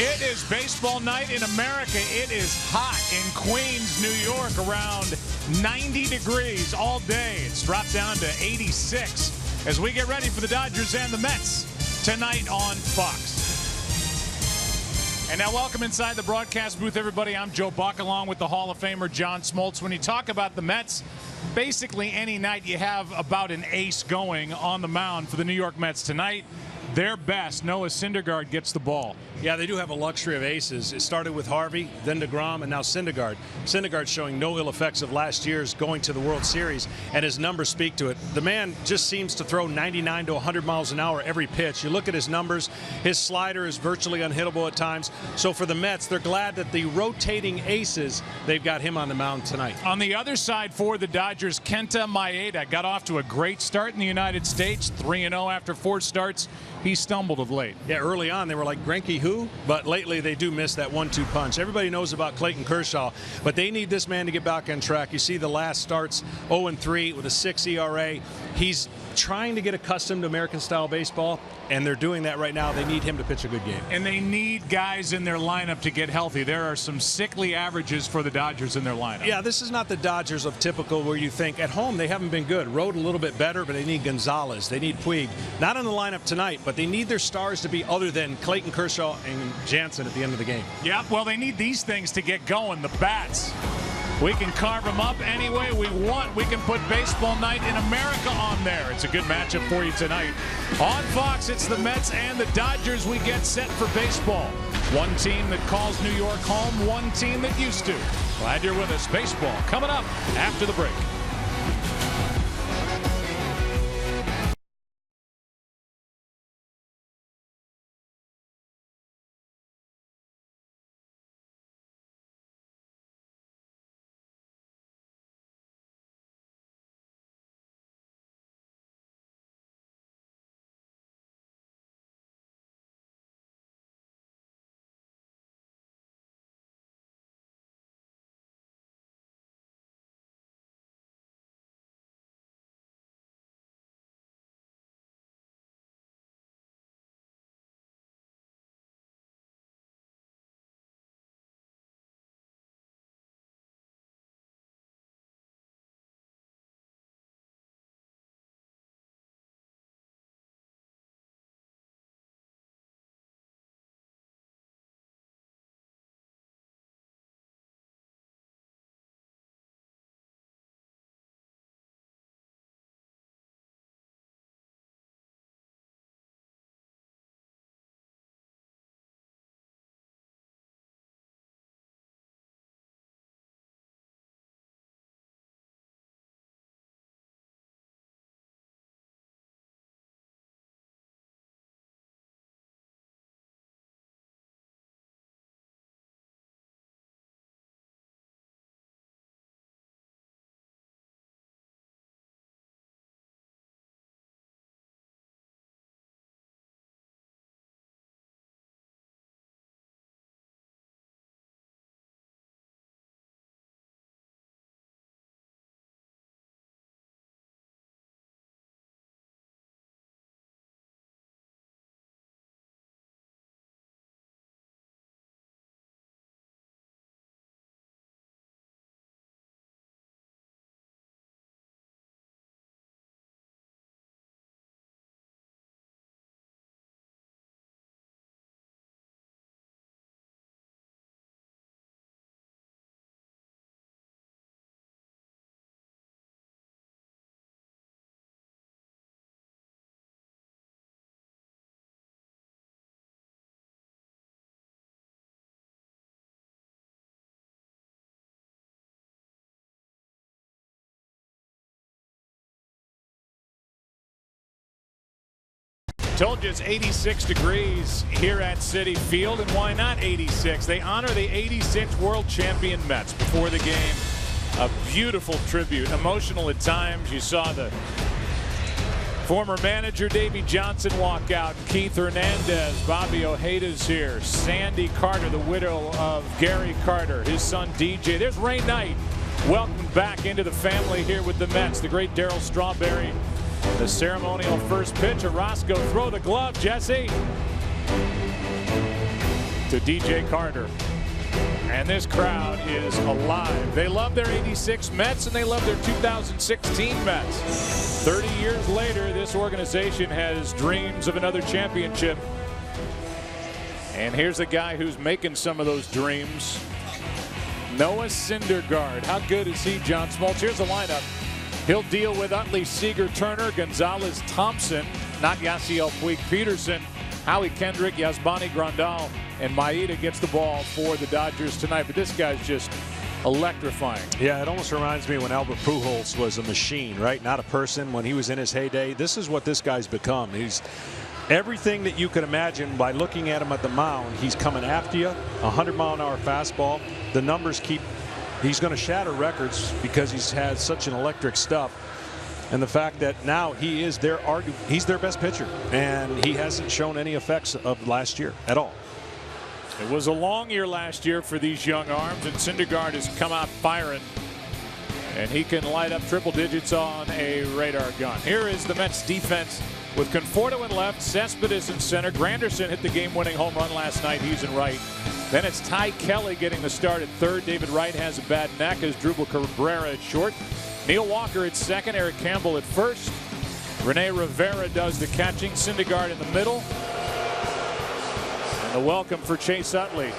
It is baseball night in America. It is hot in Queens, New York, around 90 degrees all day. It's dropped down to 86 as we get ready for the Dodgers and the Mets tonight on Fox. And now welcome inside the broadcast booth, everybody. I'm Joe Buck along with the Hall of Famer John Smoltz. When you talk about the Mets, basically any night you have about an ace going on the mound for the New York Mets tonight. Their best, Noah Syndergaard gets the ball. Yeah, they do have a luxury of aces. It started with Harvey, then DeGrom, and now Syndergaard. Syndergaard showing no ill effects of last year's going to the World Series, and his numbers speak to it. The man just seems to throw 99 to 100 miles an hour every pitch. You look at his numbers, his slider is virtually unhittable at times. So for the Mets, they're glad that the rotating aces, they've got him on the mound tonight. On the other side for the Dodgers, Kenta Maeda got off to a great start in the United States, 3-0 after 4 starts. He stumbled of late. Yeah, early on they were like, Greinke who? But lately they do miss that 1-2 punch. Everybody knows about Clayton Kershaw, but they need this man to get back on track. You see the last starts 0-3 with a 6 ERA. He's trying to get accustomed to American-style baseball, and they're doing that right now. They need him to pitch a good game. And they need guys in their lineup to get healthy. There are some sickly averages for the Dodgers in their lineup. Yeah, this is not the Dodgers of typical where you think at home they haven't been good. Road a little bit better, but they need Gonzalez. They need Puig. Not in the lineup tonight, but they need their stars to be other than Clayton Kershaw and Jansen at the end of the game. Yeah, well, they need these things to get going, the bats. We can carve them up any way we want. We can put baseball night in America on there. It's a good matchup for you tonight. On Fox, it's the Mets and the Dodgers. We get set for baseball. One team that calls New York home, one team that used to. Glad you're with us. Baseball coming up after the break. Told you it's 86 degrees here at Citi Field, and why not 86? They honor the 86 world champion Mets before the game. A beautiful tribute, emotional at times. You saw the former manager Davey Johnson walk out. Keith Hernandez, Bobby Ojeda's here. Sandy Carter, the widow of Gary Carter, his son DJ. There's Ray Knight. Welcome back into the family here with the Mets. The great Darryl Strawberry. The ceremonial first pitch. A Roscoe throw the glove, Jesse. to DJ Carter. And this crowd is alive. They love their '86 Mets and they love their 2016 Mets. 30 years later, this organization has dreams of another championship. And here's a guy who's making some of those dreams. Noah Syndergaard. How good is he, John Smoltz? Here's the lineup. He'll deal with Utley, Seager, Turner, Gonzalez, Thompson, not Yasiel Puig, Pederson, Howie Kendrick, Yasmani Grandal, and Maeda gets the ball for the Dodgers tonight. But this guy's just electrifying. Yeah, it almost reminds me when Albert Pujols was a machine, right? Not a person when he was in his heyday. This is what this guy's become. He's everything that you could imagine by looking at him at the mound. He's coming after you, 100-mile-an-hour fastball. The numbers keep. He's going to shatter records because he's had such an electric stuff. And the fact that now he's their best pitcher, and he hasn't shown any effects of last year at all. It was a long year last year for these young arms, and Syndergaard has come out firing, and he can light up triple digits on a radar gun. Here is the Mets defense with Conforto in left, Cespedes in center. Granderson hit the game-winning home run last night. He's in right. Then it's Ty Kelly getting the start at third. David Wright has a bad neck as Drupal Cabrera at short. Neil Walker at second. Eric Campbell at first. Rene Rivera does the catching. Syndergaard in the middle. And the welcome for Chase Utley.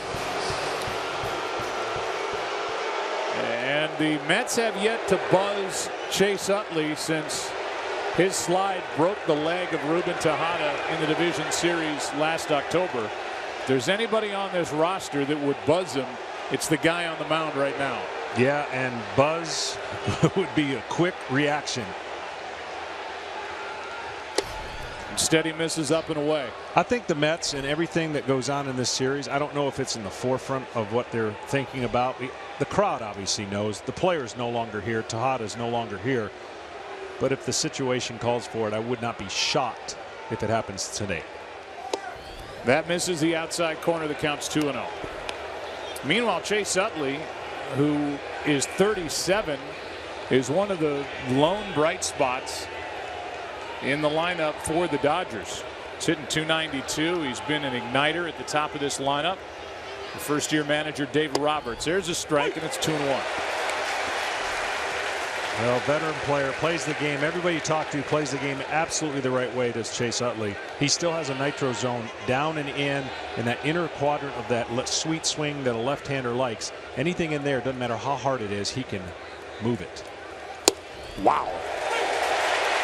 And the Mets have yet to buzz Chase Utley since his slide broke the leg of Ruben Tejada in the division series last October. If there's anybody on this roster that would buzz him, it's the guy on the mound right now. Yeah, and buzz would be a quick reaction. Instead, he misses up and away. I think the Mets and everything that goes on in this series, I don't know if it's in the forefront of what they're thinking about. The crowd obviously knows. The player's no longer here. Tejada's no longer here. But if the situation calls for it, I would not be shocked if it happens today. That misses the outside corner. The count's 2-0. Meanwhile, Chase Utley, who is 37, is one of the lone bright spots in the lineup for the Dodgers. He's hitting .292. He's been an igniter at the top of this lineup. The first-year manager, David Roberts. There's a strike, and it's 2-1. Well, veteran player, plays the game. Everybody you talk to plays the game absolutely the right way, does Chase Utley. He still has a nitro zone down and in that inner quadrant of that sweet swing that a left-hander likes. Anything in there, doesn't matter how hard it is, he can move it. Wow.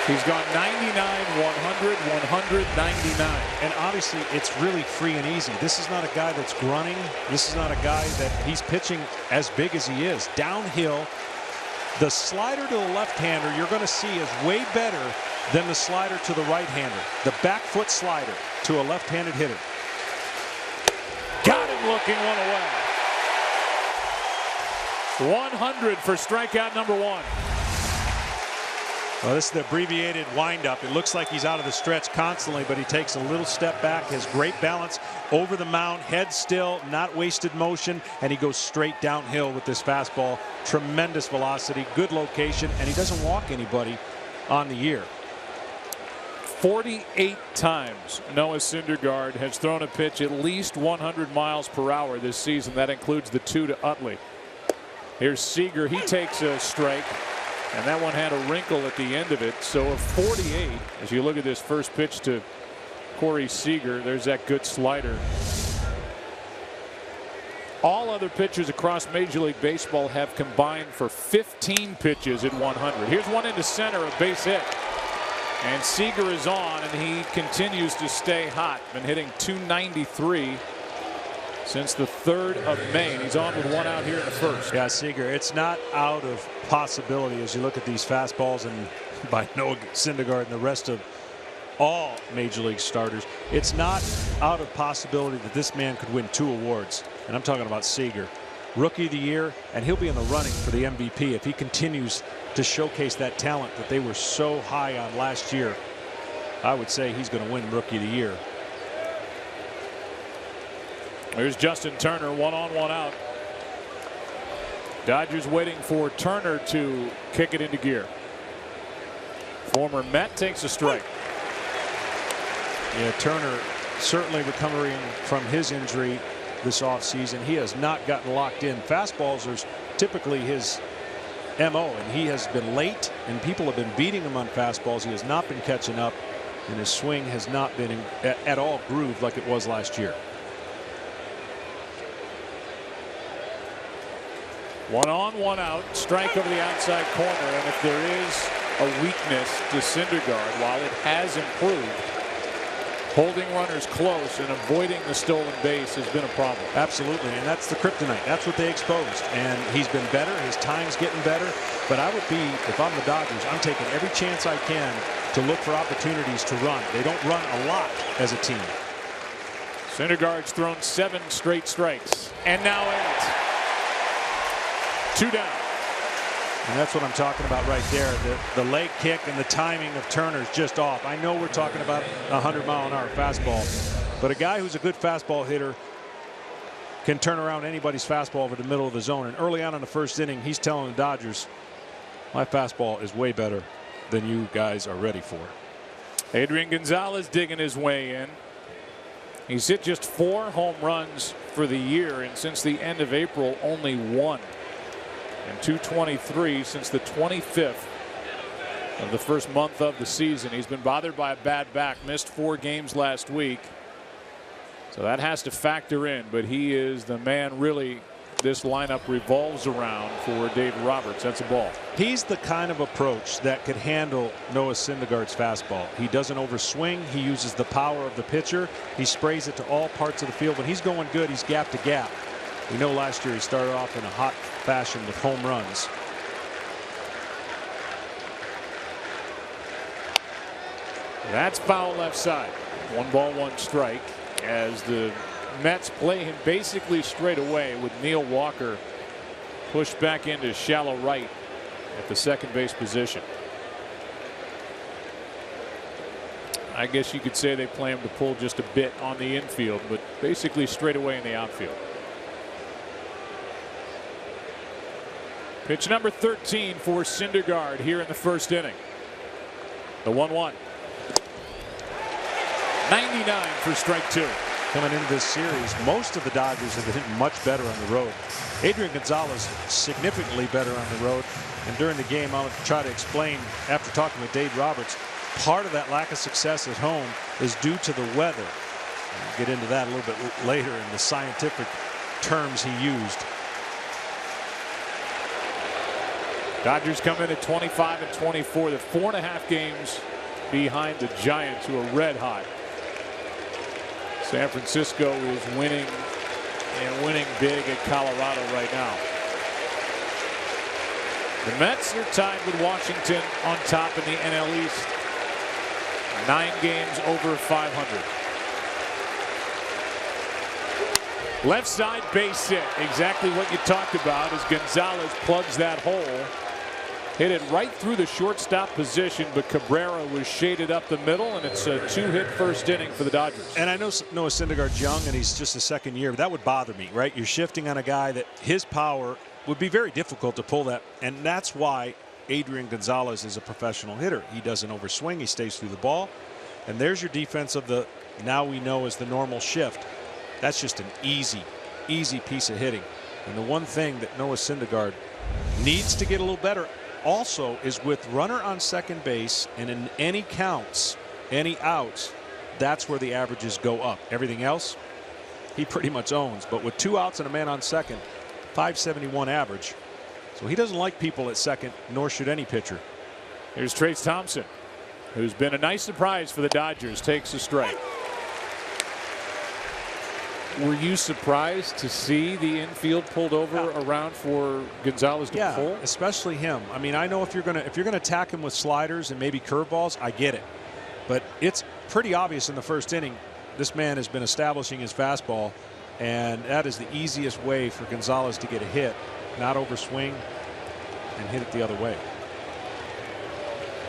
He's gone 99, 100, 100, 99. And obviously, it's really free and easy. This is not a guy that's grunting. This is not a guy that he's pitching as big as he is. Downhill. The slider to the left-hander you're going to see is way better than the slider to the right-hander. The back foot slider to a left-handed hitter. Got him looking one away. 100 for strikeout number 1. Well, this is the abbreviated windup. It looks like he's out of the stretch constantly, but he takes a little step back, has great balance over the mound, head still, not wasted motion, and he goes straight downhill with this fastball. Tremendous velocity, good location, and he doesn't walk anybody on the year. 48 times Noah Syndergaard has thrown a pitch at least 100 miles per hour this season. That includes the 2 to Utley. Here's Seager. He takes a strike. And that one had a wrinkle at the end of it. So a 48, as you look at this first pitch to Corey Seager, there's that good slider. All other pitchers across Major League Baseball have combined for 15 pitches at 100. Here's one into center, a base hit. And Seager is on, and he continues to stay hot. Been hitting .293 since the 3rd of May, and he's on with 1 out here in the first. Yeah, Seager, it's not out of possibility as you look at these fastballs, and by Noah Syndergaard and the rest of all Major League starters, it's not out of possibility that this man could win 2 awards, and I'm talking about Seager. Rookie of the Year, and he'll be in the running for the MVP if he continues to showcase that talent that they were so high on last year. I would say he's going to win Rookie of the Year. There's Justin Turner, 1 on, 1 out. Dodgers waiting for Turner to kick it into gear. Former Met takes a strike. Yeah, Turner certainly recovering from his injury. this offseason. He has not gotten locked in. Fastballs are typically his MO, and he has been late, and people have been beating him on fastballs. He has not been catching up, and his swing has not been at all grooved like it was last year. 1 on, 1 out, strike over the outside corner, and if there is a weakness to Syndergaard, while it has improved, holding runners close and avoiding the stolen base has been a problem. Absolutely, and that's the kryptonite. That's what they exposed, and he's been better. His time's getting better, but I would be, if I'm the Dodgers, I'm taking every chance I can to look for opportunities to run. They don't run a lot as a team. Syndergaard's thrown 7 straight strikes, and now 8. 2 down. And that's what I'm talking about right there. The leg kick and the timing of Turner's just off. I know we're talking about a 100-mile-an-hour fastball, but a guy who's a good fastball hitter can turn around anybody's fastball over the middle of the zone. And early on in the first inning, he's telling the Dodgers, my fastball is way better than you guys are ready for. Adrian Gonzalez digging his way in. He's hit just 4 home runs for the year, and since the end of April, only 1. And 223 since the 25th of the first month of the season. He's been bothered by a bad back, missed 4 games last week, so that has to factor in, but he is the man really this lineup revolves around for Dave Roberts. That's a ball. He's the kind of approach that could handle Noah Syndergaard's fastball. He doesn't overswing. He uses the power of the pitcher. He sprays it to all parts of the field. When he's going good, he's gap to gap. We know last year he started off in a hot fashion with home runs. That's foul left side. 1 ball, 1 strike as the Mets play him basically straight away with Neil Walker pushed back into shallow right at the second base position. I guess you could say they play him to pull just a bit on the infield, but basically straight away in the outfield. Pitch number 13 for Syndergaard here in the first inning. The 1-1. 99 for strike 2. Coming into this series, most of the Dodgers have been hitting much better on the road. Adrian Gonzalez significantly better on the road. And during the game, I'm going to try to explain, after talking with Dave Roberts, part of that lack of success at home is due to the weather. We'll get into that a little bit later in the scientific terms he used. Dodgers come in at 25-24. They're 4.5 games behind the Giants, who are red hot. San Francisco is winning and winning big at Colorado right now. The Mets are tied with Washington on top in the NL East. 9 games over 500. Left side base hit. Exactly what you talked about as Gonzalez plugs that hole. Hit it right through the shortstop position, but Cabrera was shaded up the middle, and it's a 2-hit first inning for the Dodgers. And I know Noah Syndergaard's young, and he's just a second year. That would bother me, right? You're shifting on a guy that his power would be very difficult to pull that, and that's why Adrian Gonzalez is a professional hitter. He doesn't overswing. He stays through the ball, and there's your defense of the now we know as the normal shift. That's just an easy piece of hitting. And the one thing that Noah Syndergaard needs to get a little better also is with runner on second base, and in any counts, any outs, that's where the averages go up. Everything else he pretty much owns, but with 2 outs and a man on second, 571 average. So he doesn't like people at second, nor should any pitcher. Here's Trace Thompson, who's been a nice surprise for the Dodgers, takes a strike. Were you surprised to see the infield pulled over around for Gonzalez to pull? Especially him. I mean, I know if you're gonna attack him with sliders and maybe curveballs, I get it, but it's pretty obvious in the first inning this man has been establishing his fastball, and that is the easiest way for Gonzalez to get a hit, not overswing and hit it the other way.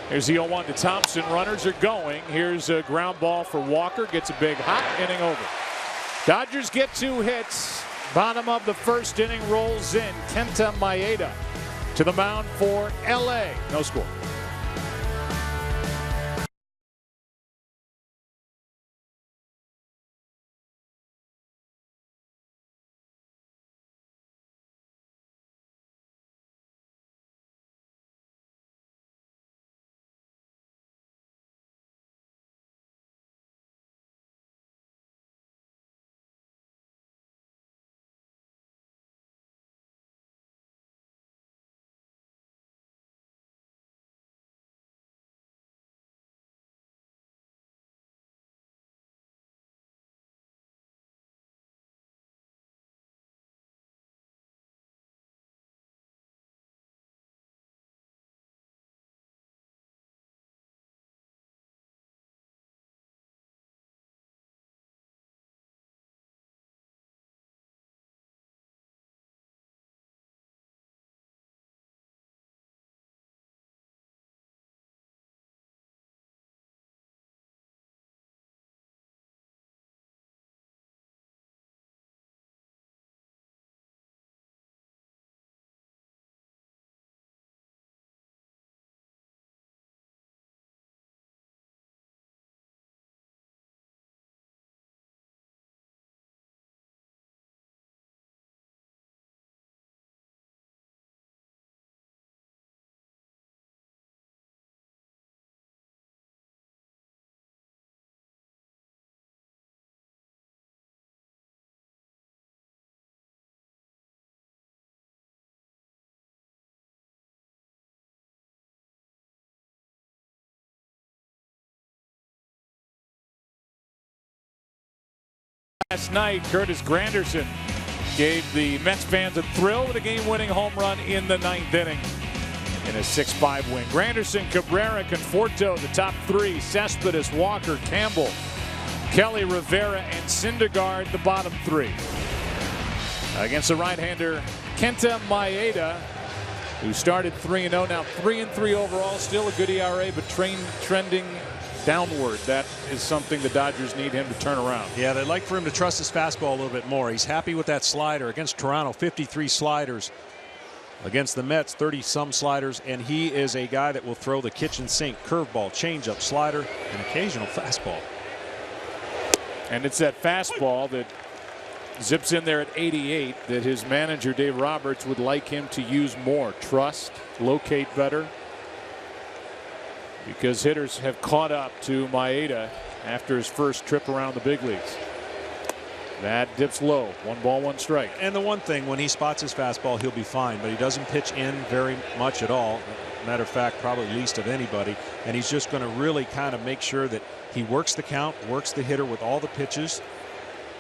Here's the 0-1 to Thompson. Runners are going. Here's a ground ball for Walker. Gets a big hot inning over. Dodgers get 2 hits. Bottom of the first inning rolls in. Kenta Maeda to the mound for LA. No score. Last night, Curtis Granderson gave the Mets fans a thrill with a game-winning home run in the 9th inning in a 6-5 win. Granderson, Cabrera, Conforto, the top three. Cespedes, Walker, Campbell, Kelly, Rivera, and Syndergaard, the bottom three. Against the right-hander, Kenta Maeda, who started 3-0, now 3-3 overall. Still a good ERA, but trending downward. That is something the Dodgers need him to turn around. Yeah, they'd like for him to trust his fastball a little bit more. He's happy with that slider. Against Toronto, 53 sliders. Against the Mets, 30-some sliders, and he is a guy that will throw the kitchen sink, curveball, changeup, slider, and occasional fastball. And it's that fastball that zips in there at 88 that his manager, Dave Roberts, would like him to use more. Trust, locate better. Because hitters have caught up to Maeda after his first trip around the big leagues. That dips low. 1 ball, 1 strike. And the one thing, when he spots his fastball, he'll be fine, but he doesn't pitch in very much at all. Matter of fact, probably least of anybody. And he's just going to really kind of make sure that he works the count, works the hitter with all the pitches.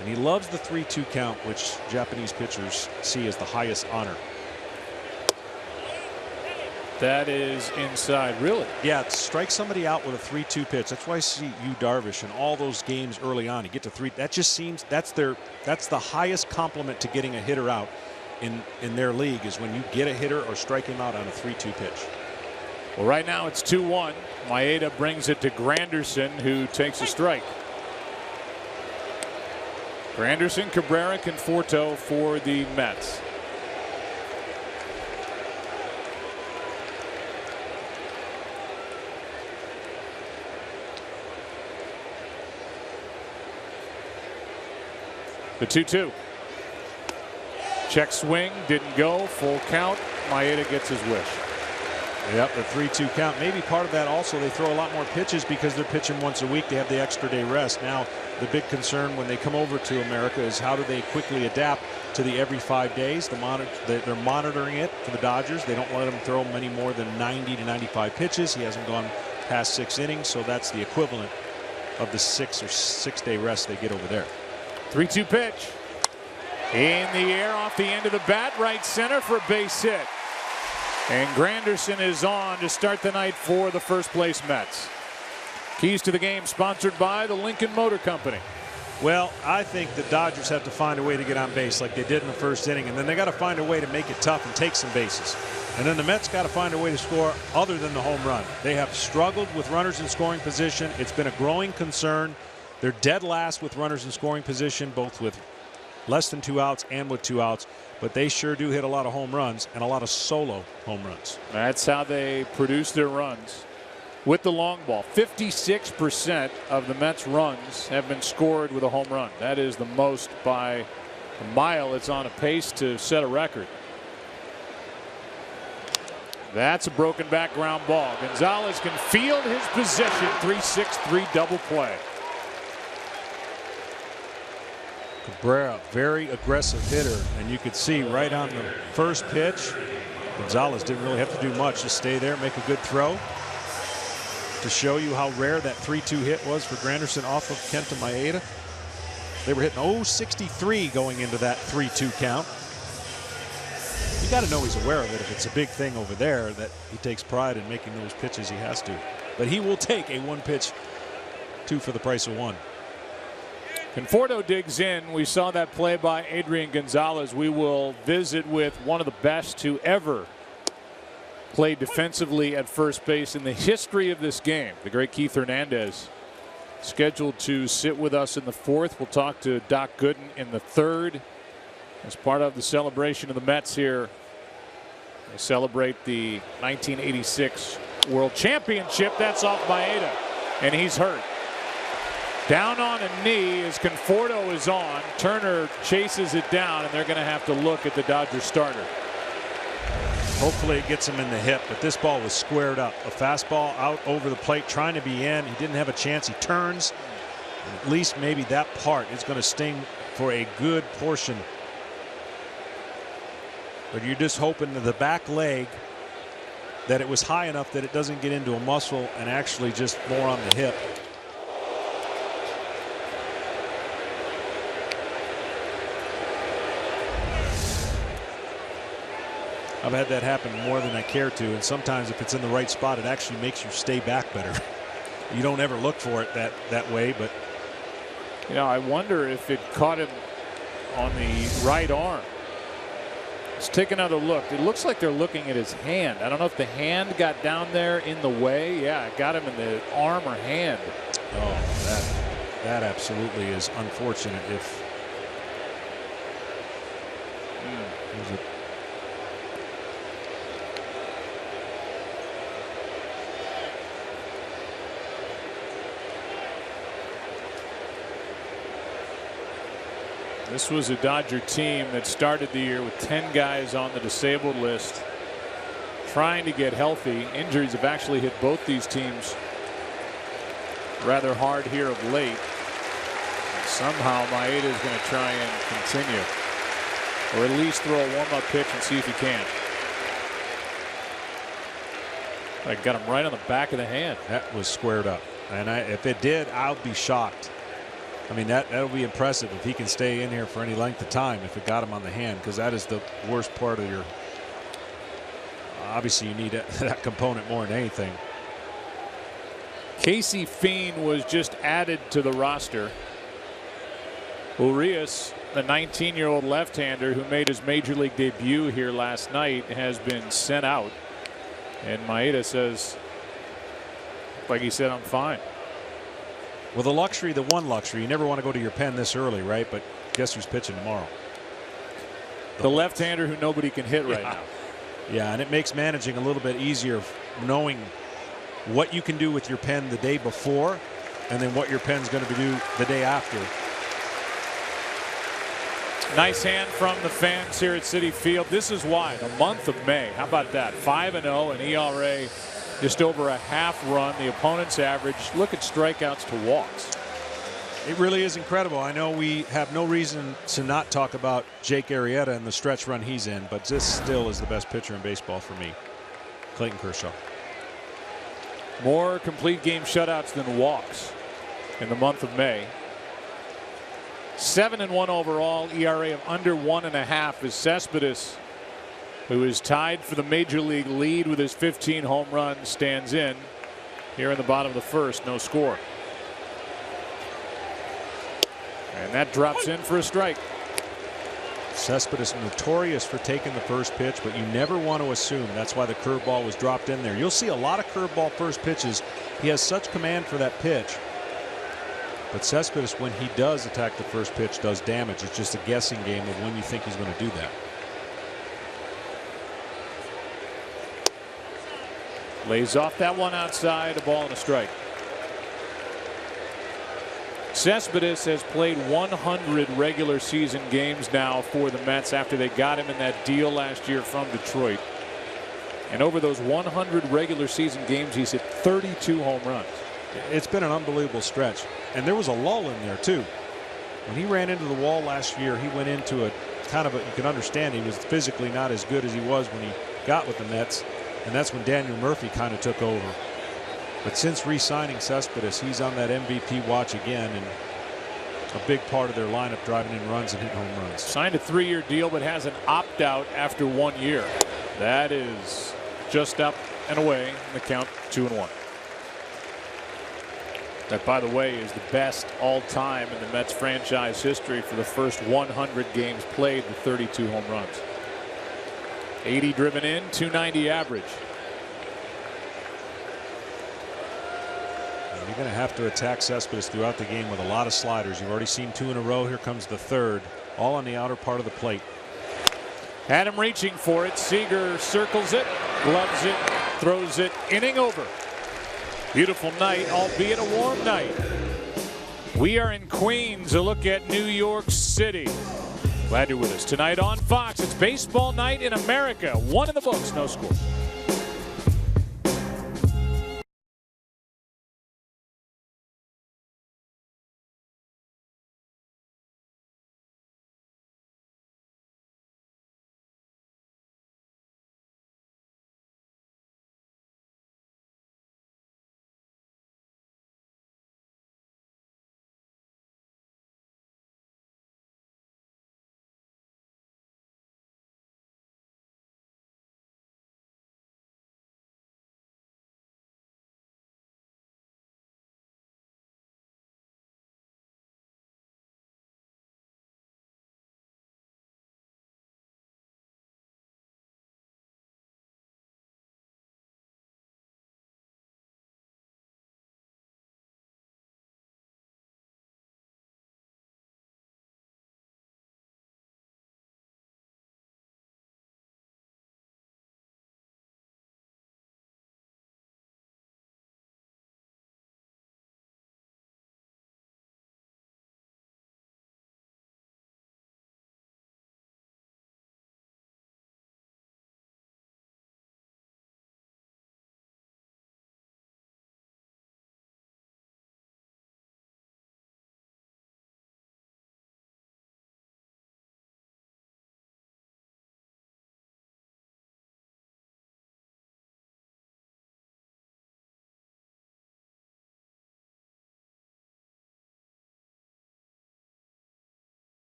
And he loves the 3-2 count, which Japanese pitchers see as the highest honor. That is inside, really. Yeah, strike somebody out with a 3-2 pitch. That's why I see Yu Darvish in all those games early on. You get to 3. That just seems that's the highest compliment to getting a hitter out in their league, is when you get a hitter or strike him out on a 3-2 pitch. Well, right now it's 2-1. Maeda brings it to Granderson, who takes a strike. Granderson, Cabrera, Conforto for the Mets. The 2-2. Check swing, didn't go. Full count. Maeda gets his wish. Yep, the 3-2 count. Maybe part of that also, they throw a lot more pitches because they're pitching once a week. They have the extra day rest. Now, the big concern when they come over to America is how do they quickly adapt to the every 5 days. They're monitoring it for the Dodgers. They don't let him throw many more than 90 to 95 pitches. He hasn't gone past 6 innings, so that's the equivalent of the 6 day rest they get over there. 3-2 pitch. In the air off the end of the bat, right center for a base hit. And Granderson is on to start the night for the first place Mets. Keys to the game sponsored by the Lincoln Motor Company. Well, I think the Dodgers have to find a way to get on base like they did in the first inning, and then they got to find a way to make it tough and take some bases. And then the Mets got to find a way to score other than the home run. They have struggled with runners in scoring position. It's been a growing concern. They're dead last with runners in scoring position, both with less than 2 outs and with 2 outs. But they sure do hit a lot of home runs and a lot of solo home runs. That's how they produce their runs. With the long ball, 56% of the Mets runs have been scored with a home run. That is the most by a mile. It's on a pace to set a record. That's a broken back ground ball. Gonzalez can field his position. 3-6-3 double play. Cabrera, very aggressive hitter, and you could see right on the first pitch, Gonzalez didn't really have to do much. Just stay there, make a good throw. To show you how rare that 3-2 hit was for Granderson off of Kenta Maeda. They were hitting 0-63 going into that 3-2 count. You got to know he's aware of it if it's a big thing over there, that he takes pride in making those pitches he has to. But he will take a 1-pitch 2 for the price of 1. Conforto digs in. We saw that play by Adrian Gonzalez. We will visit with one of the best to ever play defensively at first base in the history of this game, the great Keith Hernandez, scheduled to sit with us in the 4th. We'll talk to Doc Gooden in the 3rd as part of the celebration of the Mets here. They celebrate the 1986 World Championship. That's off Maeda, and he's hurt. Down on a knee as Conforto is on. Turner chases it down, and they're going to have to look at the Dodgers starter. Hopefully it gets him in the hip, but this ball was squared up. A fastball out over the plate trying to be in. He didn't have a chance. He turns. And at least maybe that part is going to sting for a good portion. But you're just hoping to the back leg that it was high enough that it doesn't get into a muscle and actually just more on the hip. I've had that happen more than I care to, and sometimes if it's in the right spot, it actually makes you stay back better. You don't ever look for it that way, but you know, I wonder if it caught him on the right arm. Let's take another look. It looks like they're looking at his hand. I don't know if the hand got down there in the way. Yeah, it got him in the arm or hand. Oh, that absolutely is unfortunate. If This was a Dodger team that started the year with 10 guys on the disabled list, trying to get healthy. Injuries have actually hit both these teams rather hard here of late. And somehow Maeda is going to try and continue, or at least throw a warm-up pitch and see if he can. I got him right on the back of the hand. That was squared up, and if it did, I'll be shocked. I mean, that'll be impressive if he can stay in here for any length of time, if it got him on the hand, because that is the worst part of your. Obviously, you need that component more than anything. Casey Fiend was just added to the roster. Urias, the 19-year-old left-hander who made his major league debut here last night, has been sent out. And Maeda says, like he said, I'm fine. Well, the one luxury, you never want to go to your pen this early, right? But guess who's pitching tomorrow? The left-hander who nobody can hit right now. Yeah, and it makes managing a little bit easier, knowing what you can do with your pen the day before and then what your pen's going to do the day after. Nice hand from the fans here at Citi Field. This is why the month of May. How about that? 5-0, an ERA just over a half run. The opponent's average. Look at strikeouts to walks. It really is incredible. I know we have no reason to not talk about Jake Arrieta and the stretch run he's in, but this still is the best pitcher in baseball for me, Clayton Kershaw. More complete game shutouts than walks in the month of May. 7-1 overall, ERA of under 1.5 is Cespedes, who is tied for the major league lead with his 15 home runs, stands in here in the bottom of the first. No score. And that drops in for a strike. Cespedes notorious for taking the first pitch, but you never want to assume. That's why the curveball was dropped in there. You'll see a lot of curveball first pitches. He has such command for that pitch. But Cespedes, when he does attack the first pitch, does damage. It's just a guessing game of when you think he's going to do that. Lays off that one outside, a ball and a strike. Cespedes has played 100 regular season games now for the Mets after they got him in that deal last year from Detroit. And over those 100 regular season games, he's hit 32 home runs. It's been an unbelievable stretch. And there was a lull in there, too. When he ran into the wall last year, he went into a kind of a, you can understand he was physically not as good as he was when he got with the Mets. And that's when Daniel Murphy kind of took over. But since re-signing Cespedes, he's on that MVP watch again, and a big part of their lineup driving in runs and hitting home runs. Signed a 3-year deal, but has an opt-out after 1 year. That is just up and away in the count, 2-1. That, by the way, is the best all-time in the Mets franchise history for the first 100 games played with 32 home runs. 80 driven in, 290 average. You're going to have to attack Cespedes throughout the game with a lot of sliders. You've already seen 2 in a row. Here comes the third, all on the outer part of the plate. Had him reaching for it. Seager circles it, gloves it, throws it, inning over. Beautiful night, albeit a warm night. We are in Queens, a look at New York City. Glad you're with us tonight on Fox. It's baseball night in America. 1 in the books, no score.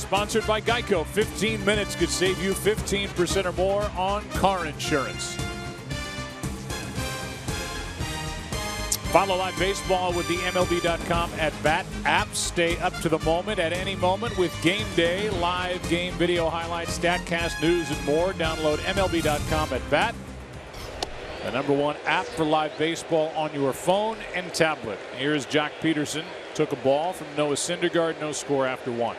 sponsored by Geico. 15 minutes could save you 15% or more on car insurance. Follow live baseball with the MLB.com at bat app. Stay up to the moment at any moment with Game Day, live game video highlights, StatCast news, and more. Download MLB.com at bat, the #1 app for live baseball on your phone and tablet. Here's Jock Pederson. Took a ball from Noah Syndergaard. No score after 1.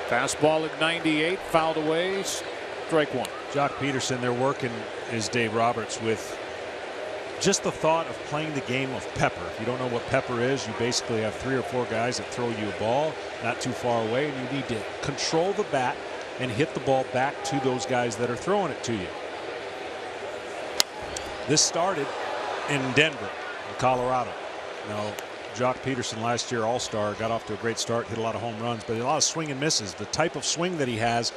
Fastball at 98, fouled away, strike 1. Jock Pederson, they're working, is Dave Roberts, with just the thought of playing the game of pepper. If you don't know what pepper is, you basically have 3 or 4 guys that throw you a ball not too far away, and you need to control the bat and hit the ball back to those guys that are throwing it to you. This started in Denver, in Colorado. Now, Jock Pederson last year, All-Star, got off to a great start, hit a lot of home runs, but a lot of swing and misses. The type of swing that he has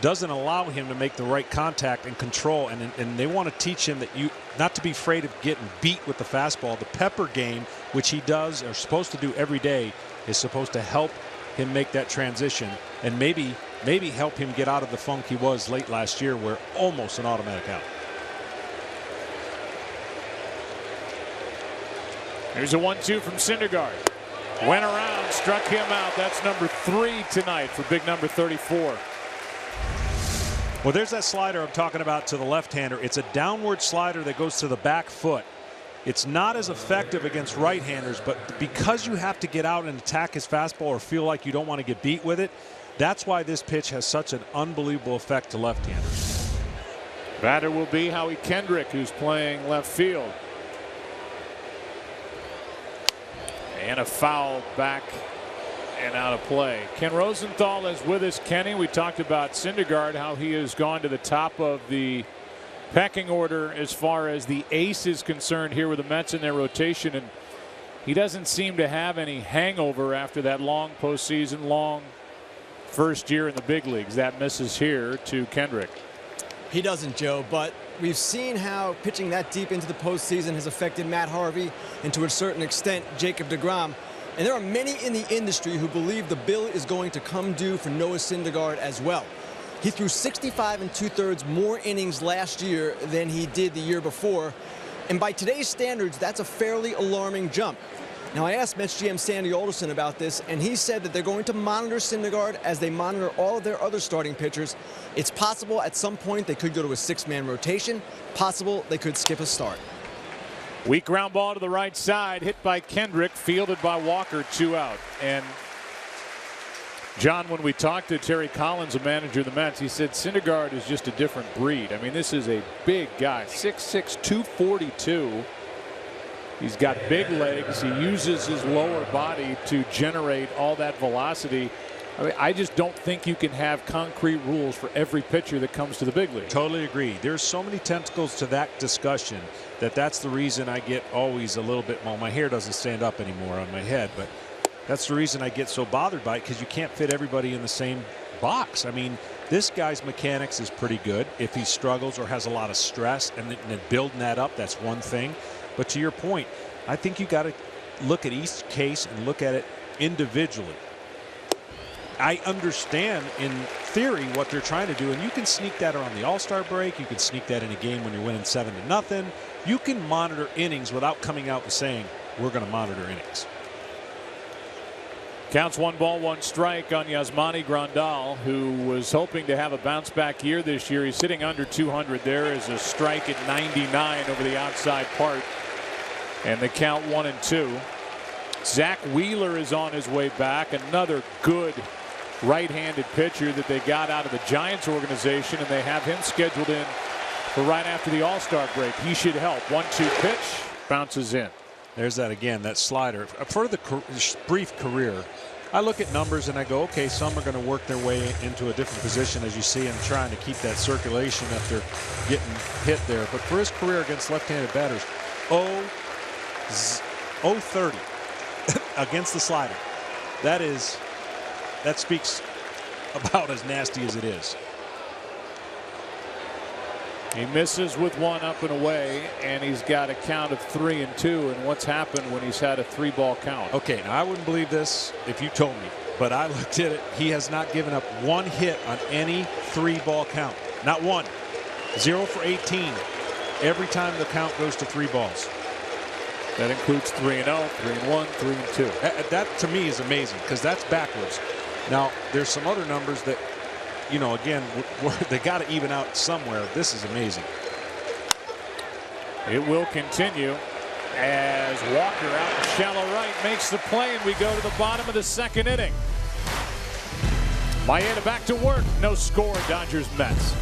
doesn't allow him to make the right contact and control, and they want to teach him that you not to be afraid of getting beat with the fastball. The pepper game, which he does or is supposed to do every day, is supposed to help him make that transition and maybe help him get out of the funk he was late last year, where almost an automatic out. Here's a 1-2 from Syndergaard. Went around, struck him out. That's number 3 tonight for big number 34. Well, there's that slider I'm talking about to the left-hander. It's a downward slider that goes to the back foot. It's not as effective against right-handers, but because you have to get out and attack his fastball or feel like you don't want to get beat with it, that's why this pitch has such an unbelievable effect to left-handers. Batter will be Howie Kendrick, who's playing left field. And a foul back and out of play. Ken Rosenthal is with us. Kenny, we talked about Syndergaard, how he has gone to the top of the pecking order as far as the ace is concerned here with the Mets in their rotation, and he doesn't seem to have any hangover after that long postseason, long first year in the big leagues. That misses here to Kendrick. He doesn't, Joe, but we've seen how pitching that deep into the postseason has affected Matt Harvey and to a certain extent Jacob deGrom. And there are many in the industry who believe the bill is going to come due for Noah Syndergaard as well. He threw 65 2/3 more innings last year than he did the year before. And by today's standards, that's a fairly alarming jump. Now, I asked Mets GM Sandy Alderson about this, and he said that they're going to monitor Syndergaard as they monitor all of their other starting pitchers. It's possible at some point they could go to a 6-man rotation. Possible they could skip a start. Weak ground ball to the right side, hit by Kendrick, fielded by Walker, 2 out. And John, when we talked to Terry Collins, the manager of the Mets, he said Syndergaard is just a different breed. I mean, this is a big guy, 6'6", 242. He's got big legs. He uses his lower body to generate all that velocity. I mean, I just don't think you can have concrete rules for every pitcher that comes to the big league. Totally agree. There's so many tentacles to that discussion that's the reason I get always a little bit, well, my hair doesn't stand up anymore on my head, but that's the reason I get so bothered by it, because you can't fit everybody in the same box. I mean, this guy's mechanics is pretty good. If he struggles or has a lot of stress and then building that up, that's one thing. But to your point, I think you got to look at each case and look at it individually. I understand in theory what they're trying to do, and you can sneak that around the All-Star break. You can sneak that in a game when you're winning 7-0. You can monitor innings without coming out and saying, we're going to monitor innings. Counts 1 ball, 1 strike on Yasmani Grandal, who was hoping to have a bounce back year this year. He's sitting under 200. There is a strike at 99 over the outside part. And the count 1-2. Zach Wheeler is on his way back. Another good right-handed pitcher that they got out of the Giants organization, and they have him scheduled in for right after the All-Star break. He should help. 1-2 pitch, bounces in. There's that again, that slider. For the brief career, I look at numbers and I go, okay, some are going to work their way into a different position, as you see him trying to keep that circulation after getting hit there. But for his career against left-handed batters, 0-30 against the slider. That speaks about as nasty as it is. He misses with one up and away, and he's got a count of 3-2. And what's happened when he's had a 3-ball count? Okay, now I wouldn't believe this if you told me, but I looked at it. He has not given up one hit on any 3-ball count. Not one. 0 for 18 every time the count goes to 3 balls. That includes 3-0, 3-1, 3-2. That to me is amazing because that's backwards. Now there's some other numbers that, you know, again, they got to even out somewhere. This is amazing. It will continue as Walker out in shallow right makes the play, and we go to the bottom of the 2nd inning. Maeda back to work. No score. Dodgers Mets.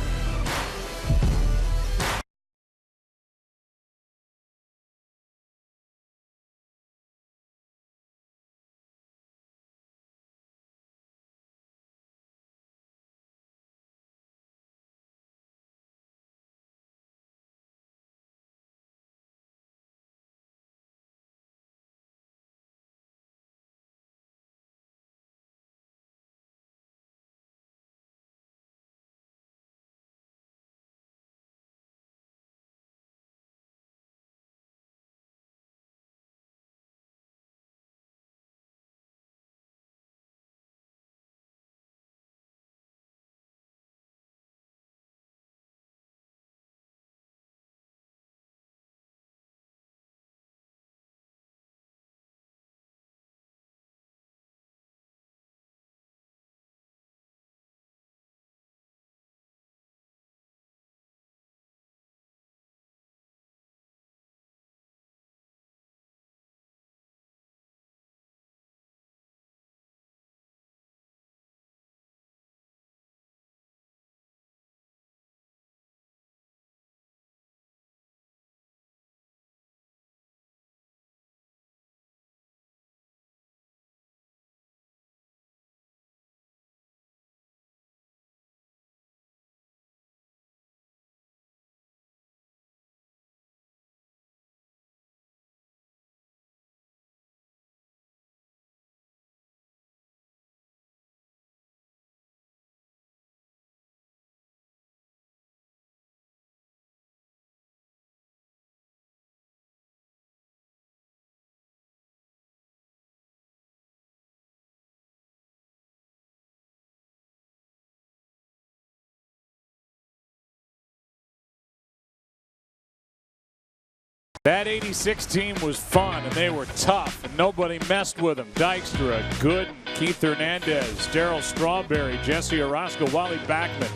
That 86 team was fun, and they were tough, and nobody messed with them. Dykstra, Gooden, Keith Hernandez, Darryl Strawberry, Jesse Orozco, Wally Backman,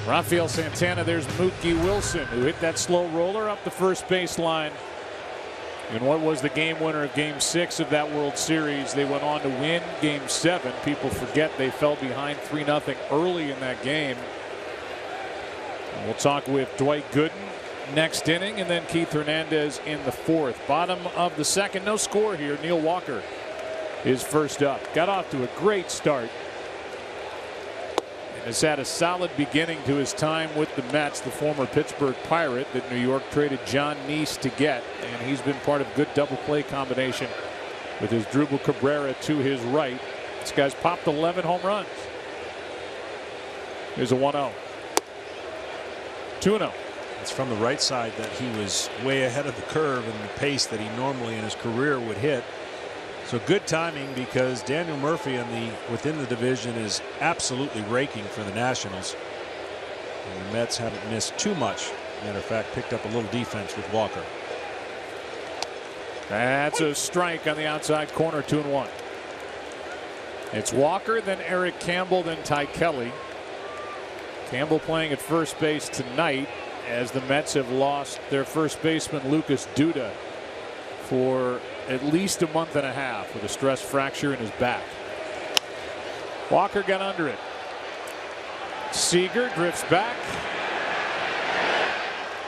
Rafael Santana. There's Mookie Wilson, who hit that slow roller up the first baseline. And what was the game winner of Game 6 of that World Series? They went on to win Game 7. People forget they fell behind 3-0 early in that game. And we'll talk with Dwight Gooden next inning, and then Keith Hernandez in the 4th. Bottom of the 2nd, no score here. Neil Walker is first up. Got off to a great start and has had a solid beginning to his time with the Mets, the former Pittsburgh Pirate that New York traded John Neese to get, and he's been part of good double play combination with his Drupal Cabrera to his right. This guy's popped 11 home runs. Here's a 1-0. 2-0. It's from the right side that he was way ahead of the curve and the pace that he normally in his career would hit. So good timing because Daniel Murphy within the division is absolutely raking for the Nationals. And the Mets haven't missed too much. Matter of fact, picked up a little defense with Walker. That's a strike on the outside corner. 2-1. It's Walker, then Eric Campbell, then Ty Kelly. Campbell playing at first base tonight, as the Mets have lost their first baseman Lucas Duda for at least a month and a half with a stress fracture in his back. Walker got under it. Seager drifts back.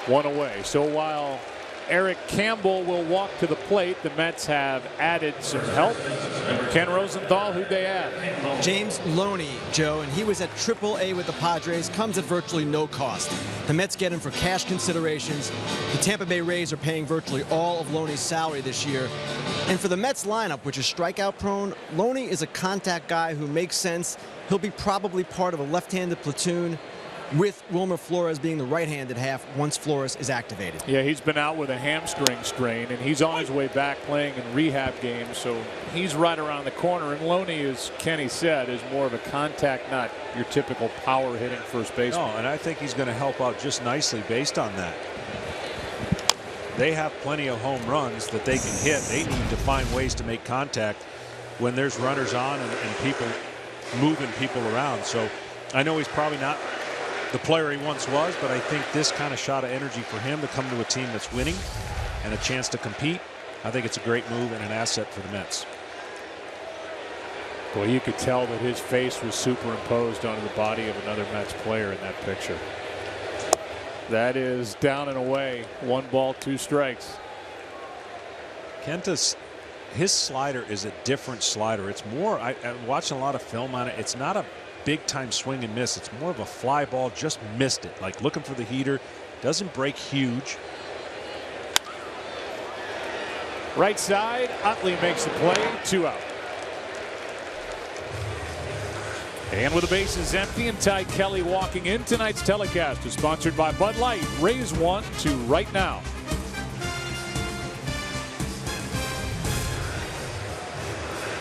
1 away. So while Eric Campbell will walk to the plate, the Mets have added some help. And Ken Rosenthal, who'd they add? James Loney, Joe, and he was at AAA with the Padres, comes at virtually no cost. The Mets get him for cash considerations. The Tampa Bay Rays are paying virtually all of Loney's salary this year. And for the Mets lineup, which is strikeout prone, Loney is a contact guy who makes sense. He'll be probably part of a left-handed platoon. with Wilmer Flores being the right-handed half once Flores is activated. Yeah, he's been out with a hamstring strain, and he's on his way back playing in rehab games, so he's right around the corner. And Loney, as Kenny said, is more of a contact, not your typical power hitting first baseman. No, and I think he's going to help out just nicely based on that. They have plenty of home runs that they can hit. They need to find ways to make contact when there's runners on and people moving people around. So I know he's probably not the player he once was, but I think this kind of shot of energy for him to come to a team that's winning and a chance to compete, I think it's a great move and an asset for the Mets. Boy, you could tell that his face was superimposed onto the body of another Mets player in that picture. That is down and away. 1 ball, 2 strikes. Kenta's, his slider is a different slider. It's more, I'm watching a lot of film on it. It's not a big time swing and miss. It's more of a fly ball, just missed it. Like looking for the heater. Doesn't break huge. Right side, Utley makes the play, 2 out. And with the bases empty and Ty Kelly walking in, tonight's telecast is sponsored by Bud Light. Raise 1 to right now.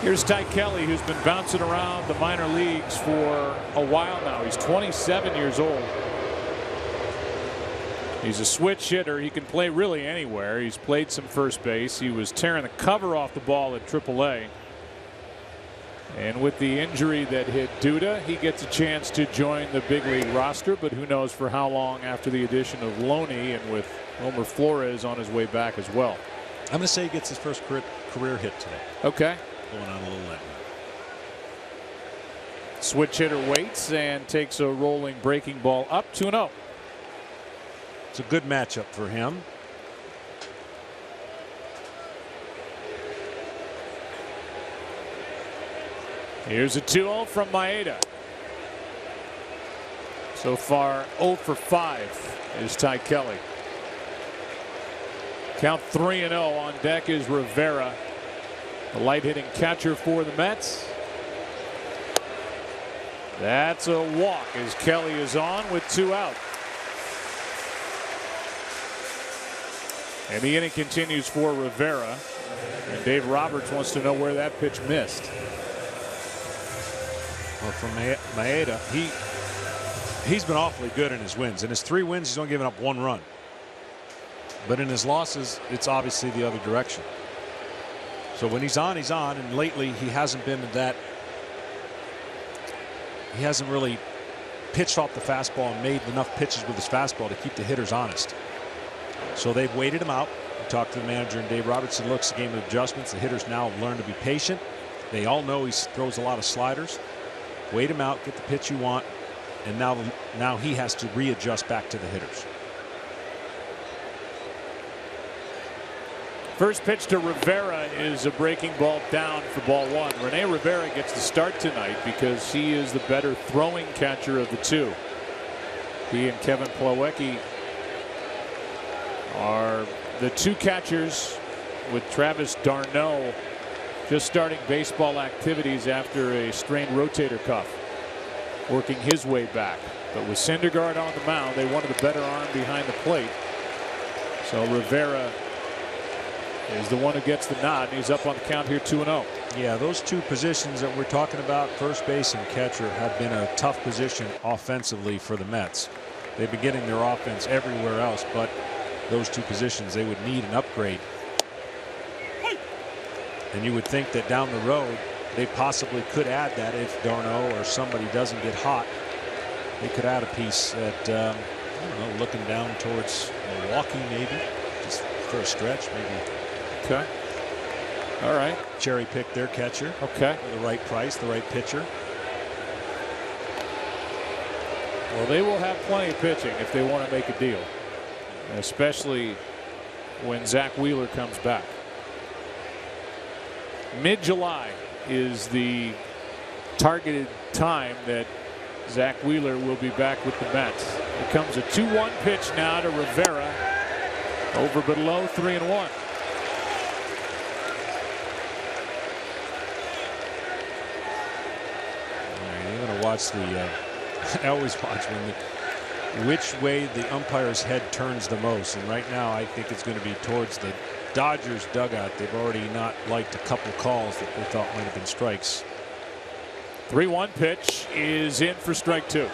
Here's Ty Kelly, who's been bouncing around the minor leagues for a while now. He's 27 years old. He's a switch hitter. He can play really anywhere. He's played some first base. He was tearing the cover off the ball at AAA. And with the injury that hit Duda, he gets a chance to join the big league roster, but who knows for how long after the addition of Loney and with Wilmer Flores on his way back as well. I'm going to say he gets his first career hit today. Okay. Going on a little late. Switch hitter waits and takes a rolling breaking ball up 2-0. It's a good matchup for him. Here's a 2-0 from Maeda. So far 0 for 5 is Ty Kelly. Count 3-0. On deck is Rivera, the light hitting catcher for the Mets. That's a walk as Kelly is on with 2 out. And the inning continues for Rivera. And Dave Roberts wants to know where that pitch missed. Well, from Maeda, he's been awfully good in his wins. In his 3 wins, he's only given up 1 run. But in his losses, it's obviously the other direction. So when he's on, he's on. And lately, he hasn't been that. He hasn't really pitched off the fastball and made enough pitches with his fastball to keep the hitters honest. So they've waited him out. We talked to the manager, and Dave Robertson looks at the game of adjustments. The hitters now have learned to be patient. They all know he throws a lot of sliders. Wait him out, get the pitch you want, and now he has to readjust back to the hitters. First pitch to Rivera is a breaking ball down for ball 1. Rene Rivera gets the start tonight because he is the better throwing catcher of the 2. He and Kevin Plawecki are the 2 catchers, with Travis d'Arnaud just starting baseball activities after a strained rotator cuff, working his way back. But with Syndergaard on the mound, they wanted a better arm behind the plate. So Rivera is the one who gets the nod, and he's up on the count here 2-0. Yeah, those 2 positions that we're talking about, first base and catcher, have been a tough position offensively for the Mets. They've been getting their offense everywhere else, but those 2 positions, they would need an upgrade. And you would think that down the road they possibly could add that if d'Arnaud or somebody doesn't get hot. They could add a piece at I don't know, looking down towards Milwaukee, maybe just for a stretch, maybe. Okay. All right. Cherry pick their catcher. Okay. For the right price, the right pitcher. Well, they will have plenty of pitching if they want to make a deal, especially when Zach Wheeler comes back. Mid-July is the targeted time that Zach Wheeler will be back with the Mets. It comes a 2-1 pitch now to Rivera. Over but low, 3-1. You're going to watch the I always watch when which way the umpire's head turns the most. And right now, I think it's going to be towards the Dodgers dugout. They've already not liked a couple calls that they thought might have been strikes. 3-1 pitch is in for strike 2.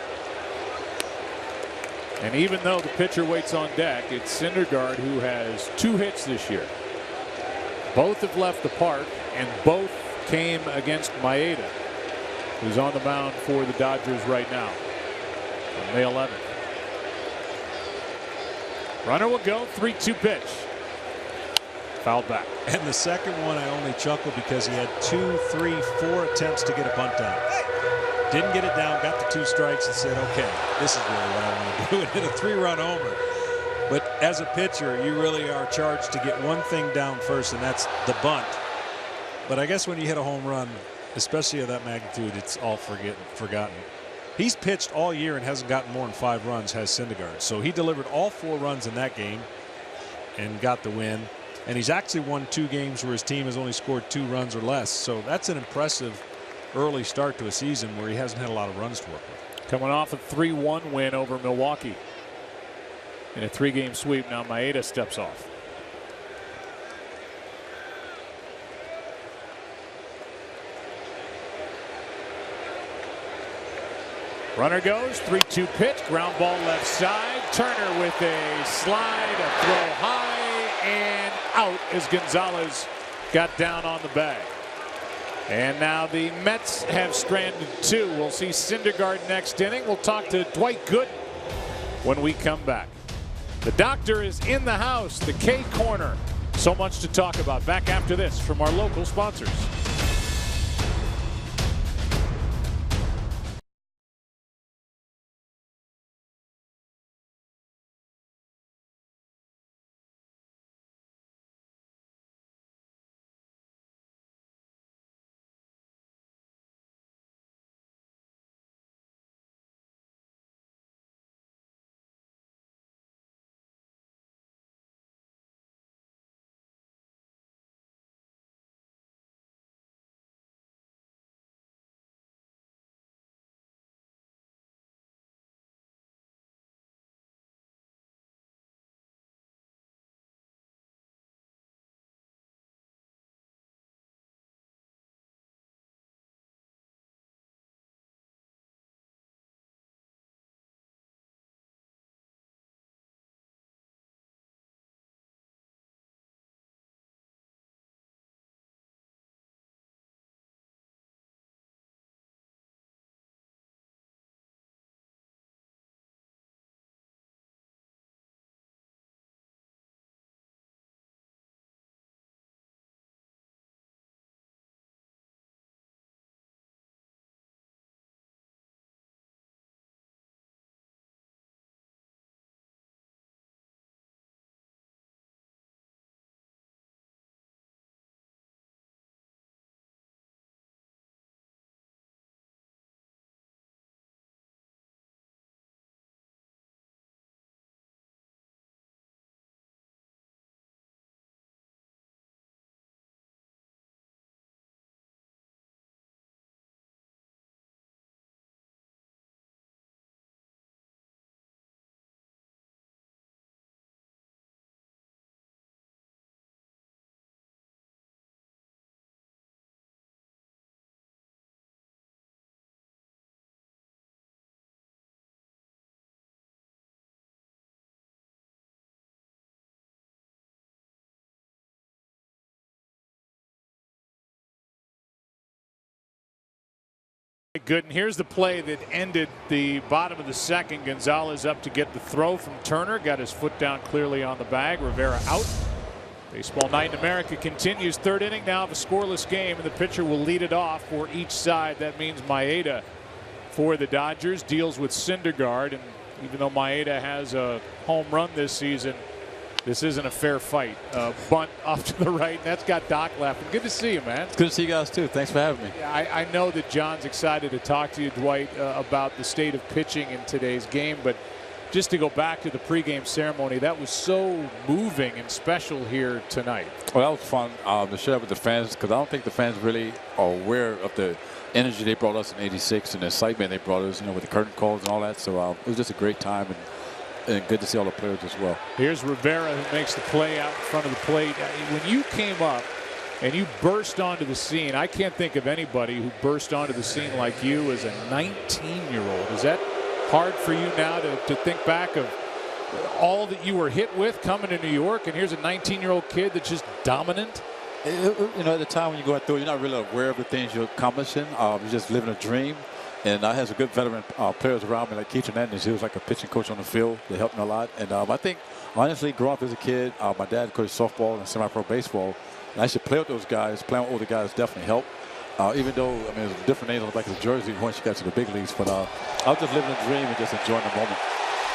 And even though the pitcher waits on deck, it's Syndergaard who has 2 hits this year. Both have left the park, and both came against Maeda, who's on the mound for the Dodgers right now on May 11th. Runner will go. 3-2 pitch. Fouled back. And the second one, I only chuckled because he had 2, 3, 4 attempts to get a bunt down. Didn't get it down, got the 2 strikes, and said, okay, this is really what I want to do, and hit a 3-run homer. But as a pitcher, you really are charged to get one thing down first, and that's the bunt. But I guess when you hit a home run, especially of that magnitude, it's all forgotten. He's pitched all year and hasn't gotten more than 5 runs, has Syndergaard. So he delivered all 4 runs in that game and got the win. And he's actually won 2 games where his team has only scored 2 runs or less. So that's an impressive early start to a season where he hasn't had a lot of runs to work with. Coming off a 3-1 win over Milwaukee in a 3-game sweep. Now Maeda steps off. Runner goes. 3-2 pitch. Ground ball left side. Turner with a slide, a throw high, and out as Gonzalez got down on the bag. And now the Mets have stranded 2. We'll see Syndergaard next inning. We'll talk to Dwight Gooden when we come back. The doctor is in the house, the K Corner. So much to talk about. Back after this from our local sponsors. Gooden. Here's the play that ended the bottom of the second. Gonzalez up to get the throw from Turner. Got his foot down clearly on the bag. Rivera out. Baseball night in America continues. 3rd inning now of a scoreless game, and the pitcher will lead it off for each side. That means Maeda for the Dodgers deals with Syndergaard, and even though Maeda has a home run this season, this isn't a fair fight. Bunt off to the right, and that's got Doc laughing. Good to see you, man. It's good to see you guys, too. Thanks for having me. I know that John's excited to talk to you, Dwight, about the state of pitching in today's game, but just to go back to the pregame ceremony, that was so moving and special here tonight. Well, that was fun to share with the fans, because I don't think the fans really are aware of the energy they brought us in '86 and the excitement they brought us, with the curtain calls and all that. So it was just a great time, and good to see all the players as well. Here's Rivera, who makes the play out in front of the plate. When you came up and you burst onto the scene, I can't think of anybody who burst onto the scene like you as a 19-year-old. Is that hard for you now to think back of all that you were hit with coming to New York, and here's a 19-year-old kid that's just dominant? At the time when you go out through, you're not really aware of the things you're accomplishing. You're just living a dream. And I had some good veteran players around me, like Keith Hernandez. He was like a pitching coach on the field. They helped me a lot. And I think, honestly, growing up as a kid, my dad coached softball and semi-pro baseball. And I should play with those guys. Playing with older guys definitely helped. Even though, there's a different name on the back of the jersey once you got to the big leagues. But I was just living a dream and just enjoying the moment.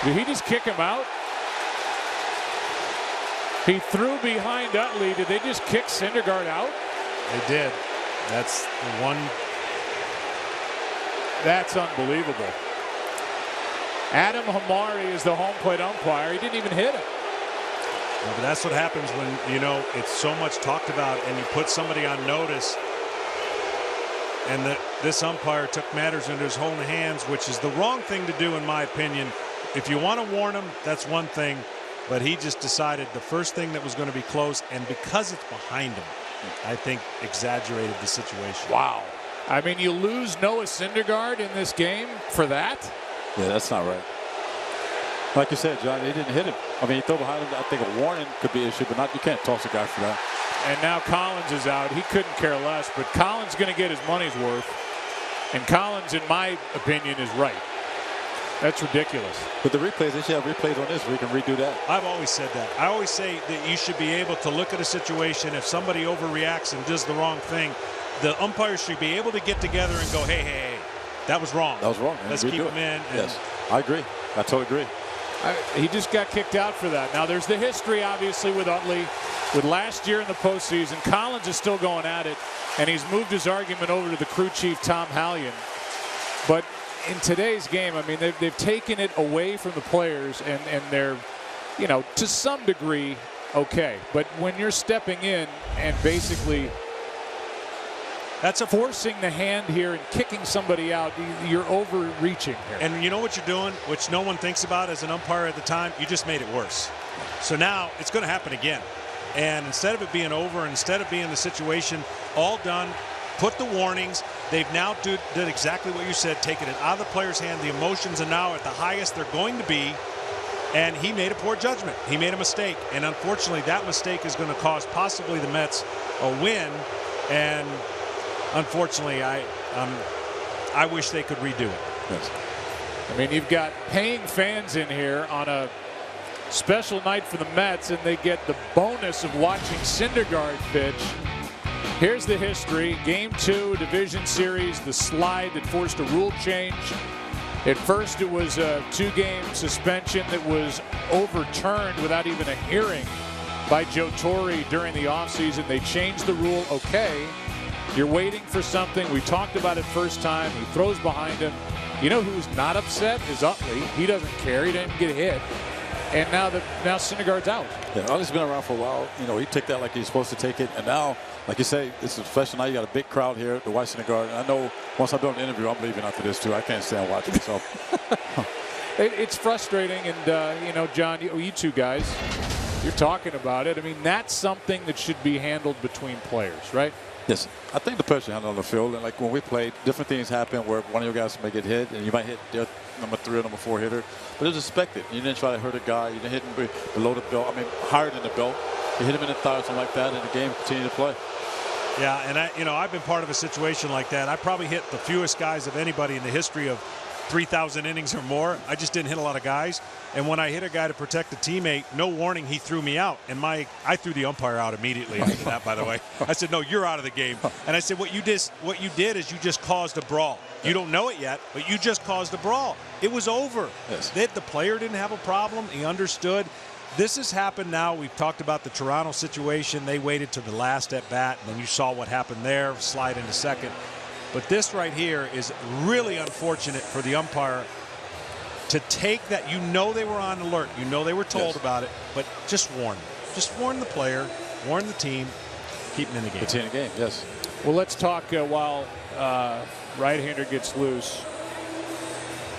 Did he just kick him out? He threw behind Utley. Did they just kick Syndergaard out? They did. That's the one. That's unbelievable. Adam Hamari is the home plate umpire. He didn't even hit him. Yeah, but that's what happens when, it's so much talked about and you put somebody on notice. And this umpire took matters into his own hands, which is the wrong thing to do, in my opinion. If you want to warn him, that's one thing. But he just decided the first thing that was going to be close, and because it's behind him, I think exaggerated the situation. Wow. I mean, you lose Noah Syndergaard in this game for that? Yeah, that's not right. Like you said, John, he didn't hit him. He threw behind him. I think a warning could be issued, but you can't toss a guy for that. And now Collins is out. He couldn't care less, but Collins going to get his money's worth. And Collins, in my opinion, is right. That's ridiculous. But the replays, they should have replays on this where you can redo that. I've always said that. I always say that you should be able to look at a situation. If somebody overreacts and does the wrong thing, the umpires should be able to get together and go, hey, that was wrong. That was wrong. Let's keep him in. Yes, I agree. I totally agree. He just got kicked out for that. Now, there's the history, obviously, with Utley. With last year in the postseason, Collins is still going at it, and he's moved his argument over to the crew chief, Tom Hallion. But in today's game, they've taken it away from the players, and they're, to some degree, okay. But when you're stepping in and basically forcing the hand here and kicking somebody out, you're overreaching here. And you know what you're doing, which no one thinks about as an umpire at the time? You just made it worse. So now it's going to happen again. And instead of it being over, instead of being the situation all done, put the warnings. They've now did exactly what you said, taken it out of the player's hand. The emotions are now at the highest they're going to be. And he made a poor judgment. He made a mistake. And unfortunately, that mistake is going to cost possibly the Mets a win. And unfortunately, I wish they could redo it. Yes. You've got paying fans in here on a special night for the Mets, and they get the bonus of watching Syndergaard pitch. Here's the history. Game 2, division series, the slide that forced a rule change. At first, it was a 2-game suspension that was overturned without even a hearing by Joe Torre during the offseason. They changed the rule. Okay, you're waiting for something. We talked about it first time. He throws behind him. You know who's not upset is Utley. He doesn't care. He didn't get hit. And now Syndergaard's out. Yeah, Utley's been around for a while. He took that like he's supposed to take it. And now, like you say, this is professional. Now you got a big crowd here to watch Syndergaard. And I know once I'm done the interview, I'm leaving after this, too. I can't stand watching myself. It's frustrating. And, John, you two guys, you're talking about it. That's something that should be handled between players, right? Yes, I think the pressure handled on the field, and like when we played, different things happen where one of your guys may get hit, and you might hit their number 3 or number 4 hitter, but it was expected. You didn't try to hurt a guy. You didn't hit him below the belt. Higher than the belt. You hit him in the thigh or something like that, and the game continued to play. Yeah, and I've been part of a situation like that. I probably hit the fewest guys of anybody in the history of 3,000 innings or more. I just didn't hit a lot of guys. And when I hit a guy to protect a teammate, no warning, he threw me out. And I threw the umpire out immediately after that, by the way. I said, no, you're out of the game. And I said, what you did is you just caused a brawl. You don't know it yet, but you just caused a brawl. It was over. Yes. The player didn't have a problem. He understood. This has happened now. We've talked about the Toronto situation. They waited to the last at bat, and then you saw what happened there, slide into second. But this right here is really unfortunate for the umpire to take that. You know they were on alert. You know they were told about it, but just warn them. Just warn the player, warn the team, keep them in the game. Continue the game, yes. Well, let's talk while right-hander gets loose.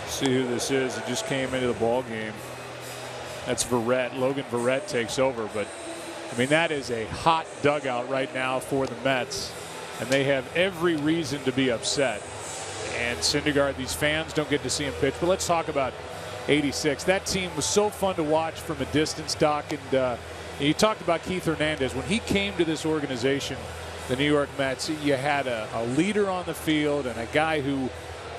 See who this is. It just came into the ball game. That's Verrett. Logan Verrett takes over, but I mean that is a hot dugout right now for the Mets, and they have every reason to be upset. And Syndergaard, these fans don't get to see him pitch. But let's talk about 86. That team was so fun to watch from a distance, Doc. And you talked about Keith Hernandez. When he came to this organization, the New York Mets, you had a leader on the field and a guy who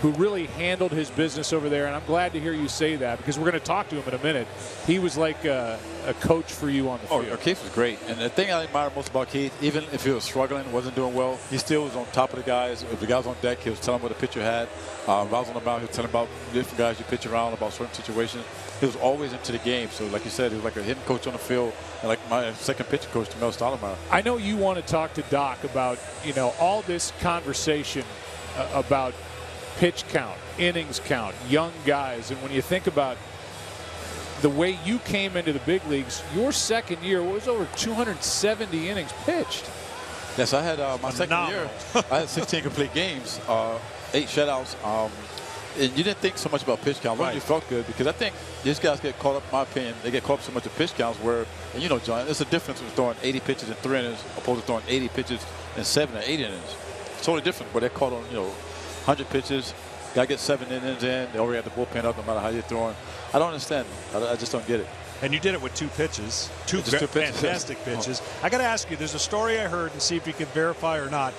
really handled his business over there. And I'm glad to hear you say that, because we're going to talk to him in a minute. He was like a coach for you on the field. Oh, Keith was great. And the thing I admire most about Keith, even if he was struggling, wasn't doing well, he still was on top of the guys. If the guy was on deck, he was telling what the pitcher had. If I was on the mound, he was telling about different guys you pitch around, about certain situations. He was always into the game. So like you said, he was like a hitting coach on the field, and like my second pitching coach, Mel Stottlemyre. I know you want to talk to Doc about, all this conversation about pitch count, innings count, young guys. And when you think about the way you came into the big leagues, your second year was over 270 innings pitched. Yes, I had my second year. I had 16 complete games, 8 shutouts. And you didn't think so much about pitch count. Right. You felt good, because I think these guys get caught up, in my opinion, they get caught up so much in pitch counts where, and John, there's a difference with throwing 80 pitches in 3 innings opposed to throwing 80 pitches in 7 or 8 innings. It's totally different, but they're caught on, 100 pitches. Got to get 7 innings in. They already have the bullpen up no matter how you're throwing. I don't understand. I just don't get it. And you did it with 2 pitches, two fantastic pitches. I got to ask you, there's a story I heard, and see if you can verify or not.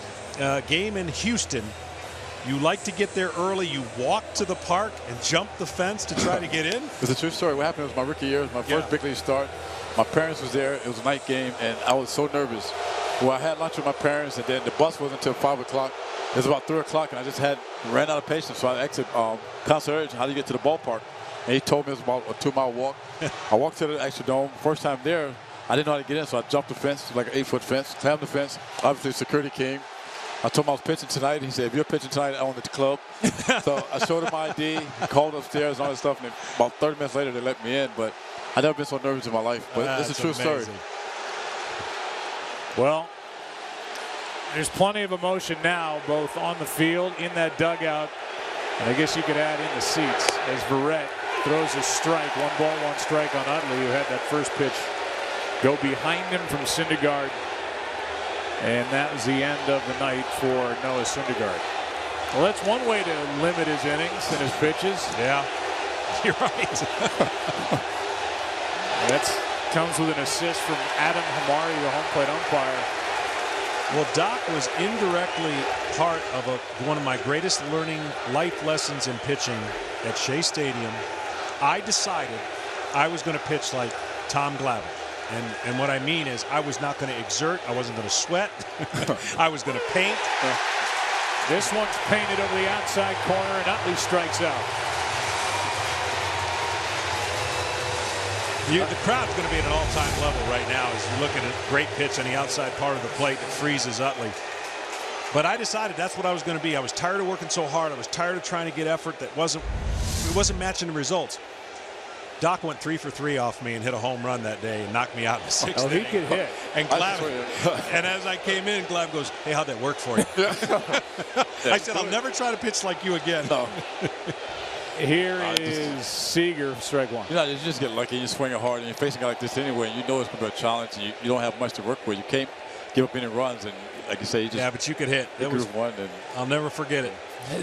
Game in Houston, you like to get there early. You walk to the park and jump the fence to try to get in? It's a true story. What happened was my rookie year. It was my first big league start. My parents was there. It was a night game, and I was so nervous. Well, I had lunch with my parents, and then the bus wasn't until 5 o'clock. It was about 3 o'clock, and I just ran out of patience. So I asked concierge, how do you get to the ballpark? And he told me it was about a 2-mile walk. I walked to the Astrodome. First time there, I didn't know how to get in, so I jumped the fence, like an 8-foot fence, climbed the fence. Obviously, security came. I told him I was pitching tonight. He said, if you're pitching tonight, I own the club. So I showed him my ID, called upstairs, and all that stuff. And then about 30 minutes later, they let me in. But I've never been so nervous in my life. But it's a true story. Well, there's plenty of emotion now, both on the field, in that dugout, and I guess you could add in the seats as Verrett throws a strike. 1 ball, 1 strike on Utley, who had that first pitch go behind him from Syndergaard. And that was the end of the night for Noah Syndergaard. Well, that's one way to limit his innings and his pitches. Yeah, you're right. That comes with an assist from Adam Hamari, the home plate umpire. Well, Doc was indirectly part of one of my greatest learning life lessons in pitching at Shea Stadium. I decided I was going to pitch like Tom Glavine. And what I mean is I was not going to exert. I wasn't going to sweat. I was going to paint. This one's painted over the outside corner, and Utley strikes out. The crowd's going to be at an all-time level right now as you look at a great pitch on the outside part of the plate that freezes Utley. But I decided that's what I was going to be. I was tired of working so hard. I was tired of trying to get effort that wasn't matching the results. Doc went 3 for 3 off me and hit a home run that day and knocked me out in the 6th inning. He could hit. And and as I came in, Glav goes, hey, how'd that work for you? I said, I'll never try to pitch like you again. No. Here is Seager, strike 1. You just get lucky. You swing it hard, and you're facing a guy like this anyway. And you know it's going to be a challenge, and you don't have much to work with. You can't give up any runs, and like you say, you just but you could hit. It was one, and I'll never forget it.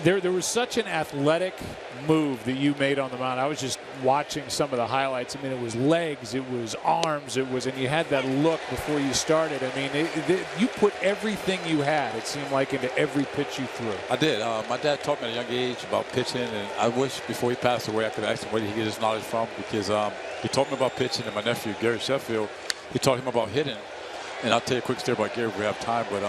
There was such an athletic move that you made on the mound. I was just watching some of the highlights. I mean, it was legs, it was arms, and you had that look before you started. I mean, you put everything you had, it seemed like, into every pitch you threw. I did. My dad taught me at a young age about pitching, and I wish before he passed away I could ask him where did he get his knowledge from, because he taught me about pitching, and my nephew, Gary Sheffield, he taught him about hitting. And I'll tell you a quick story about Gary if we have time, but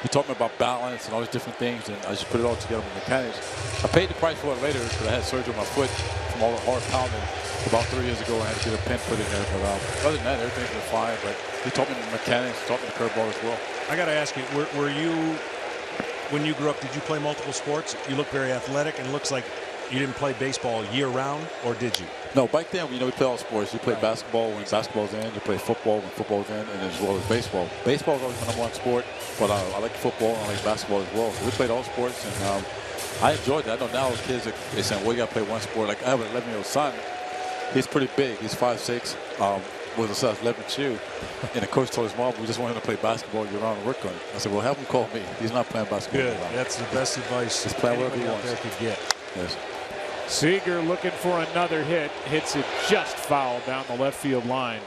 he taught me about balance and all these different things, and I just put it all together with mechanics. I paid the price for it later because I had surgery on my foot from all the hard pounding about 3 years ago. I had to get a pin put in there, but other than that, everything's been fine. But he taught me the mechanics, taught me the curveball as well. I got to ask you, were you, when you grew up, did you play multiple sports? You look very athletic, and it looks like you didn't play baseball year-round, or did you? No, back then, we play all sports. You play basketball when basketball's in. You play football when football's in, and as well as baseball. Baseball's always my #1 sport, but I like football and I like basketball as well. So we played all sports, and I enjoyed that. I know now kids are saying, well, you got to play one sport. Like, I have an 11-year-old son. He's pretty big. He's 5'6", with a size 11 shoe. And the coach told his mom, we just want him to play basketball year-round and work on it. I said, well, have him call me. He's not playing basketball. Good. That's the best advice just play whatever he out wants. there could get. Yes. Seager looking for another hit. Hits it just foul down the left field line.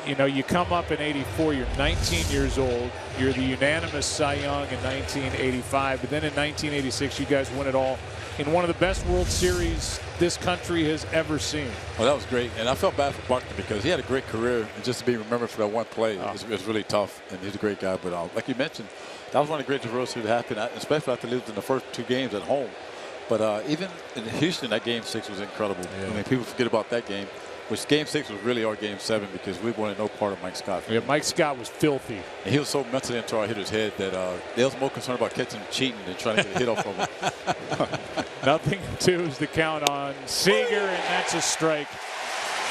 You come up in '84. You're 19 years old. You're the unanimous Cy Young in 1985. But then in 1986, you guys win it all in one of the best World Series this country has ever seen. Well, that was great. And I felt bad for Buckner because he had a great career. And just to be remembered for that one play, it was really tough. And he's a great guy. But like you mentioned, that was one of the greatest World Series that happened, especially after losing the first 2 games at home. But even in Houston, that Game 6 was incredible. Yeah. I mean, people forget about that game, which Game 6 was really our Game 7 because we wanted no part of Mike Scott. Yeah, Mike Scott was filthy. And he was so mentally into our hitter's head that they was more concerned about catching him cheating than trying to get a hit off of him. 0-2 is the count on Seager, and that's a strike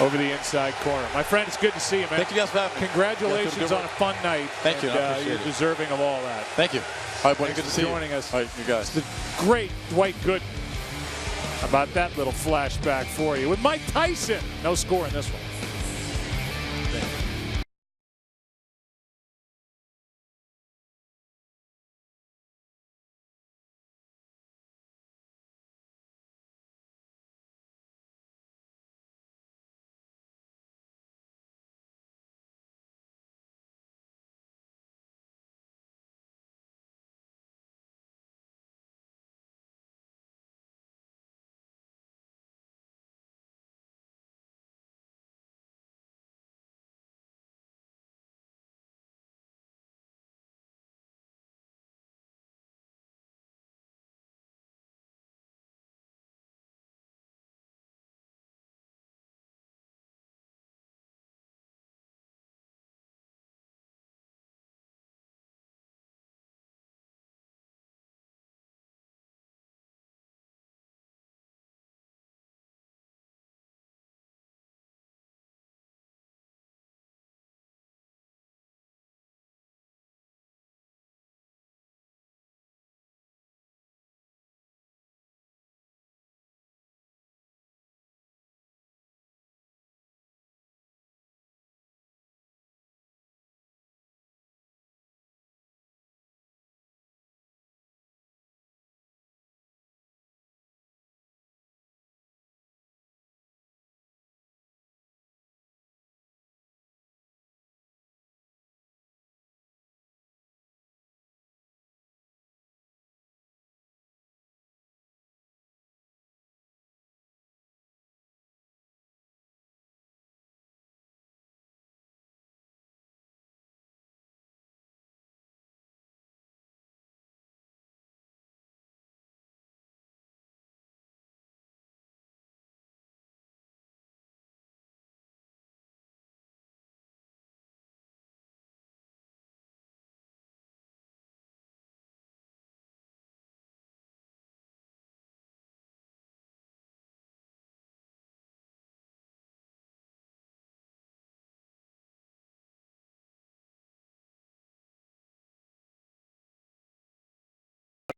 over the inside corner. My friend, it's good to see you, man. Thank you guys for having me. Congratulations on a fun night. Thank you. You're deserving of all that. Thank you. All right, buddy. Good to see you. Joining us. All right, you guys. The great Dwight Gooden. How about that little flashback for you with Mike Tyson? No score in this one.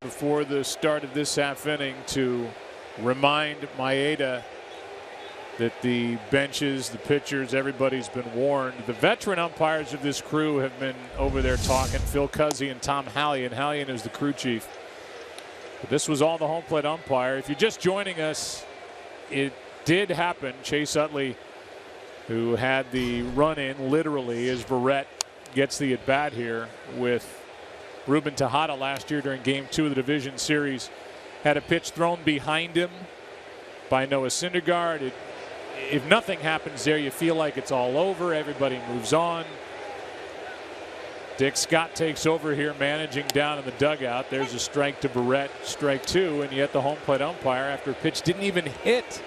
Before the start of this half inning to remind Maeda that the benches, the pitchers, everybody's been warned. The veteran umpires of this crew have been over there talking, Phil Cuzzy and Tom Hallion. Hallion is the crew chief. But this was all the home plate umpire. If you're just joining us, it did happen. Chase Utley, who had the run in literally as Verrett gets the at bat here with Ruben Tejada last year during Game 2 of the Division Series, had a pitch thrown behind him by Noah Syndergaard. If nothing happens there, you feel like it's all over. Everybody moves on. Dick Scott takes over here, managing down in the dugout. There's a strike to Barrett, strike 2, and yet the home plate umpire, after a pitch didn't even hit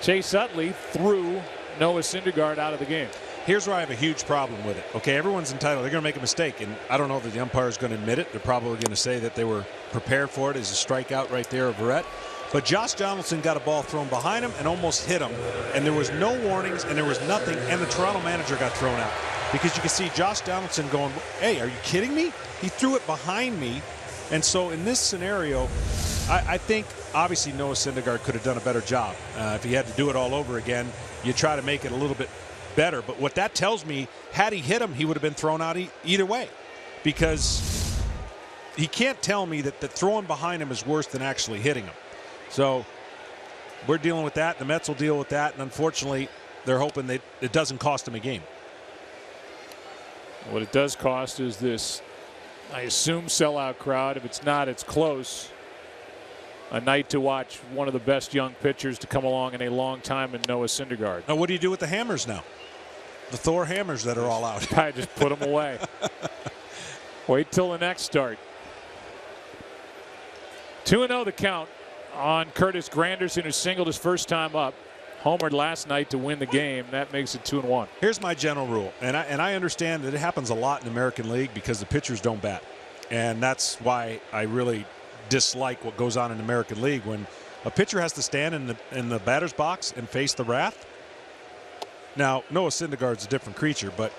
Chase Utley, threw Noah Syndergaard out of the game. Here's where I have a huge problem with it. Okay, everyone's entitled. They're going to make a mistake, and I don't know that the umpire is going to admit it. They're probably going to say that they were prepared for it. Is a strikeout right there of Verrett. But Josh Donaldson got a ball thrown behind him and almost hit him. And there was no warnings and there was nothing. And the Toronto manager got thrown out. Because you can see Josh Donaldson going, hey, are you kidding me? He threw it behind me. And so in this scenario, I think obviously Noah Syndergaard could have done a better job. If he had to do it all over again, you try to make it a little bit better. But what that tells me, had he hit him, he would have been thrown out either way. Because he can't tell me that throwing behind him is worse than actually hitting him. So we're dealing with that. The Mets will deal with that. And unfortunately, they're hoping that it doesn't cost them a game. What it does cost is this, I assume, sellout crowd. If it's not, it's close. A night to watch one of the best young pitchers to come along in a long time in Noah Syndergaard. Now, what do you do with the hammers now? The Thor hammers that are all out. I just put them away. Wait till the next start. 2-0 the count on Curtis Granderson, who singled his first time up. Homered last night to win the game. That makes it 2-1. Here's my general rule, and I understand that it happens a lot in the American League because the pitchers don't bat, and that's why I really dislike what goes on in the American League when a pitcher has to stand in the batter's box and face the wrath. Now, Noah Syndergaard's a different creature, but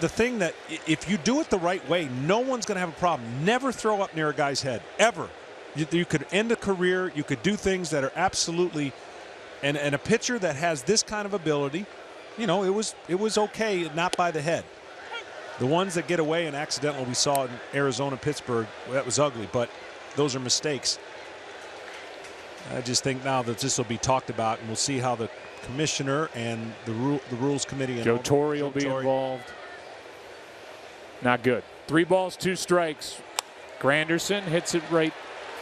the thing that if you do it the right way, no one's going to have a problem. Never throw up near a guy's head, ever. You could end a career. You could do things that are absolutely, and a pitcher that has this kind of ability, you know, it was okay, not by the head. The ones that get away and accidental, we saw in Arizona, Pittsburgh, that was ugly, but those are mistakes. I just think now that this will be talked about, and we'll see how the commissioner and the rules committee and Joe Torre will be involved. Not good. 3 balls, 2 strikes. Granderson hits it right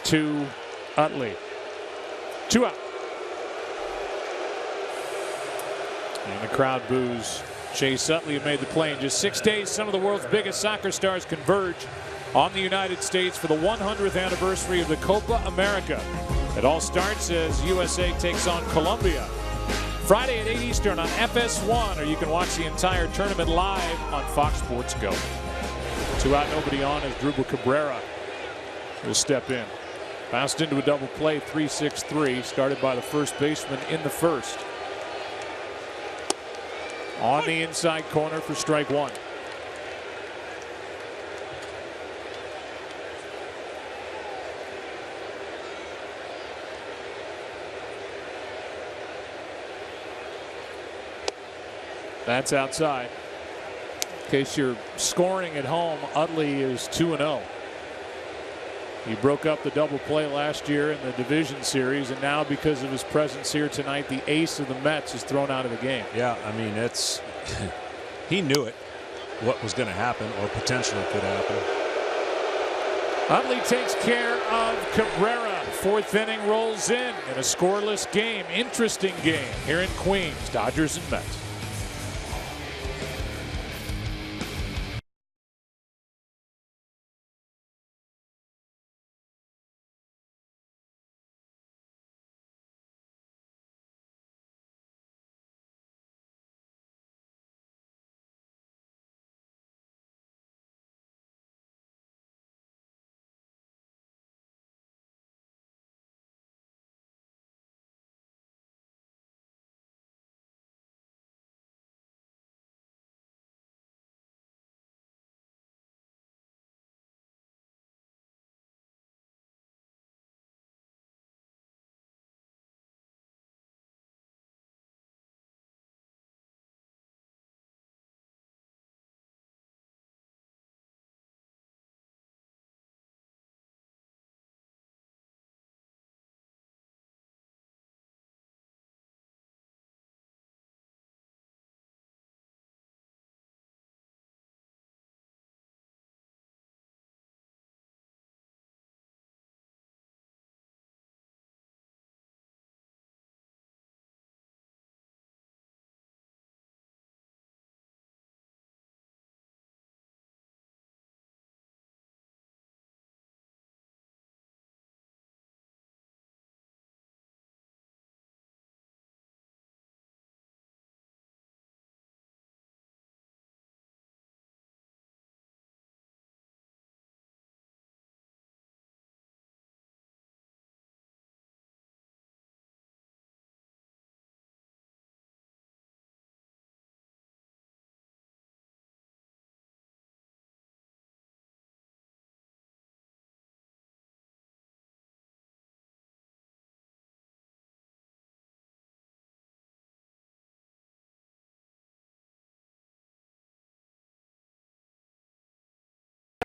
to Utley. 2 out. And the crowd boos Chase Utley, who made the play. In just 6 days, some of the world's biggest soccer stars converge on the United States for the 100th anniversary of the Copa America. It all starts as USA takes on Colombia. Friday at 8 Eastern on FS1, or you can watch the entire tournament live on Fox Sports Go. 2 out, nobody on as Drupal Cabrera will step in. Bounced into a double play, 3-6-3, started by the first baseman in the first. On the inside corner for strike 1. That's outside. In case you're scoring at home, Utley is 2-0. He broke up the double play last year in the division series, and now because of his presence here tonight, the ace of the Mets is thrown out of the game. Yeah, I mean, it's he knew it, what was going to happen or potentially could happen. Utley takes care of Cabrera. 4th inning rolls in a scoreless game. Interesting game here in Queens. Dodgers and Mets.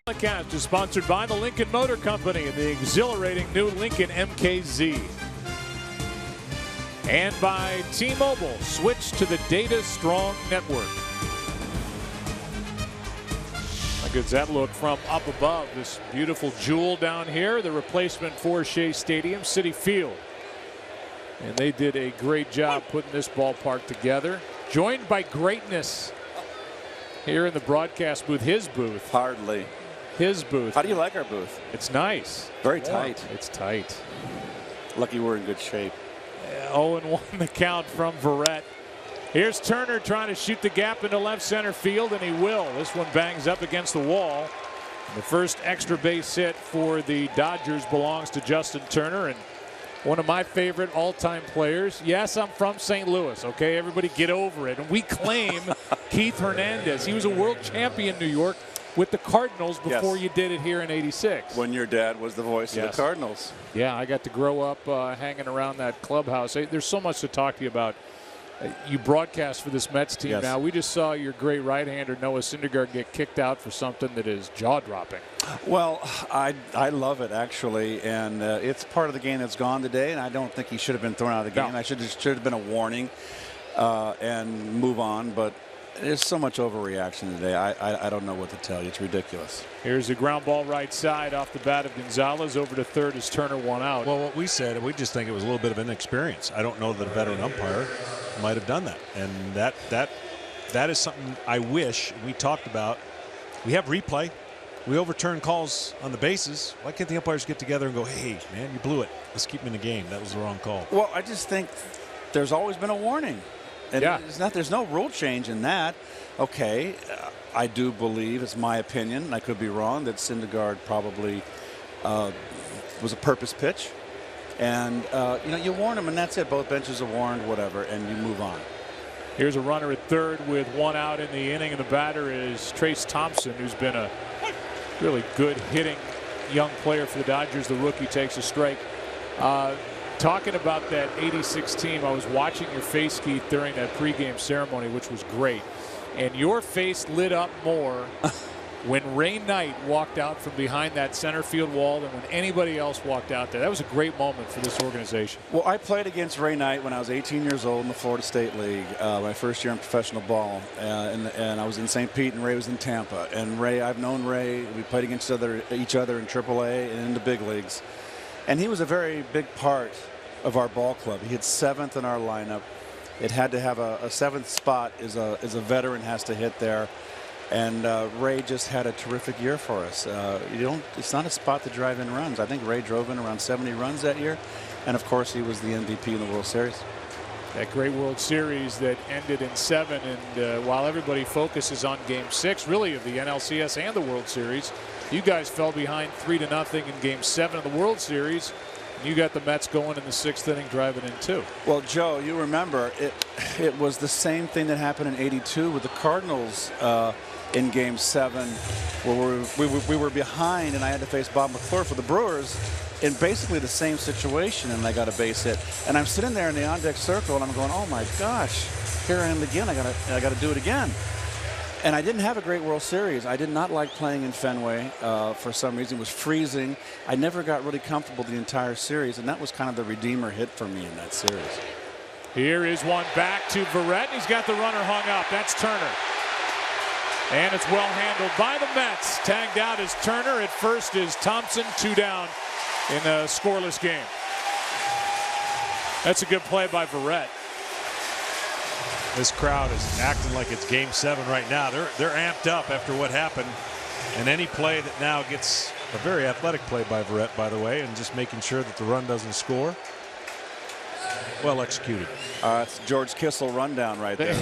Telecast is sponsored by the Lincoln Motor Company and the exhilarating new Lincoln MKZ. And by T-Mobile, switch to the Data Strong Network. How good's that look from up above? This beautiful jewel down here, the replacement for Shea Stadium, Citi Field. And they did a great job putting this ballpark together. Joined by greatness here in the broadcast booth, his booth. Hardly. His booth. How do you like our booth? It's nice. Very tight. It's tight. Lucky we're in good shape. 0-1 the count from Verrett. Here's Turner trying to shoot the gap into left center field, and he will. This one bangs up against the wall. The first extra base hit for the Dodgers belongs to Justin Turner, and one of my favorite all-time players. Yes, I'm from St. Louis, okay? Everybody get over it. And we claim Keith Hernandez. He was a world champion in New York with the Cardinals before you did it here in '86. When your dad was the voice of the Cardinals. Yeah, I got to grow up hanging around that clubhouse. There's so much to talk to you about. You broadcast for this Mets team now. We just saw your great right-hander Noah Syndergaard get kicked out for something that is jaw-dropping. Well, I love it, actually, and it's part of the game that's gone today, and I don't think he should have been thrown out of the game. No. I should have been a warning and move on, but there's so much overreaction today. I don't know what to tell you. It's ridiculous. Here's a ground ball right side off the bat of Gonzalez. Over to third as Turner one out. Well, what we said, we just think it was a little bit of inexperience. I don't know that a veteran umpire might have done that, and that is something I wish we talked about. We have replay. We overturn calls on the bases. Why can't the umpires get together and go, hey, man, you blew it. Let's keep him in the game. That was the wrong call. Well, I just think there's always been a warning. And there's no rule change in that. Okay, I do believe, it's my opinion, I could be wrong, that Syndergaard probably was a purpose pitch. And, you warn them, and that's it. Both benches are warned, whatever, and you move on. Here's a runner at third with one out in the inning, and the batter is Trace Thompson, who's been a really good hitting young player for the Dodgers. The rookie takes a strike. Talking about that '86 team, I was watching your face, Keith, during that pregame ceremony, which was great. And your face lit up more when Ray Knight walked out from behind that center field wall than when anybody else walked out there. That was a great moment for this organization. Well, I played against Ray Knight when I was 18 years old in the Florida State League, my first year in professional ball. And I was in St. Pete, and Ray was in Tampa. And Ray, I've known Ray. We played against each other in AAA and in the big leagues. And he was a very big part of our ball club. He hit 7th in our lineup. It had to have a 7th spot is a veteran has to hit there. And Ray just had a terrific year for us. It's not a spot to drive in runs. I think Ray drove in around 70 runs that year. And of course, he was the MVP in the World Series. That great World Series that ended in 7. And while everybody focuses on Game 6, really, of the NLCS and the World Series, you guys fell behind 3-0 in Game 7 of the World Series. And you got the Mets going in the 6th inning, driving in 2. Well, Joe, you remember it was the same thing that happened in '82 with the Cardinals in Game 7, where we were behind, and I had to face Bob McClure for the Brewers in basically the same situation, and I got a base hit. And I'm sitting there in the on-deck circle, and I'm going, oh my gosh, here I am again. I got to do it again. And I didn't have a great World Series. I did not like playing in Fenway for some reason. It was freezing. I never got really comfortable the entire series, and that was kind of the redeemer hit for me in that series. Here is one back to Verrett. He's got the runner hung up. That's Turner. And it's well handled by the Mets. Tagged out is Turner. At first is Thompson. 2 down in a scoreless game. That's a good play by Verrett. This crowd is acting like it's Game 7 right now. They're amped up after what happened. And any play that now gets a very athletic play by Verrett, by the way, and just making sure that the run doesn't score. Well executed. It's George Kissel rundown right there.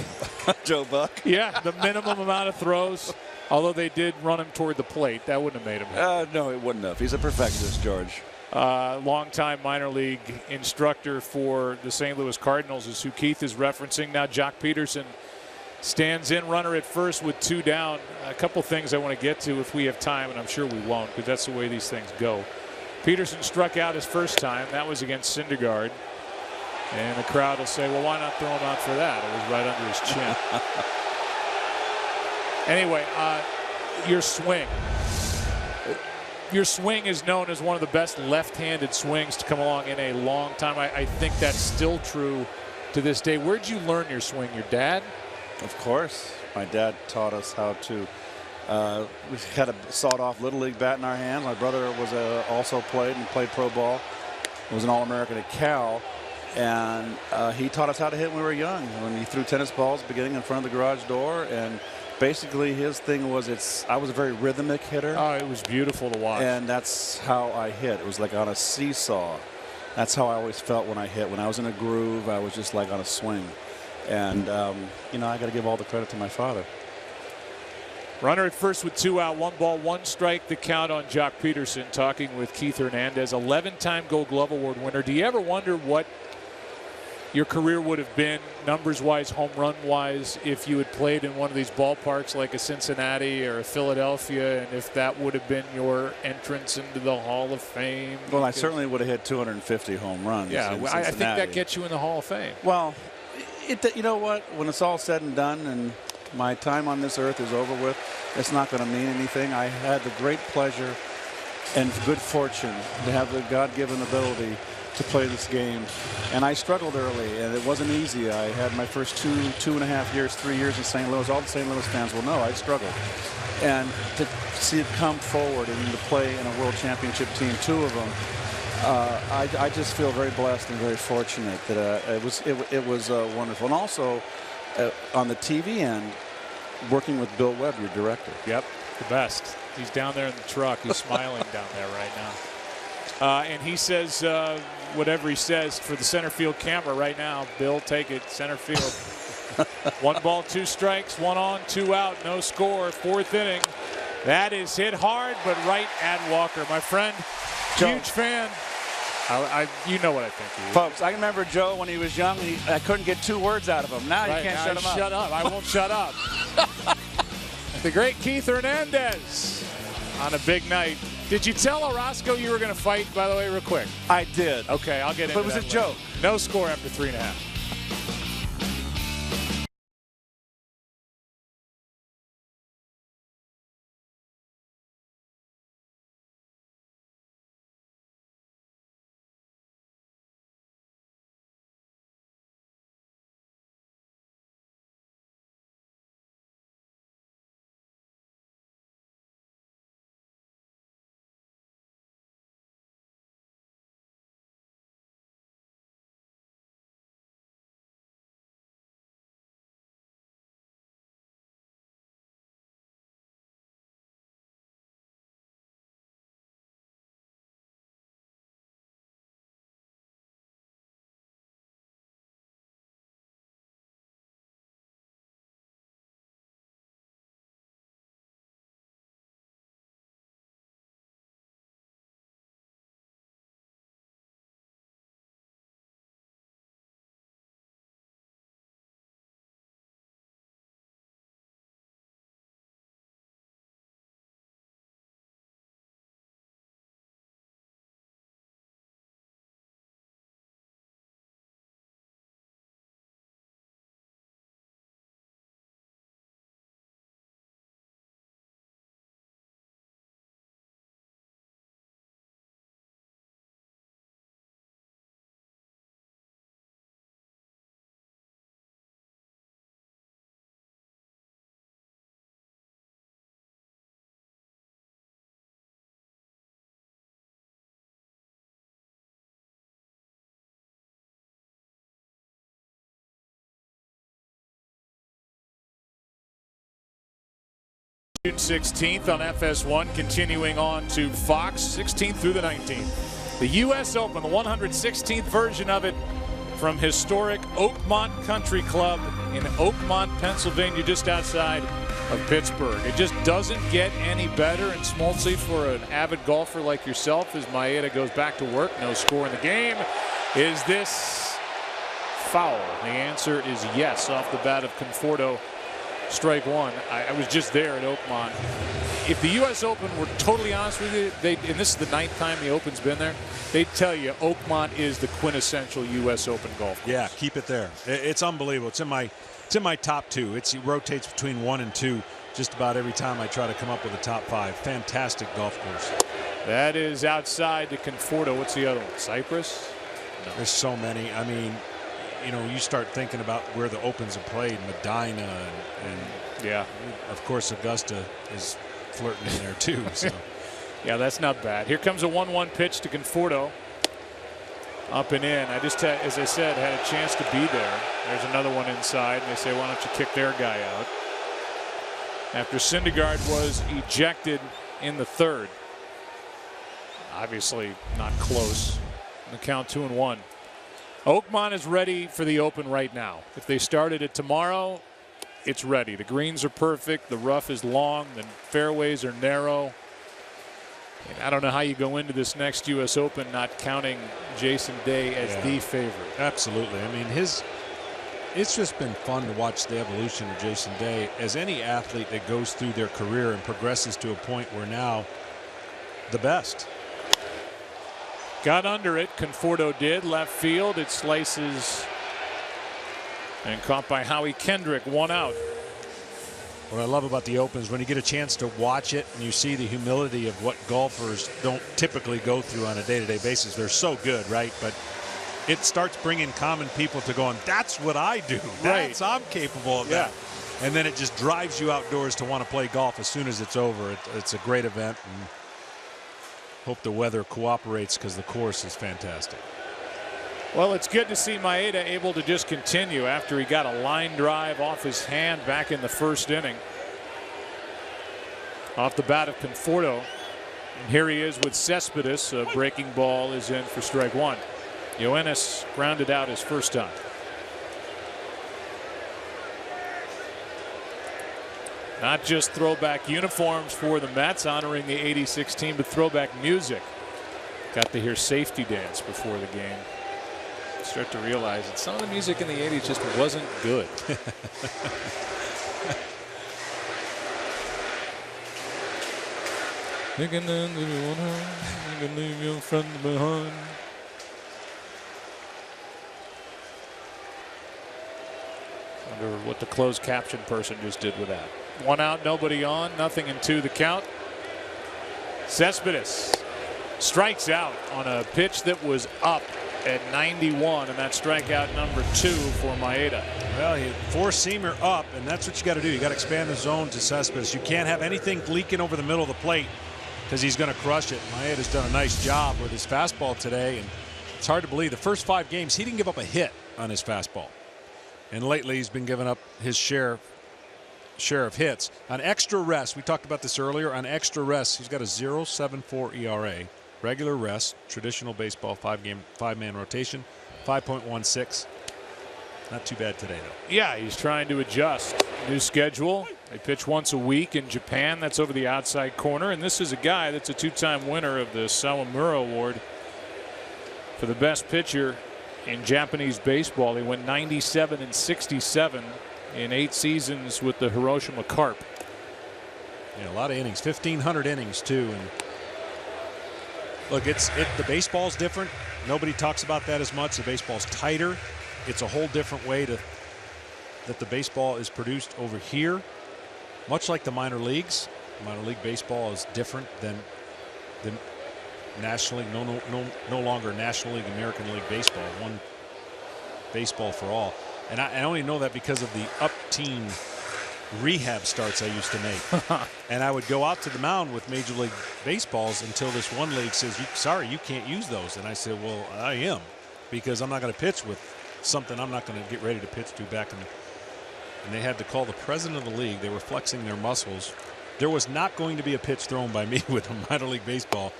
Joe Buck. Yeah, the minimum amount of throws. Although they did run him toward the plate. That wouldn't have made him hit. No, it wouldn't have. He's a perfectionist, George. Longtime minor league instructor for the St. Louis Cardinals is who Keith is referencing. Now Jock Pederson stands in, runner at first with 2 down. A couple things I want to get to if we have time, and I'm sure we won't because that's the way these things go. Pederson struck out his first time. That was against Syndergaard. And the crowd will say, well, why not throw him out for that? It was right under his chin. Anyway, your swing. your swing is known as one of the best left-handed swings to come along in a long time. I think that's still true to this day. Where'd you learn your swing? Your dad? Of course. My dad taught us how to. We had a sawed-off Little League bat in our hands. My brother was also played pro ball. Was an All-American at Cal. And he taught us how to hit when we were young. When he threw tennis balls beginning in front of the garage door. And basically his thing was I was a very rhythmic hitter. Oh, it was beautiful to watch. And that's how I hit. It was like on a seesaw. That's how I always felt when I hit. When I was in a groove, I was just like on a swing. And, you know, I got to give all the credit to my father. Runner at first with 2 out, 1 ball, 1 strike. The count on Jock Pederson, talking with Keith Hernandez, 11-time Gold Glove Award winner. Do you ever wonder what your career would have been numbers-wise, home run-wise, if you had played in one of these ballparks like a Cincinnati or a Philadelphia, and if that would have been your entrance into the Hall of Fame? Well, I certainly would have hit 250 home runs. Yeah, I think that gets you in the Hall of Fame. Well, you know what? When it's all said and done and my time on this earth is over with, it's not going to mean anything. I had the great pleasure and good fortune to have the God-given ability to play this game, and I struggled early, and it wasn't easy. I had my first 2.5 years, 3 years in St. Louis. All the St. Louis fans will know I struggled, and to see it come forward and to play in a World Championship team, 2 of them, I just feel very blessed and very fortunate that it was wonderful. And also on the TV end, working with Bill Webb, your director. Yep, the best. He's down there in the truck. He's smiling down there right now. And he says whatever he says for the center field camera right now. Bill, take it, center field. 1 ball, 2 strikes, 1 on, 2 out, no score, 4th inning. That is hit hard, but right at Walker. My friend, huge fan. You know what I think. Folks, I remember Joe when he was young. I couldn't get 2 words out of him. Now you can't shut him up. Shut up. I won't shut up. The great Keith Hernandez on a big night. Did you tell Orozco you were going to fight, by the way, real quick? I did. Okay, I'll get into that. But it was a joke. No score after 3.5. June 16th on FS1, continuing on to Fox, 16th through the 19th. The U.S. Open, the 116th version of it, from historic Oakmont Country Club in Oakmont, Pennsylvania, just outside of Pittsburgh. It just doesn't get any better. And Smoltzy, for an avid golfer like yourself, as Maeda goes back to work, no score in the game. Is this foul? The answer is yes, off the bat of Conforto. Strike 1. I was just there at Oakmont. If the U.S. Open were totally honest with you, and this is the 9th time the Open's been there, they'd tell you Oakmont is the quintessential U.S. Open golf course. Yeah, keep it there. It's unbelievable. It's in my top 2. It rotates between 1 and 2 just about every time I try to come up with a top 5. Fantastic golf course. That is outside to Conforto. What's the other one? Cypress? No. There's so many. I mean, you know, you start thinking about where the opens are played, Medina, and yeah, of course Augusta is flirting in there too. So. Yeah, that's not bad. Here comes a 1-1 pitch to Conforto. Up and in. I just, as I said, had a chance to be there. There's another one inside, and they say, why don't you kick their guy out? After Syndergaard was ejected in the third. Obviously not close. The count 2-1. Oakmont is ready for the Open right now. If they started it tomorrow, it's ready. The greens are perfect. The rough is long. The fairways are narrow. And I don't know how you go into this next U.S. Open not counting Jason Day as the favorite. Absolutely. I mean, it's just been fun to watch the evolution of Jason Day. As any athlete that goes through their career and progresses to a point where now the best. Got under it. Conforto did. Left field. It slices and caught by Howie Kendrick. 1 out. What I love about the Open is when you get a chance to watch it and you see the humility of what golfers don't typically go through on a day-to-day basis. They're so good, right? But it starts bringing common people to going, that's what I do. That's, I'm capable of that. And then it just drives you outdoors to want to play golf as soon as it's over. It's a great event, and hope the weather cooperates because the course is fantastic. Well, it's good to see Maeda able to just continue after he got a line drive off his hand back in the first inning. Off the bat of Conforto. And here he is with Cespedes. A breaking ball is in for strike 1. Yoenis grounded out his first time. Not just throwback uniforms for the Mets honoring the '86 team, but throwback music. Got to hear Safety Dance before the game. Start to realize that some of the music in the '80s just wasn't good. You can leave your friend behind. Wonder what the closed caption person just did with that. 1 out, nobody on, nothing in 2 the count. Cespedes strikes out on a pitch that was up at 91, and that's strikeout number 2 for Maeda. Well, he four-seamer up, and that's what you got to do. You got to expand the zone to Cespedes. You can't have anything leaking over the middle of the plate because he's going to crush it. Maeda's done a nice job with his fastball today, and it's hard to believe the first 5 games he didn't give up a hit on his fastball, and lately he's been giving up his share of hits. On extra rest, we talked about this earlier, on extra rest he's got a 0.74 ERA. Regular rest, traditional baseball, 5-man rotation, 5.16. Not too bad today, though. Yeah, he's trying to adjust. New schedule. They pitch once a week in Japan. That's over the outside corner. And this is a guy that's a 2-time winner of the Sawamura Award for the best pitcher in Japanese baseball. He went 97 and 67 in 8 seasons with the Hiroshima Carp. Yeah, a lot of innings, 1,500 innings too. And look, the baseball's different. Nobody talks about that as much. The baseball's tighter. It's a whole different way that the baseball is produced over here. Much like the minor leagues, minor league baseball is different than National League. No longer National League, American League baseball. One baseball for all. And I only know that because of the up-team rehab starts I used to make. And I would go out to the mound with Major League Baseballs until this one league says, sorry, you can't use those. And I said, well, I am, because I'm not going to pitch with something I'm not going to get ready to pitch to back in. And they had to call the president of the league. They were flexing their muscles. There was not going to be a pitch thrown by me with a minor league baseball.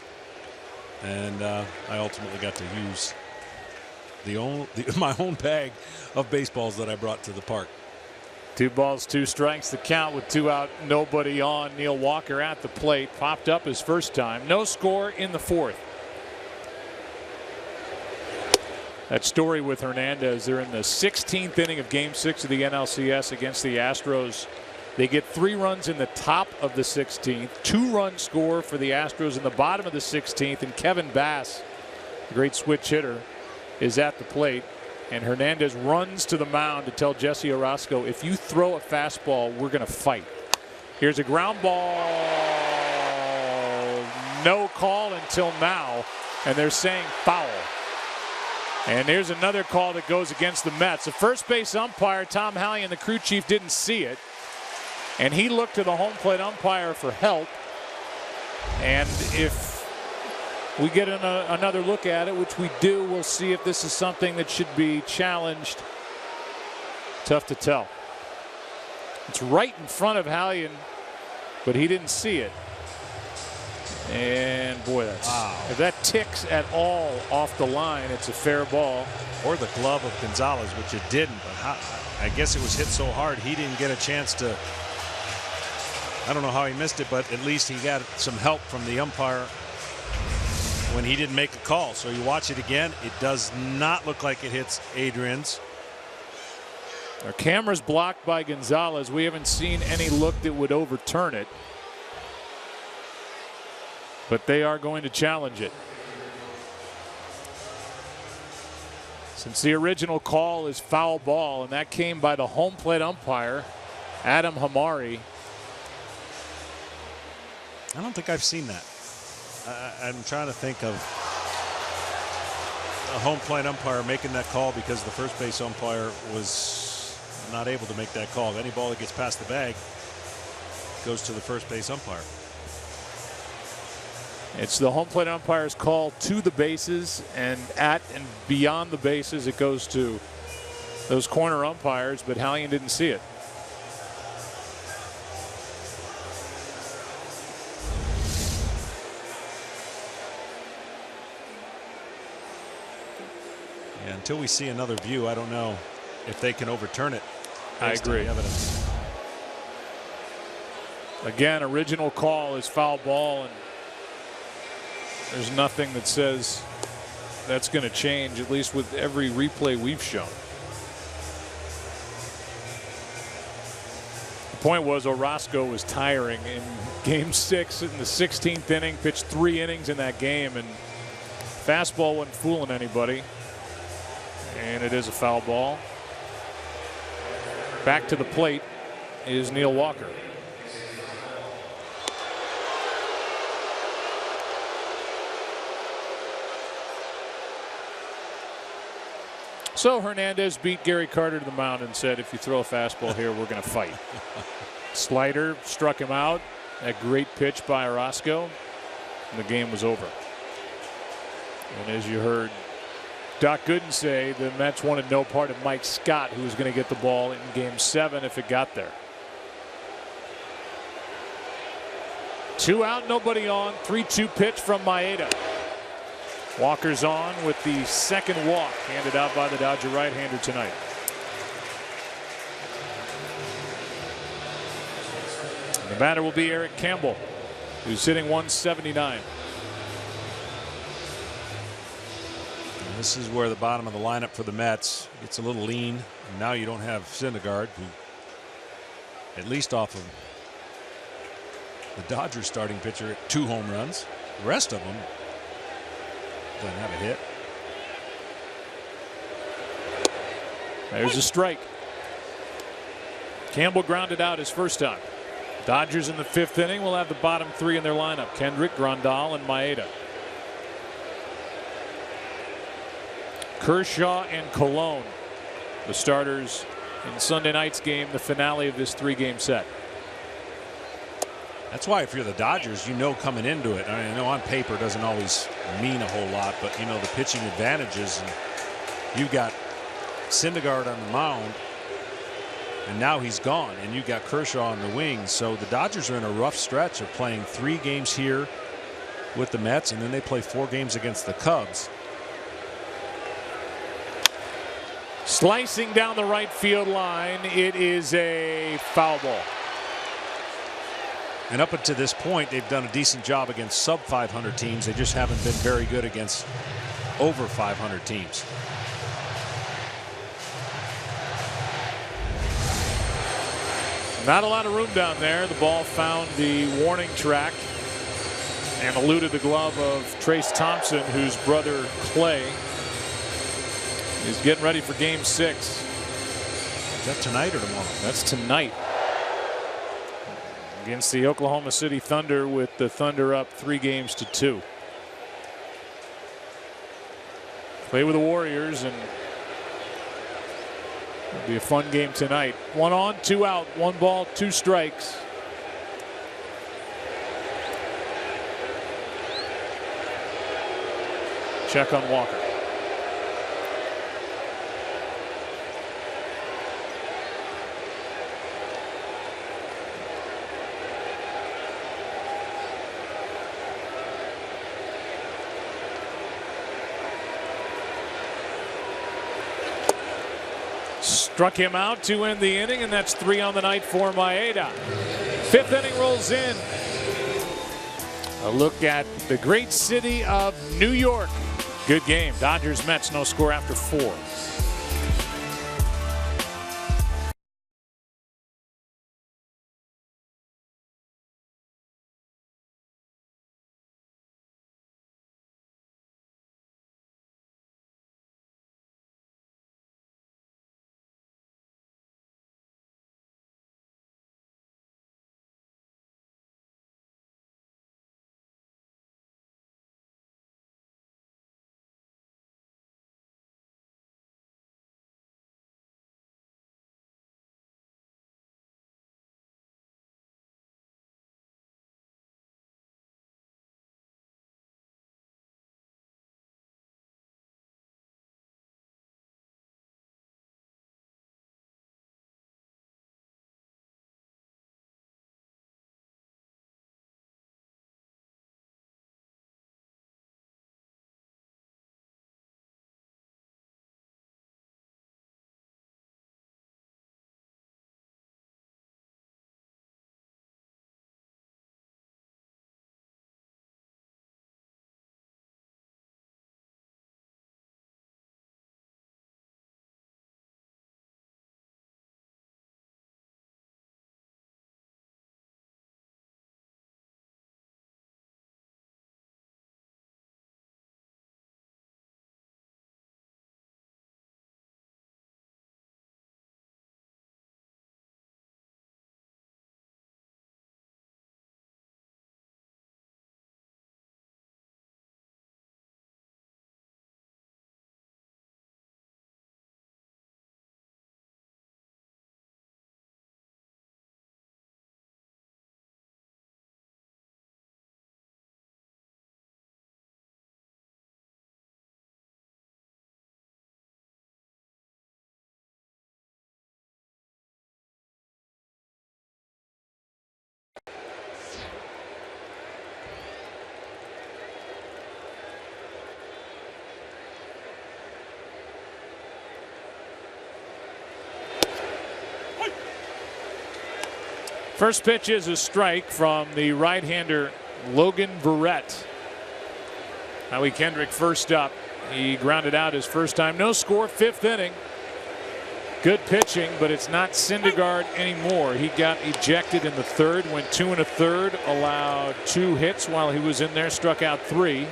And I ultimately got to use my own bag of baseballs that I brought to the park. 2 balls, 2 strikes, the count with 2 out, nobody on. Neil Walker at the plate, popped up his first time. No score in the 4th. That story with Hernandez, they're in the 16th inning of Game 6 of the NLCS against the Astros. They get 3 runs in the top of the 16th, 2-run score for the Astros in the bottom of the 16th, and Kevin Bass, the great switch hitter, is at the plate. And Hernandez runs to the mound to tell Jesse Orosco, if you throw a fastball, we're going to fight. Here's a ground ball. no call until now, and they're saying foul. And there's another call that goes against the Mets. The first base umpire, Tom Hallion, the crew chief, didn't see it. And he looked to the home plate umpire for help. And if we get another look at it, which we do, we'll see if this is something that should be challenged. Tough to tell. It's right in front of Hallion, but he didn't see it. And boy, that's if that ticks at all off the line, it's a fair ball. Or the glove of Gonzalez, which it didn't. But I guess it was hit so hard he didn't get a chance to. I don't know how he missed it, but at least he got some help from the umpire when he didn't make a call. So you watch it again. It does not look like it hits Adrian's. Our camera's blocked by Gonzalez. We haven't seen any look that would overturn it. But they are going to challenge it. Since the original call is foul ball, and that came by the home plate umpire, Adam Hamari. I don't think I've seen that. I'm trying to think of a home plate umpire making that call because the first base umpire was not able to make that call. Any ball that gets past the bag goes to the first base umpire. It's the home plate umpire's call to the bases, and at and beyond the bases it goes to those corner umpires, but Hallion didn't see it. Yeah, until we see another view, I don't know if they can overturn it. I agree. Evidence. Again, original call is foul ball, and there's nothing that says that's going to change, at least with every replay we've shown. The point was Orozco was tiring in game 6 in the 16th inning, pitched 3 innings in that game, and fastball wasn't fooling anybody. And it is a foul ball. Back to the plate is Neil Walker. So Hernandez beat Gary Carter to the mound and said, if you throw a fastball here, we're going to fight. Slider struck him out. A great pitch by Orozco. And the game was over. And as you heard Doc Gooden say, the Mets wanted no part of Mike Scott, who was going to get the ball in game 7 if it got there. 2 out, nobody on. 3-2 pitch from Maeda. Walker's on with the second walk handed out by the Dodger right-hander tonight. And the batter will be Eric Campbell, who's hitting 179. And this is where the bottom of the lineup for the Mets gets a little lean. And now you don't have Syndergaard, who, at least off of the Dodgers starting pitcher, 2 home runs. The rest of them doesn't have a hit. There's a strike. Campbell grounded out his first time. Dodgers in the 5th inning will have the bottom 3 in their lineup: Kendrick, Grandal, and Maeda. Kershaw and Colon, the starters in Sunday night's game, the finale of this 3-game set. That's why if you're the Dodgers, you know coming into it. I mean, I know on paper doesn't always mean a whole lot, but you know the pitching advantages. And you've got Syndergaard on the mound, and now he's gone, and you've got Kershaw on the wings. So the Dodgers are in a rough stretch of playing 3 games here with the Mets, and then they play 4 games against the Cubs. Slicing down the right field line, it is a foul ball. And up until this point, they've done a decent job against sub-500 teams. They just haven't been very good against over 500 teams. Not a lot of room down there. The ball found the warning track and eluded the glove of Trace Thompson, whose brother Clay is getting ready for game 6. Is that tonight or tomorrow? That's tonight. against the Oklahoma City Thunder, with the Thunder up 3-2. Play with the Warriors, and it'll be a fun game tonight. 1 on, 2 out, 1 ball, 2 strikes. Check on Walker. Struck him out to end the inning, and that's 3 on the night for Maeda. 5th inning rolls in. A look at the great city of New York. Good game. Dodgers Mets, no score after 4. First pitch is a strike from the right-hander Logan Verrett. Howie Kendrick first up. He grounded out his first time. No score, 5th inning. Good pitching, but it's not Syndergaard anymore. He got ejected in the 3rd, went 2 1/3, allowed 2 hits while he was in there, struck out 3.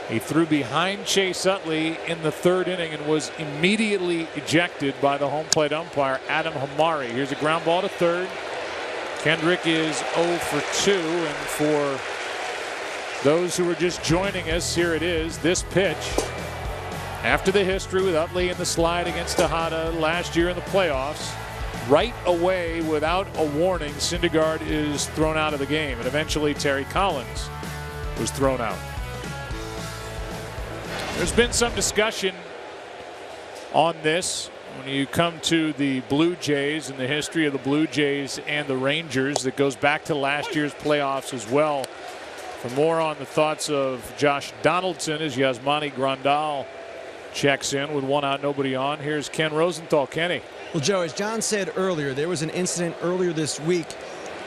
He threw behind Chase Utley in the 3rd inning and was immediately ejected by the home plate umpire, Adam Hamari. Here's a ground ball to 3rd. Kendrick is 0 for 2, and for those who are just joining us, here it is. This pitch, after the history with Utley in the slide against Tejada last year in the playoffs, right away without a warning, Syndergaard is thrown out of the game, and eventually Terry Collins was thrown out. There's been some discussion on this. When you come to the Blue Jays and the history of the Blue Jays and the Rangers, that goes back to last year's playoffs as well. For more on the thoughts of Josh Donaldson as Yasmani Grandal checks in with 1 out, nobody on, here's Ken Rosenthal. Kenny. Well, Joe, as John said earlier, there was an incident earlier this week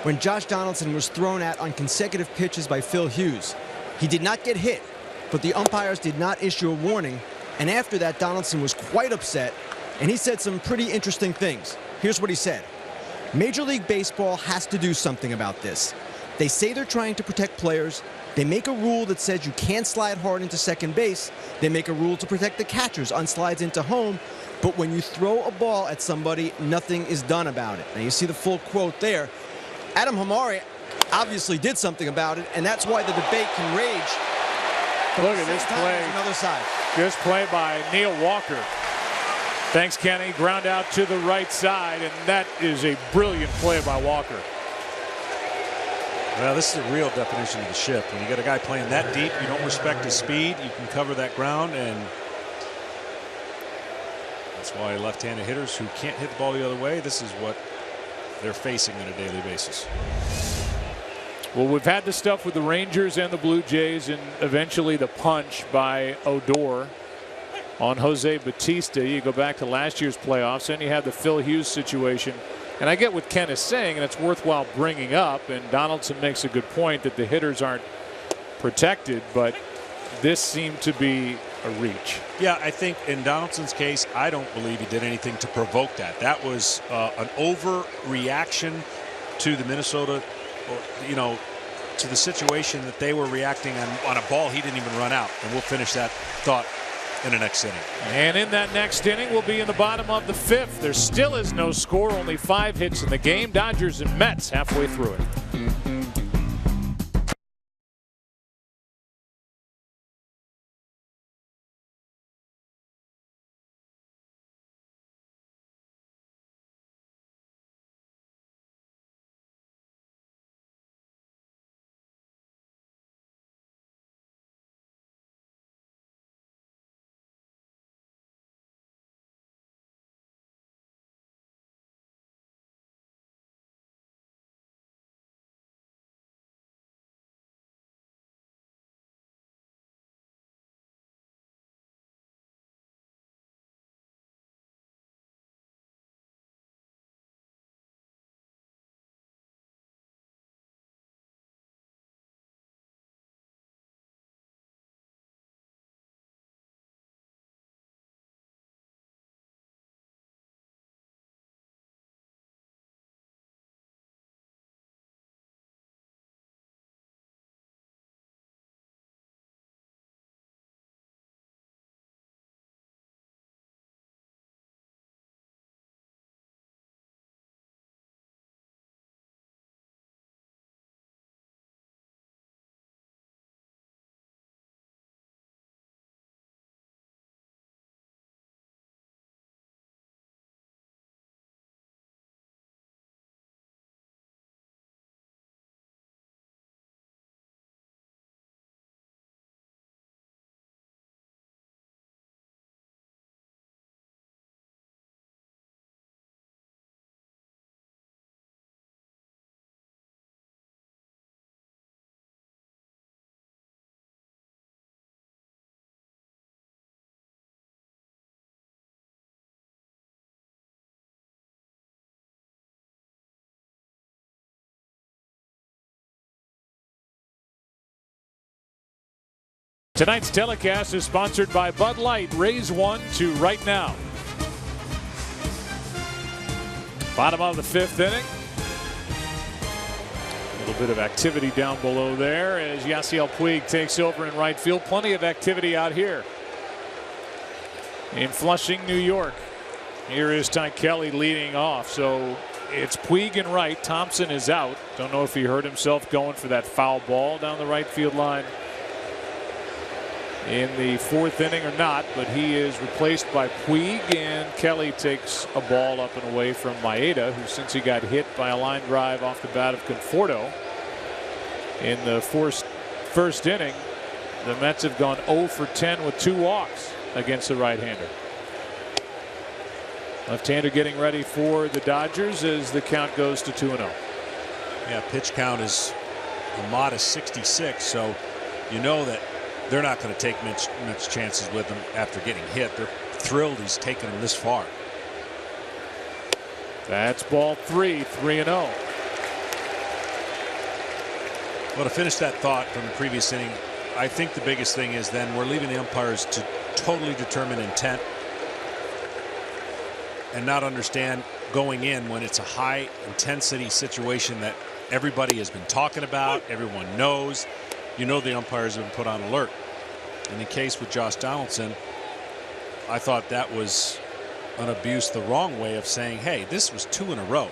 when Josh Donaldson was thrown at on consecutive pitches by Phil Hughes. He did not get hit, but the umpires did not issue a warning. And after that, Donaldson was quite upset, and he said some pretty interesting things. Here's what he said. Major League Baseball has to do something about this. They say they're trying to protect players. They make a rule that says you can't slide hard into second base. They make a rule to protect the catchers on slides into home. But when you throw a ball at somebody, nothing is done about it. Now you see the full quote there. Adam Hamari obviously did something about it, and that's why the debate can rage. Look at this play. Another side. This play by Neil Walker. Thanks, Kenny. Ground out to the right side, and that is a brilliant play by Walker. Well, this is a real definition of the shift. When you got a guy playing that deep, you don't respect his speed, you can cover that ground, and that's why left-handed hitters who can't hit the ball the other way, this is what they're facing on a daily basis. Well, we've had the stuff with the Rangers and the Blue Jays, and eventually the punch by Odor on Jose Bautista. You go back to last year's playoffs, and you had the Phil Hughes situation. And I get what Ken is saying, and it's worthwhile bringing up. And Donaldson makes a good point that the hitters aren't protected, but this seemed to be a reach. Yeah, I think in Donaldson's case, I don't believe he did anything to provoke that. That was an overreaction to the Minnesota, to the situation that they were reacting on a ball he didn't even run out. And we'll finish that thought in the next inning. And in that next inning, we'll be in the bottom of the 5th. There still is no score, only 5 hits in the game. Dodgers and Mets halfway through it. Tonight's telecast is sponsored by Bud Light. Raise one to right now. Bottom of the 5th inning. A little bit of activity down below there as Yasiel Puig takes over in right field. Plenty of activity out here in Flushing, New York. Here is Ty Kelly leading off. So it's Puig in right. Thompson is out. Don't know if he hurt himself going for that foul ball down the right field line in the 4th inning or not, but he is replaced by Puig, and Kelly takes a ball up and away from Maeda, who, since he got hit by a line drive off the bat of Conforto in the first inning, the Mets have gone 0 for 10 with 2 walks against the right-hander. Left-hander getting ready for the Dodgers as the count goes to 2-0. Yeah, pitch count is a modest 66, so you know that they're not going to take much chances with him after getting hit. They're thrilled he's taken them this far. That's ball 3, 3-0. Well, to finish that thought from the previous inning, I think the biggest thing is then we're leaving the umpires to totally determine intent and not understand going in when it's a high intensity situation that everybody has been talking about, everyone knows. You know the umpires have been put on alert. In the case with Josh Donaldson, I thought that was an abuse the wrong way of saying, hey, this was 2 in a row.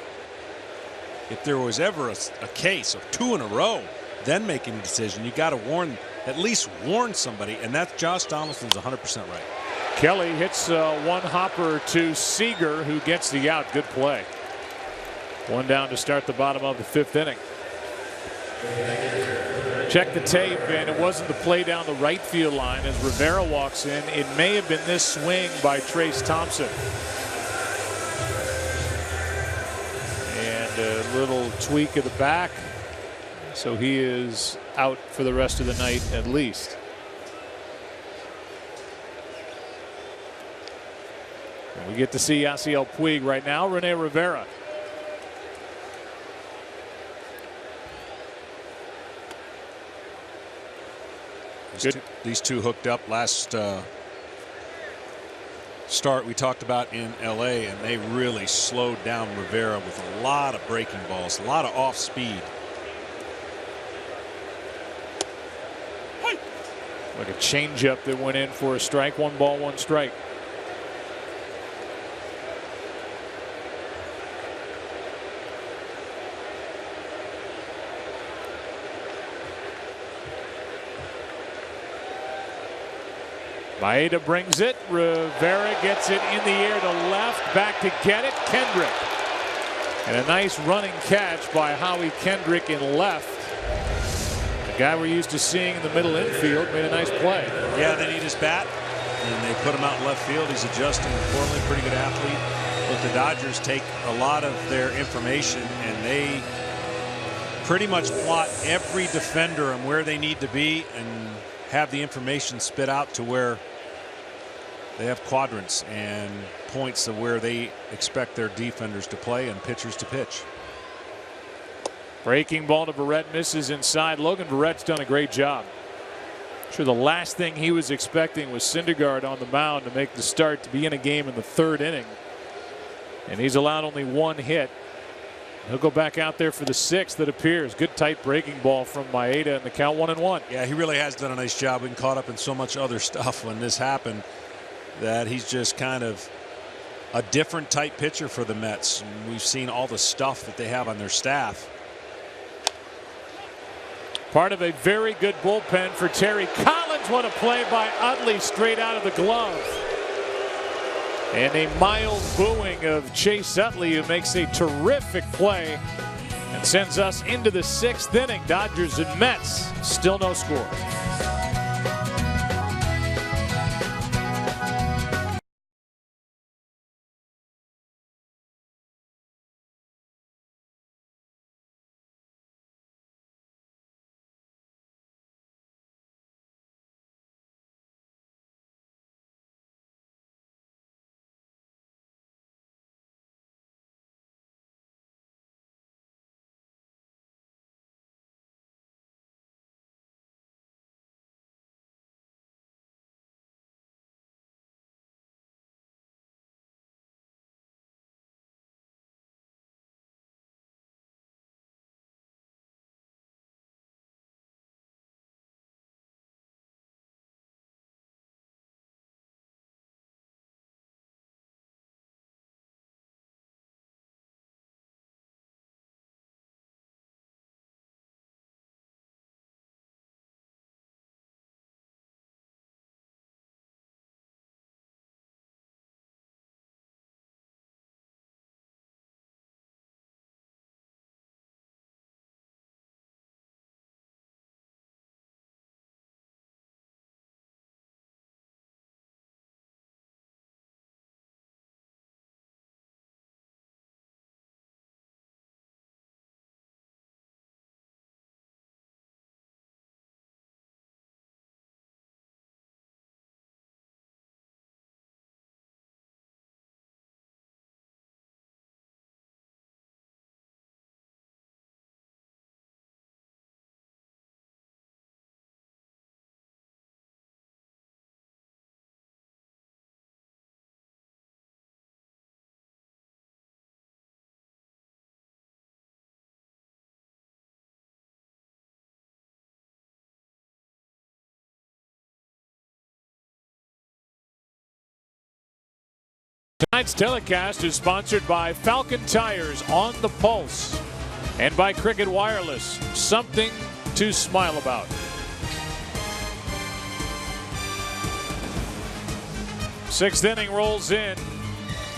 if there was ever a case of 2 in a row, then making a decision, you got to at least warn somebody, and that's Josh Donaldson's 100% right. Kelly hits one hopper to Seager, who gets the out. Good play. One down to start the bottom of the 5th inning. Check the tape, and it wasn't the play down the right field line as Rivera walks in. It may have been this swing by Trace Thompson. And a little tweak of the back. So he is out for the rest of the night at least. And we get to see Yasiel Puig right now. Rene Rivera. These two hooked up last start we talked about in LA, and they really slowed down Rivera with a lot of breaking balls, a lot of off speed. Like a changeup that went in for a strike. 1 ball, 1 strike. Maeda brings it. Rivera gets it in the air to left. Back to get it. Kendrick. And a nice running catch by Howie Kendrick in left. The guy we're used to seeing in the middle infield made a nice play. Yeah, they need his bat, and they put him out in left field. He's adjusting accordingly. Pretty good athlete. But the Dodgers take a lot of their information, and they pretty much plot every defender and where they need to be and have the information spit out to where they have quadrants and points of where they expect their defenders to play and pitchers to pitch. Breaking ball to Verrett, misses inside. Logan Verrett's done a great job. I'm sure the last thing he was expecting was Syndergaard on the mound to make the start to be in a game in the 3rd inning. And he's allowed only 1 hit. He'll go back out there for the 6th, that appears. Good tight breaking ball from Maeda, and the count 1-1. Yeah, he really has done a nice job. We've been caught up in so much other stuff when this happened that he's just kind of a different type pitcher for the Mets. And we've seen all the stuff that they have on their staff. Part of a very good bullpen for Terry Collins. What a play by Utley, straight out of the glove. And a mild booing of Chase Utley, who makes a terrific play and sends us into the 6th inning. Dodgers and Mets, still no score. Tonight's telecast is sponsored by Falcon Tires on the Pulse. And by Cricket Wireless, something to smile about. Sixth inning rolls in.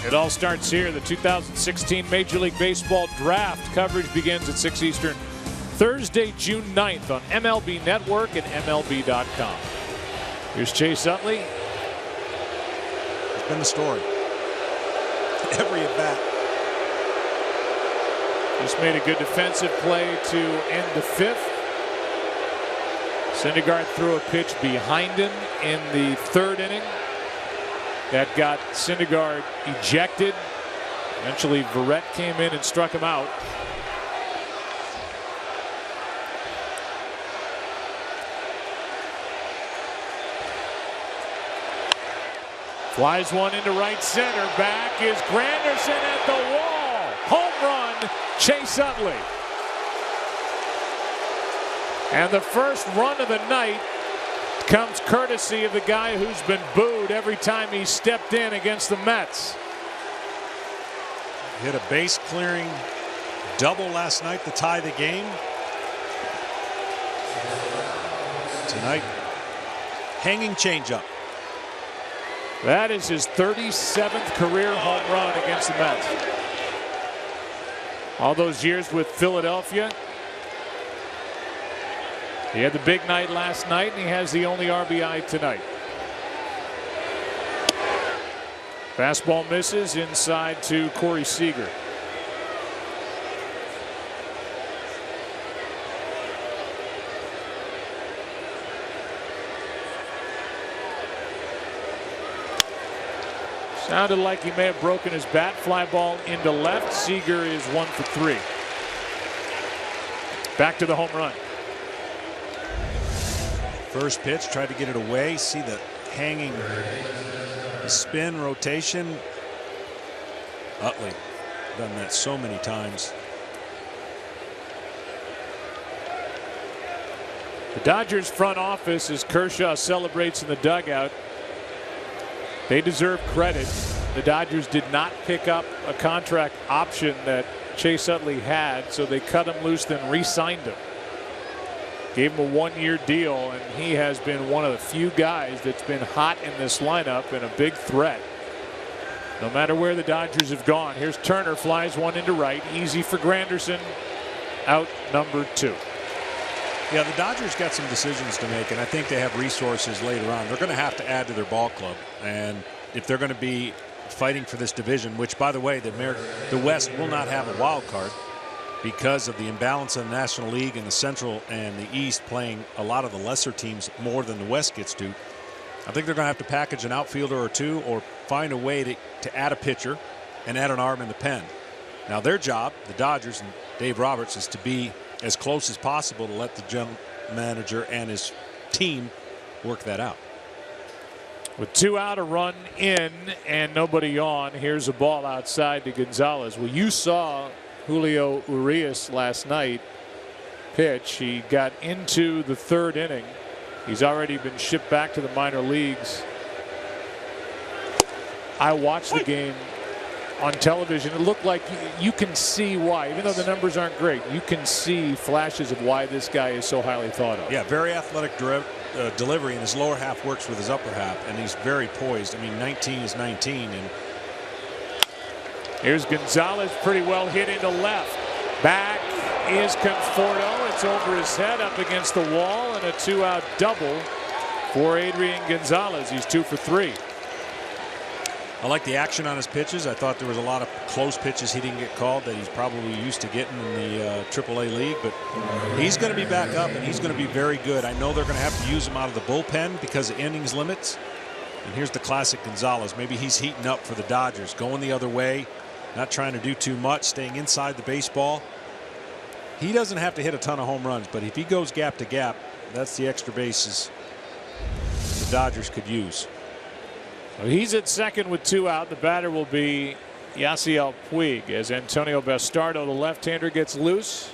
It all starts here. The 2016 Major League Baseball Draft coverage begins at 6 Eastern Thursday, June 9th on MLB Network and MLB.com. Here's Chase Utley. It's been the story. Every at bat. Just made a good defensive play to end the fifth. Syndergaard threw a pitch behind him in the third inning. That got Syndergaard ejected. Eventually, Verrett came in and struck him out. Flies one into right center. Back is Granderson at the wall. Home run, Chase Utley. And the first run of the night comes courtesy of the guy who's been booed every time he stepped in against the Mets. Hit a base clearing double last night to tie the game. Tonight, hanging changeup. That is his 37th career home run against the Mets. All those years with Philadelphia. He had the big night last night, and he has the only RBI tonight. Fastball misses inside to Corey Seager. Sounded like he may have broken his bat. Fly ball into left. Seager is 1 for 3. Back to the home run. First pitch, tried to get it away. See the hanging spin rotation. Utley done that so many times. The Dodgers front office, as Kershaw celebrates in the dugout, they deserve credit. The Dodgers did not pick up a contract option that Chase Utley had, so they cut him loose, then re-signed him. Gave him a one-year deal, and he has been one of the few guys that's been hot in this lineup and a big threat. No matter where the Dodgers have gone. Here's Turner, flies one into right. Easy for Granderson. Out number 2. Yeah, the Dodgers got some decisions to make, and I think they have resources later on. They're going to have to add to their ball club, and if they're going to be fighting for this division, which, by the way, the West will not have a wild card because of the imbalance in the National League and the Central and the East playing a lot of the lesser teams more than the West gets to. I think they're going to have to package an outfielder or two or find a way to add a pitcher and add an arm in the pen. Now, their job, the Dodgers and Dave Roberts, is to be as close as possible to let the general manager and his team work that out. With 2 out, a run in and nobody on. Here's a ball outside to Gonzalez. Well, you saw Julio Urias last night pitch. He got into the third inning. He's already been shipped back to the minor leagues. I watched the game on television. It looked like you can see why, even though the numbers aren't great, you can see flashes of why this guy is so highly thought of. Yeah, very athletic delivery, and his lower half works with his upper half, and he's very poised. I mean, 19 is 19. And here's Gonzalez, pretty well hit into left. Back is Conforto. It's over his head, up against the wall, and a 2-out double for Adrian Gonzalez. He's 2 for 3. I like the action on his pitches. I thought there was a lot of close pitches he didn't get called that he's probably used to getting in the AAA league, but he's going to be back up and he's going to be very good. I know they're going to have to use him out of the bullpen because of innings limits. And here's the classic Gonzalez. Maybe he's heating up for the Dodgers, going the other way, not trying to do too much, staying inside the baseball. He doesn't have to hit a ton of home runs, but if he goes gap to gap, that's the extra bases the Dodgers could use. He's at second with 2 out. The batter will be Yasiel Puig as Antonio Bastardo, the left-hander, gets loose.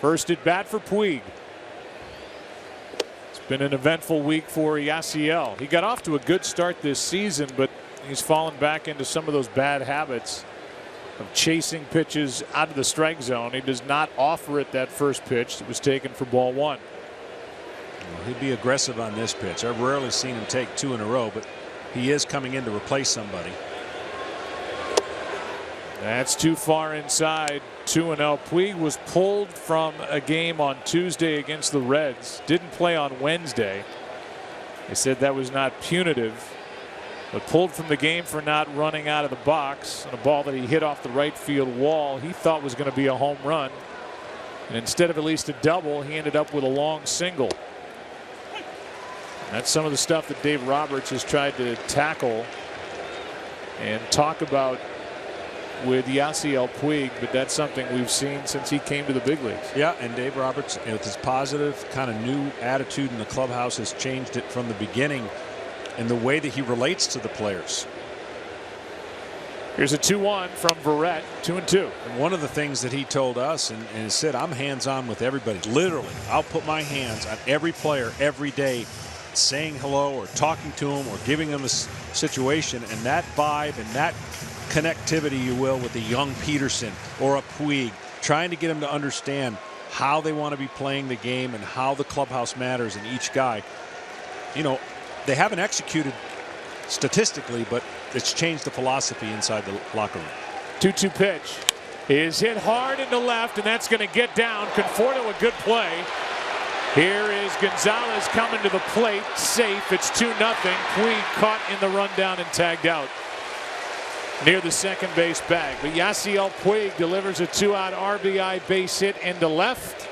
First at bat for Puig. It's been an eventful week for Yasiel. He got off to a good start this season, but he's fallen back into some of those bad habits. of chasing pitches out of the strike zone. He does not offer it that first pitch that was taken for ball 1. Well, he'd be aggressive on this pitch. I've rarely seen him take 2 in a row, but he is coming in to replace somebody. That's too far inside. 2-0. Puig was pulled from a game on Tuesday against the Reds. Didn't play on Wednesday. They said that was not punitive, but pulled from the game for not running out of the box on a ball that he hit off the right field wall he thought was going to be a home run. And instead of at least a double, he ended up with a long single. That's some of the stuff that Dave Roberts has tried to tackle and talk about with Yasiel Puig, but that's something we've seen since he came to the big leagues. Yeah, and Dave Roberts, with his positive kind of new attitude in the clubhouse, has changed it from the beginning in the way that he relates to the players. Here's a 2-1 from Verrett, 2-2. And one of the things that he told us and he said, I'm hands-on with everybody. Literally, I'll put my hands on every player every day, saying hello or talking to him or giving them a situation, and that vibe and that connectivity, you will, with a young Pederson or a Puig, trying to get him to understand how they want to be playing the game and how the clubhouse matters in each guy. You know, they haven't executed statistically, but it's changed the philosophy inside the locker room. 2-2 pitch is hit hard into left, and that's going to get down. Conforto, a good play. Here is Gonzalez coming to the plate, safe. It's 2-0. Puig caught in the rundown and tagged out near the second base bag. But Yasiel Puig delivers a 2-out RBI base hit into left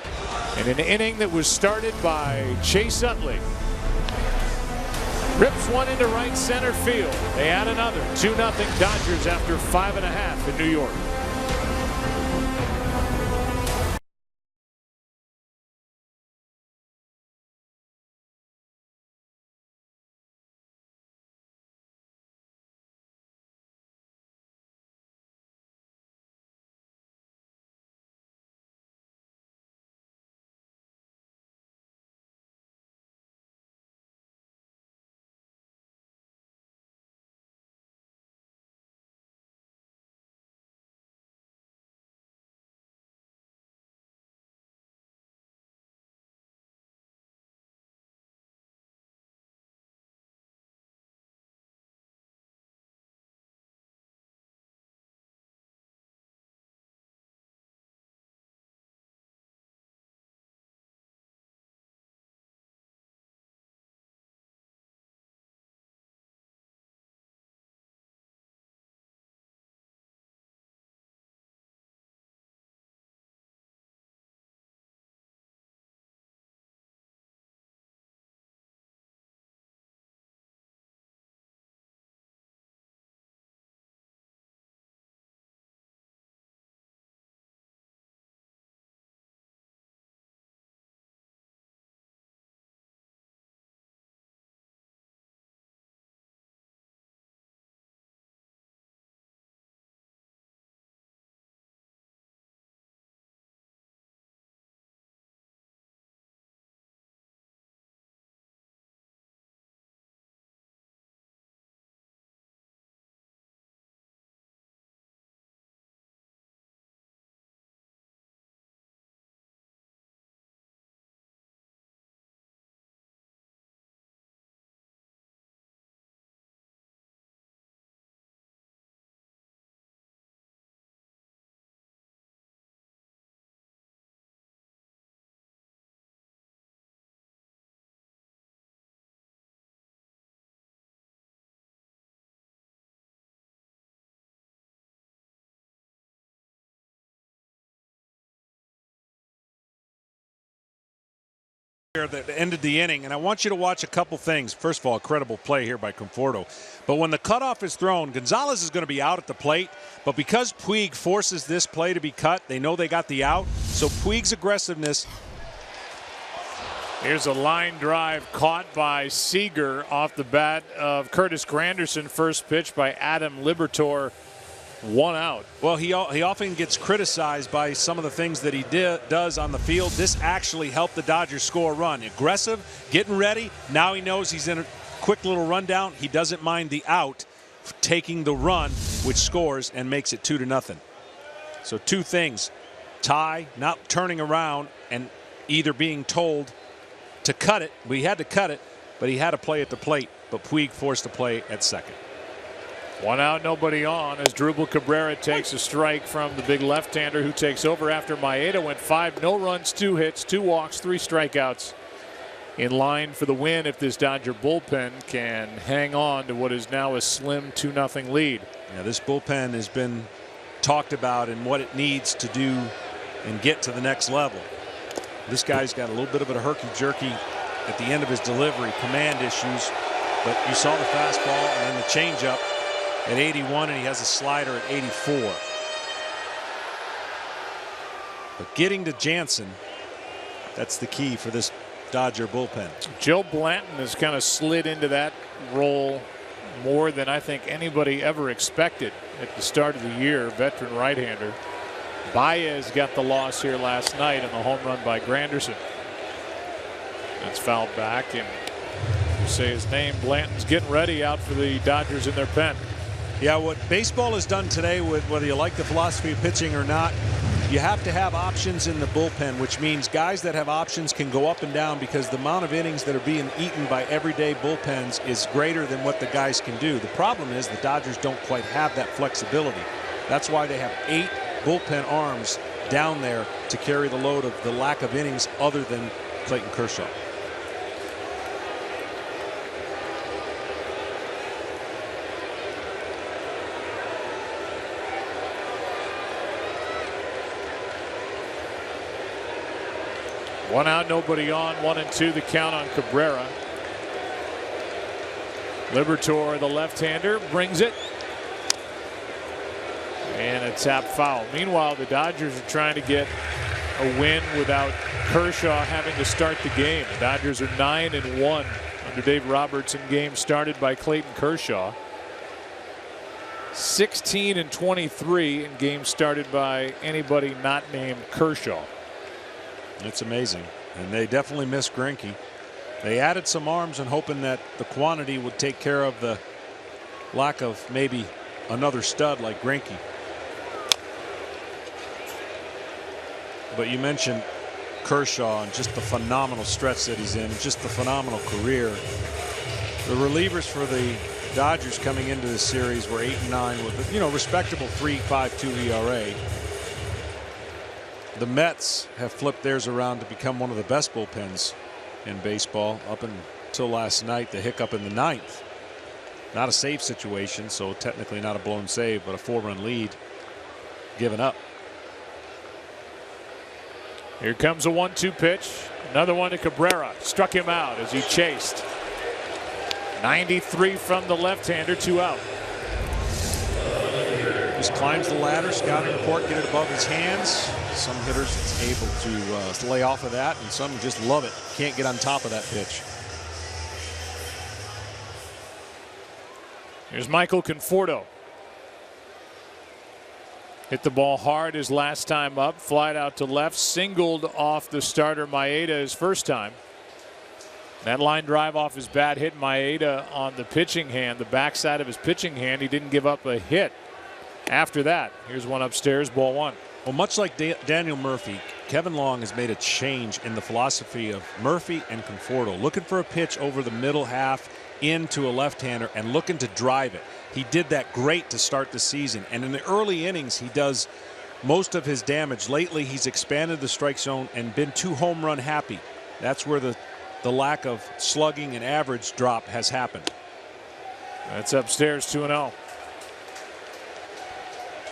in an inning that was started by Chase Utley. Rips one into right center field. They add another. 2-0 Dodgers after 5.5 in New York. That ended the inning, and I want you to watch a couple things. First of all, incredible play here by Conforto. But when the cutoff is thrown, Gonzalez is going to be out at the plate. But because Puig forces this play to be cut, they know they got the out. So Puig's aggressiveness. Here's a line drive caught by Seager off the bat of Curtis Granderson. First pitch by Adam Liberatore. 1 out. Well, he often gets criticized by some of the things that he does on the field. This actually helped the Dodgers score a run. Aggressive, getting ready. Now he knows he's in a quick little rundown. He doesn't mind the out, taking the run, which scores and makes it 2-0. So two things: Ty not turning around and either being told to cut it. We had to cut it, but he had to play at the plate. But Puig forced to play at second. 1 out, nobody on as Drupal Cabrera takes a strike from the big left-hander who takes over after Maeda went 5 no runs, 2 hits, 2 walks, 3 strikeouts. In line for the win if this Dodger bullpen can hang on to what is now a slim 2-0 lead. Yeah, this bullpen has been talked about and what it needs to do and get to the next level. This guy's got a little bit of a herky-jerky at the end of his delivery, command issues, but you saw the fastball and then the changeup at 81, and he has a slider at 84. But getting to Jansen, that's the key for this Dodger bullpen. Joe Blanton has kind of slid into that role more than I think anybody ever expected at the start of the year. Veteran right-hander. Baez got the loss here last night on the home run by Granderson. That's fouled back, and you say his name, Blanton's getting ready out for the Dodgers in their pen. Yeah, what baseball has done today, with whether you like the philosophy of pitching or not, you have to have options in the bullpen, which means guys that have options can go up and down because the amount of innings that are being eaten by everyday bullpens is greater than what the guys can do. The problem is the Dodgers don't quite have that flexibility. That's why they have 8 bullpen arms down there to carry the load of the lack of innings other than Clayton Kershaw. One out, nobody on. 1-2 the count on Cabrera. Liberatore, the left-hander, brings it. And a tap foul. Meanwhile, the Dodgers are trying to get a win without Kershaw having to start the game. The Dodgers are 9-1 under Dave Roberts in games started by Clayton Kershaw. 16-23 in games started by anybody not named Kershaw. It's amazing, and they definitely miss Greinke. They added some arms and hoping that the quantity would take care of the lack of maybe another stud like Greinke. But you mentioned Kershaw and just the phenomenal stretch that he's in, just the phenomenal career. The relievers for the Dodgers coming into this series were 8-9 with a respectable 3.52 ERA. The Mets have flipped theirs around to become one of the best bullpens in baseball up until last night. The hiccup in the 9th. Not a save situation, so technically not a blown save, but a 4-run lead given up. Here comes a 1-2 pitch. Another one to Cabrera. Struck him out as he chased. 93 from the left-hander, 2 out. Just climbs the ladder, scouting report, get it above his hands. Some hitters able to lay off of that, and some just love it. Can't get on top of that pitch. Here's Michael Conforto. Hit the ball hard his last time up, flied out to left, singled off the starter Maeda his first time. That line drive off his bat hit Maeda on the pitching hand, the backside of his pitching hand. He didn't give up a hit after that. Here's one upstairs, ball 1. Well, much like Daniel Murphy, Kevin Long has made a change in the philosophy of Murphy and Conforto, looking for a pitch over the middle half into a left-hander and looking to drive it. He did that great to start the season, and in the early innings he does most of his damage. Lately he's expanded the strike zone and been too home run happy. That's where the lack of slugging and average drop has happened. That's upstairs, 2-0.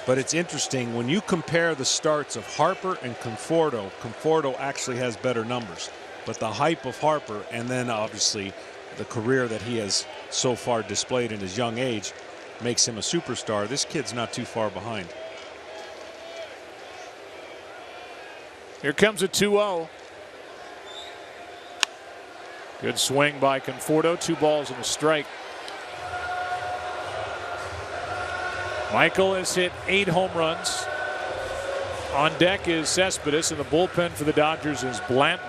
But it's interesting when you compare the starts of Harper and Conforto. Conforto actually has better numbers, but the hype of Harper and then obviously the career that he has so far displayed in his young age makes him a superstar. This kid's not too far behind. Here comes a 2-0. Good swing by Conforto. 2 balls and a strike. Michael has hit 8 home runs. On deck is Cespedes, and the bullpen for the Dodgers is Blanton.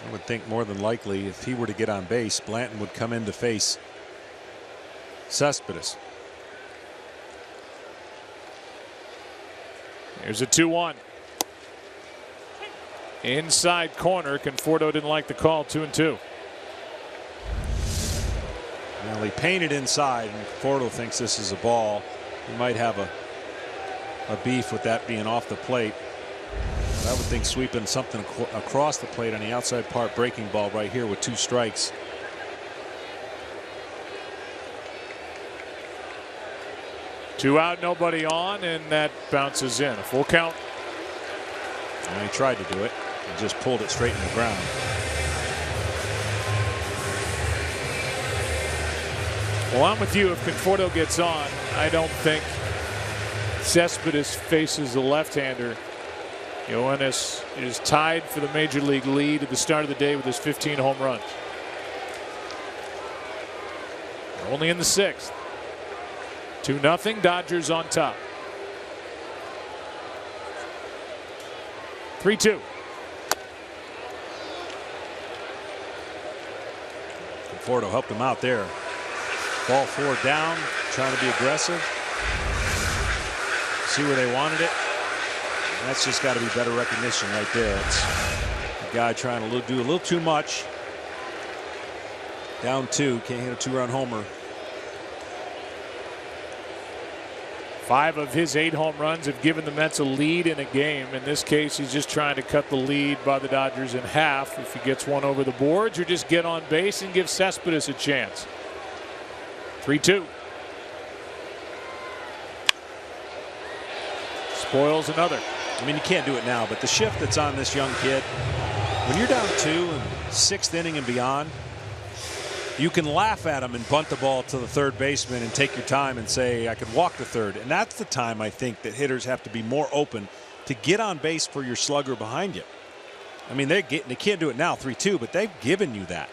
I would think more than likely if he were to get on base, Blanton would come in to face Cespedes. Here's a 2-1. Inside corner. Conforto didn't like the call. 2-2. Well, he painted inside, and Conforto thinks this is a ball. He might have a beef with that being off the plate. But I would think sweeping something across the plate on the outside part, breaking ball right here with 2 strikes. Two out, nobody on, and that bounces in. A full count. And he tried to do it. He just pulled it straight in the ground. Well, I'm with you. If Conforto gets on, I don't think Cespedes faces the left-hander. Yoenis is tied for the major league lead at the start of the day with his 15 home runs. They're only in the 6th. 2-0. Dodgers on top. 3-2. Conforto helped him out there. Ball 4 down, trying to be aggressive. See where they wanted it. And that's just got to be better recognition right there. It's the guy trying to do a little too much. Down 2, can't hit a 2-run homer. 5 of his 8 home runs have given the Mets a lead in a game. In this case, he's just trying to cut the lead by the Dodgers in half. If he gets one over the boards, or just get on base and give Cespedes a chance. 3-2. Spoils another. I mean, you can't do it now, but the shift that's on this young kid, when you're down 2 in 6th inning and beyond, you can laugh at him and bunt the ball to the third baseman and take your time and say, I could walk to third. And that's the time I think that hitters have to be more open to get on base for your slugger behind you. I mean, they can't do it now, 3-2, but they've given you that.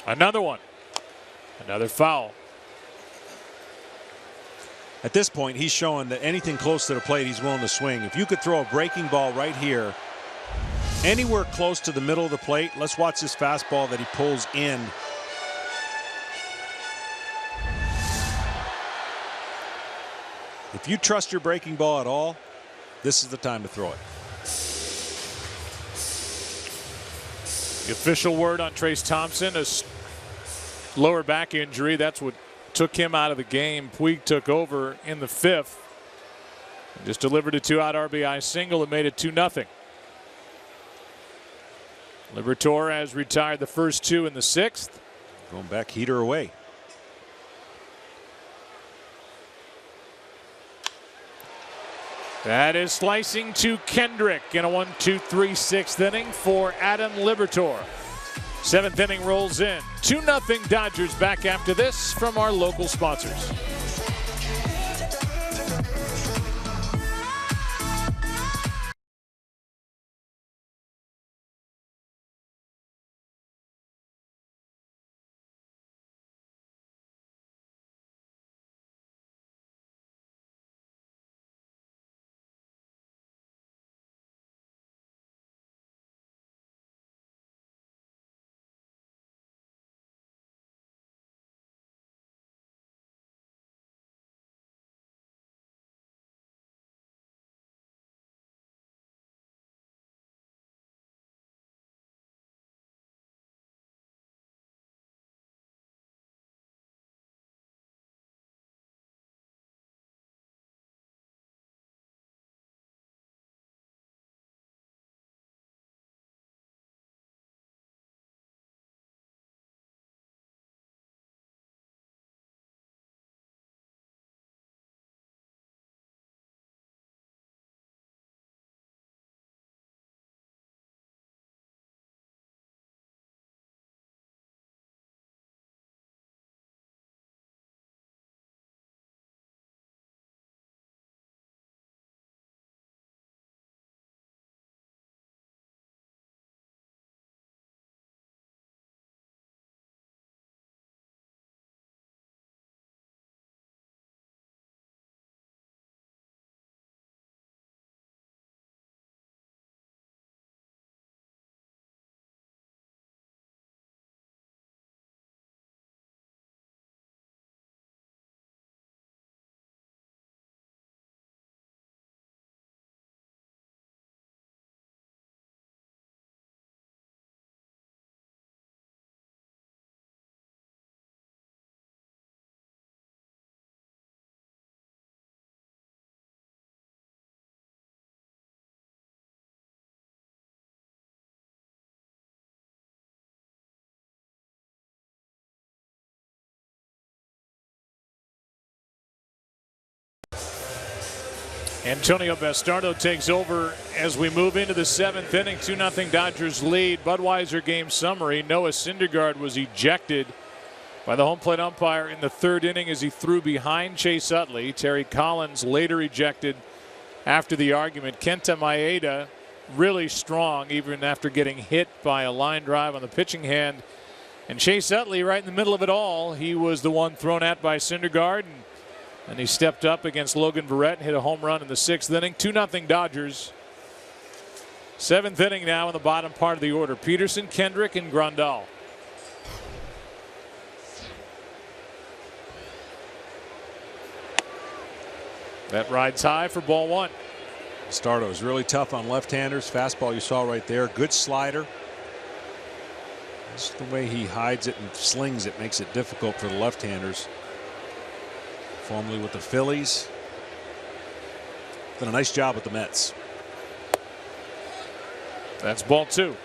Another one. Another foul. At this point, he's showing that anything close to the plate, he's willing to swing. If you could throw a breaking ball right here, anywhere close to the middle of the plate, let's watch this fastball that he pulls in. If you trust your breaking ball at all, this is the time to throw it. The official word on Trace Thompson, a lower back injury. That's what took him out of the game. Puig took over in the 5th. Just delivered a 2-out RBI single and made it 2-0. Liberatore has retired the first 2 in the 6th. Going back heater away. That is slicing to Kendrick in a 1-2-3 6th inning for Adam Liberatore. 7th inning rolls in. 2-0 Dodgers. Back after this from our local sponsors. Antonio Bastardo takes over as we move into the 7th inning. 2-0 Dodgers lead. Budweiser game summary. Noah Syndergaard was ejected by the home plate umpire in the 3rd inning as he threw behind Chase Utley. Terry Collins later ejected after the argument. Kenta Maeda really strong even after getting hit by a line drive on the pitching hand. And Chase Utley right in the middle of it all. He was the one thrown at by Syndergaard. And he stepped up against Logan Verrett and hit a home run in the 6th inning. 2-0 Dodgers. 7th inning now in the bottom part of the order. Pederson, Kendrick, and Grandal. That rides high for ball 1. Bastardo is really tough on left-handers. Fastball you saw right there. Good slider. Just the way he hides it and slings it makes it difficult for the left-handers. Formerly with the Phillies. Done a nice job with the Mets. That's ball 2.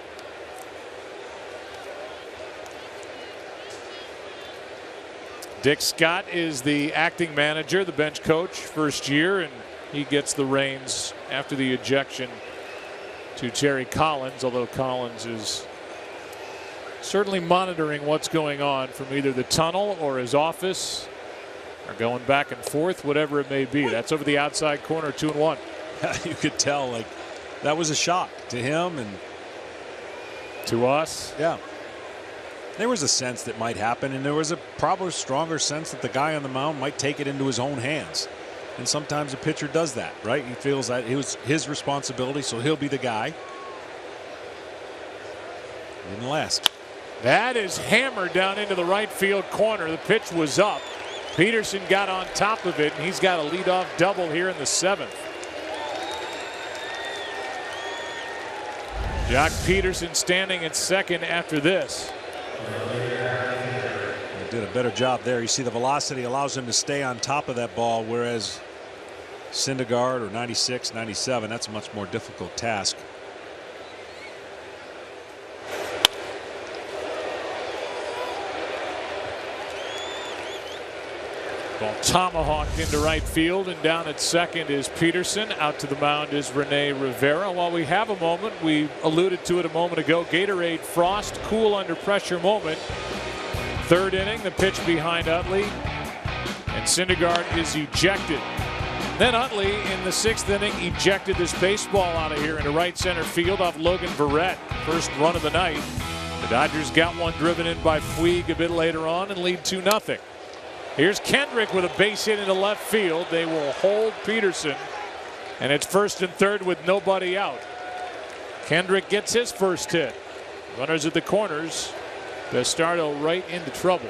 Dick Scott is the acting manager, the bench coach, first year, and he gets the reins after the ejection to Terry Collins, although Collins is certainly monitoring what's going on from either the tunnel or his office, or going back and forth, whatever it may be. That's over the outside corner, 2-1. You could tell, like, that was a shock to him and to us. Yeah. There was a sense that might happen, and there was a probably stronger sense that the guy on the mound might take it into his own hands. And sometimes a pitcher does that, right? He feels that it was his responsibility, so he'll be the guy. Didn't last. That is hammered down into the right field corner. The pitch was up. Pederson got on top of it, and he's got a leadoff double here in the 7th. Jock Pederson standing at second after this. He did a better job there. You see the velocity allows him to stay on top of that ball, whereas Syndergaard or 96, 97, that's a much more difficult task. Ball tomahawked into right field, and down at second is Pederson. Out to the mound is Rene Rivera. While we have a moment, we alluded to it a moment ago, Gatorade Frost cool under pressure moment. 3rd inning, the pitch behind Utley, and Syndergaard is ejected. Then Utley in the 6th inning ejected this baseball out of here into right center field off Logan Verrett. First run of the night. The Dodgers got one driven in by Puig a bit later on and lead 2-0. Here's Kendrick with a base hit into left field. They will hold Pederson, and it's 1st and 3rd with nobody out. Kendrick gets his first hit. Runners at the corners. Bastardo right into trouble.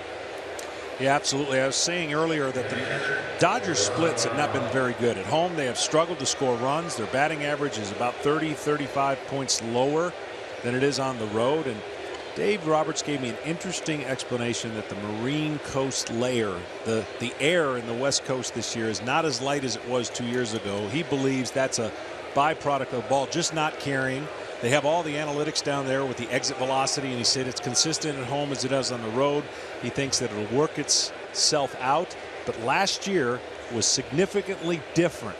Yeah, absolutely. I was saying earlier that the Dodgers splits have not been very good. At home, they have struggled to score runs. Their batting average is about 30, 35 points lower than it is on the road. And Dave Roberts gave me an interesting explanation that the Marine Coast layer, the air in the West Coast this year is not as light as it was 2 years ago. He believes that's a byproduct of the ball just not carrying. They have all the analytics down there with the exit velocity, and he said it's consistent at home as it is on the road. He thinks that it'll work itself out, but last year was significantly different.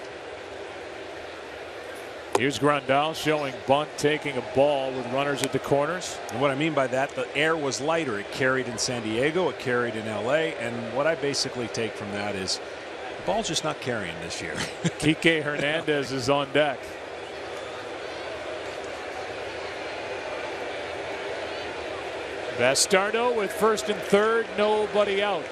Here's Grandal showing bunt, taking a ball with runners at the corners. And what I mean by that, the air was lighter. It carried in San Diego, it carried in LA, and what I basically take from that is the ball's just not carrying this year. Kike Hernandez is on deck. Bastardo with 1st and 3rd, nobody out.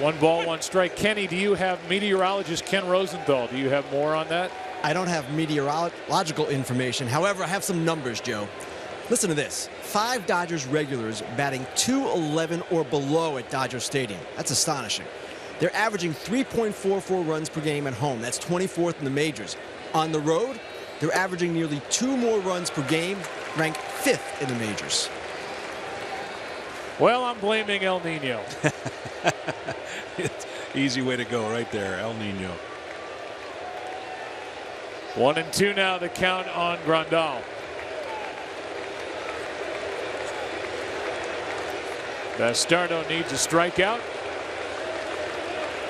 1 ball, 1 strike. Kenny, do you have meteorologist Ken Rosenthal? Do you have more on that? I don't have meteorological information. However, I have some numbers, Joe. Listen to this. 5 Dodgers regulars batting .211 or below at Dodger Stadium. That's astonishing. They're averaging 3.44 runs per game at home. That's 24th in the majors. On the road, they're averaging nearly 2 more runs per game, ranked 5th in the majors. Well, I'm blaming El Nino. Easy way to go right there, El Nino. 1-2 now, the count on Grandal. Bastardo needs a strikeout.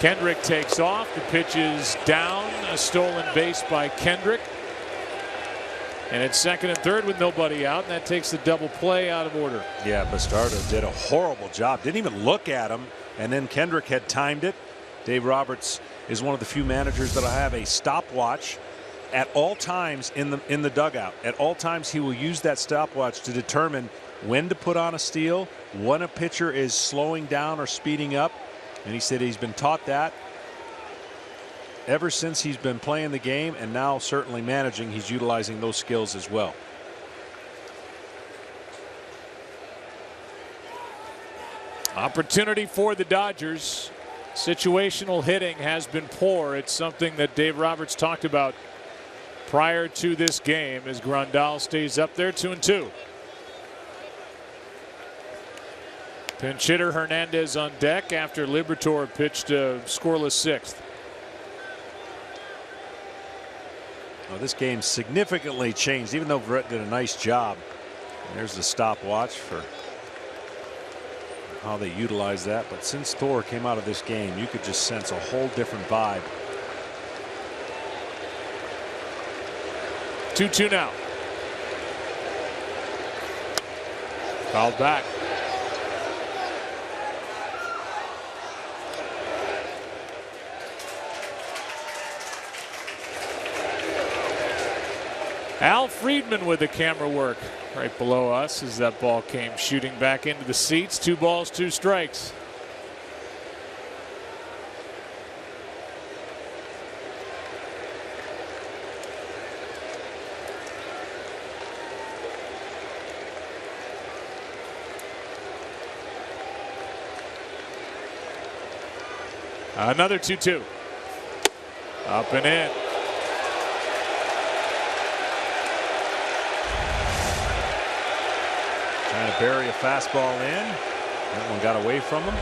Kendrick takes off. The pitch is down. A stolen base by Kendrick. And it's second and third with nobody out, and that takes the double play out of order. Yeah, Bastardo did a horrible job. Didn't even look at him, and then Kendrick had timed it. Dave Roberts is one of the few managers that I have a stopwatch at all times in the dugout. At all times, he will use that stopwatch to determine when to put on a steal, when a pitcher is slowing down or speeding up. And he said he's been taught that ever since he's been playing the game, and now certainly managing, he's utilizing those skills as well. Opportunity for the Dodgers. Situational hitting has been poor. It's something that Dave Roberts talked about prior to this game as Grandal stays up there 2-2. Pinch hitter Hernandez on deck after Liberatore pitched a scoreless sixth. Well, this game significantly changed, even though Brett did a nice job. There's the stopwatch for how they utilize that. But since Thor came out of this game, you could just sense a whole different vibe. 2-2 now. Called back. Al Friedman with the camera work right below us as that ball came shooting back into the seats. 2 balls, 2 strikes. Another 2-2. Up and in. Trying to bury a fastball in. That one got away from him.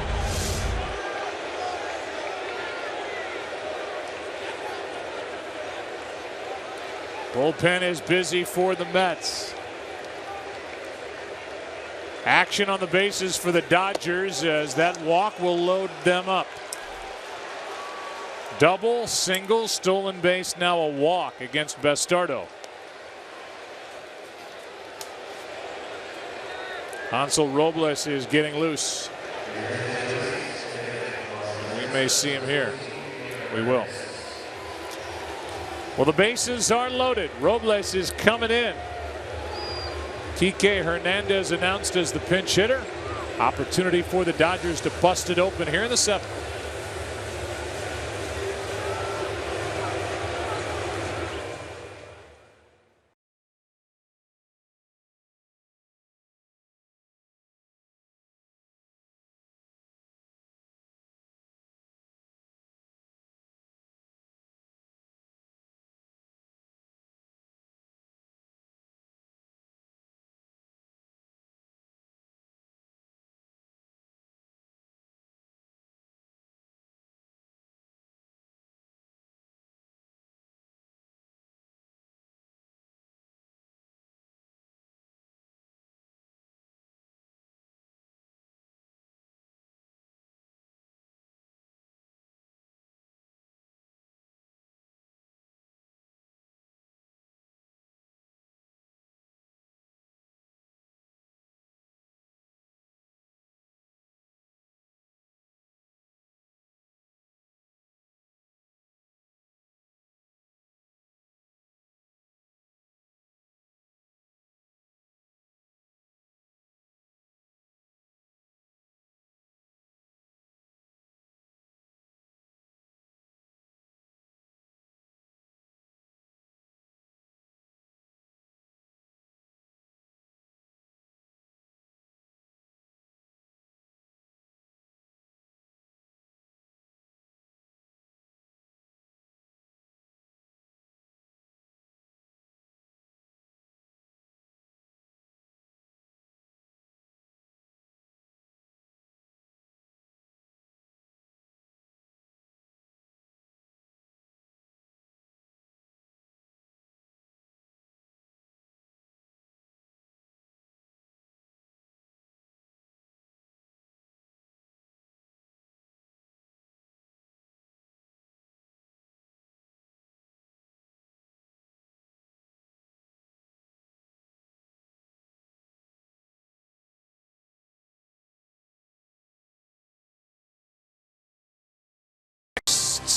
Bullpen is busy for the Mets. Action on the bases for the Dodgers as that walk will load them up. Double, single, stolen base, now a walk against Bastardo. Hansel Robles is getting loose. We may see him here. We will. Well, the bases are loaded. Robles is coming in. TK Hernandez announced as the pinch hitter. Opportunity for the Dodgers to bust it open here in the 7th.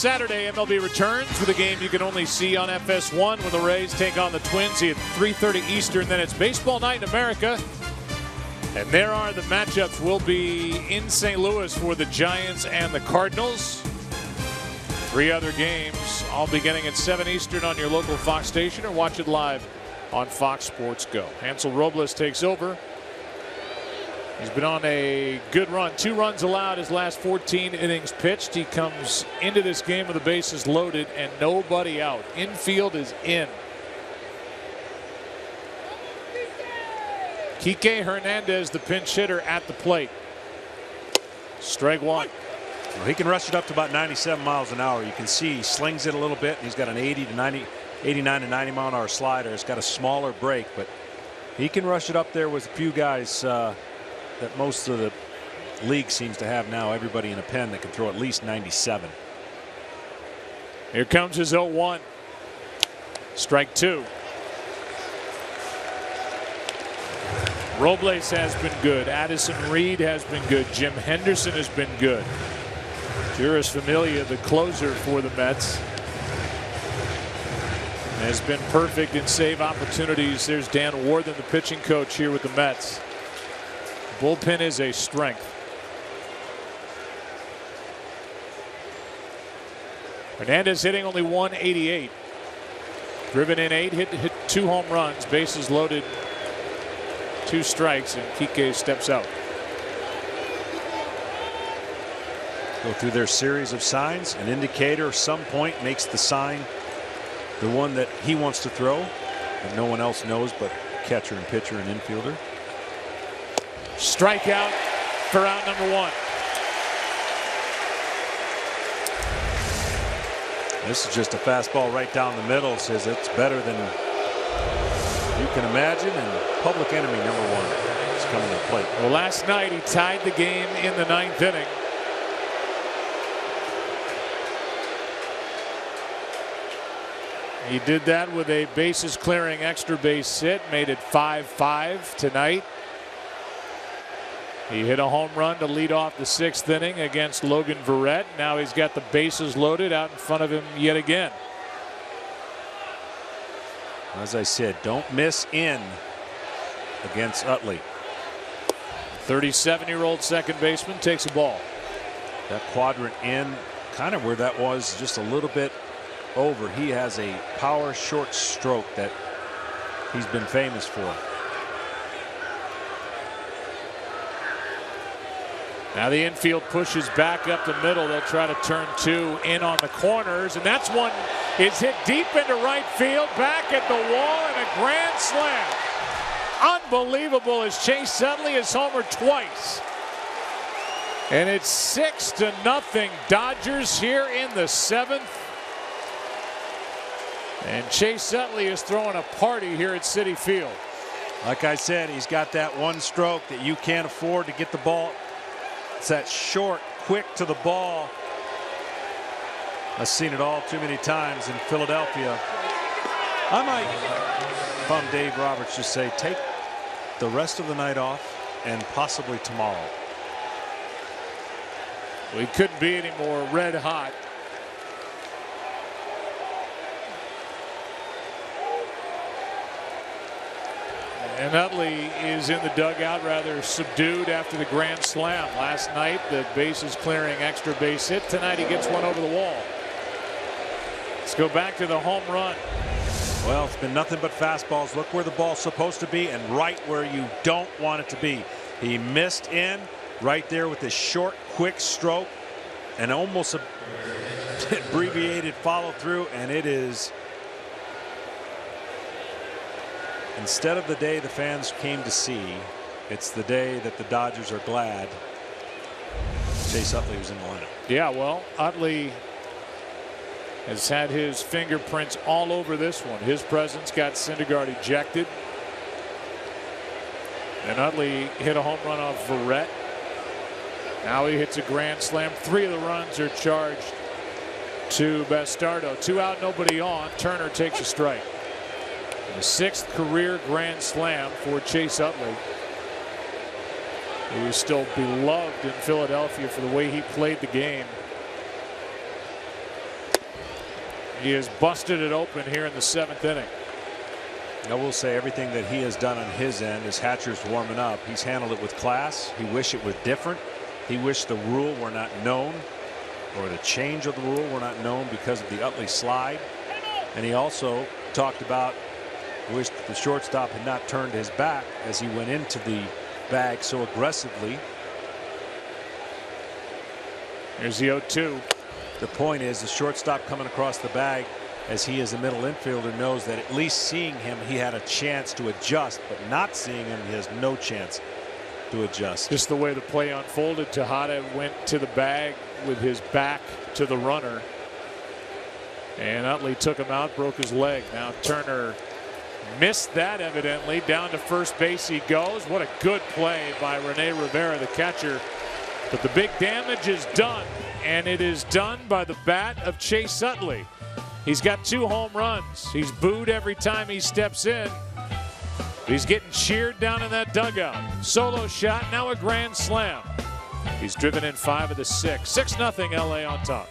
Saturday, MLB returns with a game you can only see on FS1 when the Rays take on the Twins at 3:30 Eastern. Then it's baseball night in America. And there are the matchups. Will be in St. Louis for the Giants and the Cardinals. 3 other games, all beginning at 7 Eastern on your local Fox station, or watch it live on Fox Sports Go. Hansel Robles takes over. He's been on a good run. 2 runs allowed his last 14 innings pitched. He comes into this game with the bases loaded and nobody out. Infield is in. Kike Hernandez, the pinch hitter, at the plate. Strike 1. Well, he can rush it up to about 97 miles an hour. You can see he slings it a little bit. And he's got an 89 to 90 mile an hour slider. It's got a smaller break, but he can rush it up there with a few guys that most of the league seems to have now. Everybody in a pen that can throw at least 97. Here comes his 0-1. Strike 2. Robles has been good. Addison Reed has been good. Jim Henderson has been good. Juris Familia, the closer for the Mets, has been perfect in save opportunities. There's Dan Warden, the pitching coach here with the Mets. Bullpen is a strength. Hernandez hitting only 188. Driven in 8, hit 2 home runs, bases loaded, 2 strikes, and Kike steps out. Go through their series of signs. An indicator, some point, makes the sign the one that he wants to throw, and no one else knows but catcher and pitcher and infielder. Strikeout for out number 1. This is just a fastball right down the middle. Says it's better than you can imagine, and public enemy number 1 is coming to the plate. Well, last night he tied the game in the 9th inning. He did that with a bases clearing extra base hit, made it 5-5 tonight. He hit a home run to lead off the 6th inning against Logan Verrett. Now he's got the bases loaded out in front of him yet again. As I said, don't miss in against Utley. 37-year-old second baseman takes a ball. That quadrant in, kind of where that was, just a little bit over. He has a power short stroke that he's been famous for. Now the infield pushes back up the middle. They'll try to turn 2 in on the corners, and that's one is hit deep into right field, back at the wall, and a grand slam. Unbelievable as Chase Utley has homered twice. And it's 6-0 Dodgers here in the 7th. And Chase Utley is throwing a party here at Citi Field. Like I said, he's got that one stroke that you can't afford to get the ball. It's that short, quick to the ball. I've seen it all too many times in Philadelphia. I might, if I'm Dave Roberts, just say take the rest of the night off and possibly tomorrow. We couldn't be any more red hot. And Utley is in the dugout rather subdued after the grand slam. Last night the bases clearing extra base hit. Tonight he gets one over the wall. Let's go back to the home run. Well, it's been nothing but fastballs. Look where the ball's supposed to be and right where you don't want it to be. He missed in right there with this short, quick stroke and almost abbreviated follow through, and it is, instead of the day the fans came to see, it's the day that the Dodgers are glad Chase Utley was in the lineup. Yeah, well, Utley has had his fingerprints all over this one. His presence got Syndergaard ejected. And Utley hit a home run off Verrett. Now he hits a grand slam. 3 of the runs are charged to Bastardo. 2 out, nobody on. Turner takes a strike. The 6th career grand slam for Chase Utley. He was still beloved in Philadelphia for the way he played the game. He has busted it open here in the 7th inning. I will say everything that he has done on his end as Hatcher's warming up, he's handled it with class. He wished it was different. He wished the rule were not known, or the change of the rule were not known because of the Utley slide. And he also talked about wished the shortstop had not turned his back as he went into the bag so aggressively. Here's the 0-2. The point is the shortstop coming across the bag, as he is a middle infielder, knows that at least seeing him he had a chance to adjust, but not seeing him he has no chance to adjust. Just the way the play unfolded, Tejada went to the bag with his back to the runner, and Utley took him out, broke his leg. Now Turner missed that evidently. Down to first base he goes. What a good play by Rene Rivera, the catcher. But the big damage is done, and it is done by the bat of Chase Utley. He's got 2 home runs. He's booed every time he steps in. He's getting cheered down in that dugout. Solo shot, now a grand slam. He's driven in 5 of the 6. 6-0 LA on top.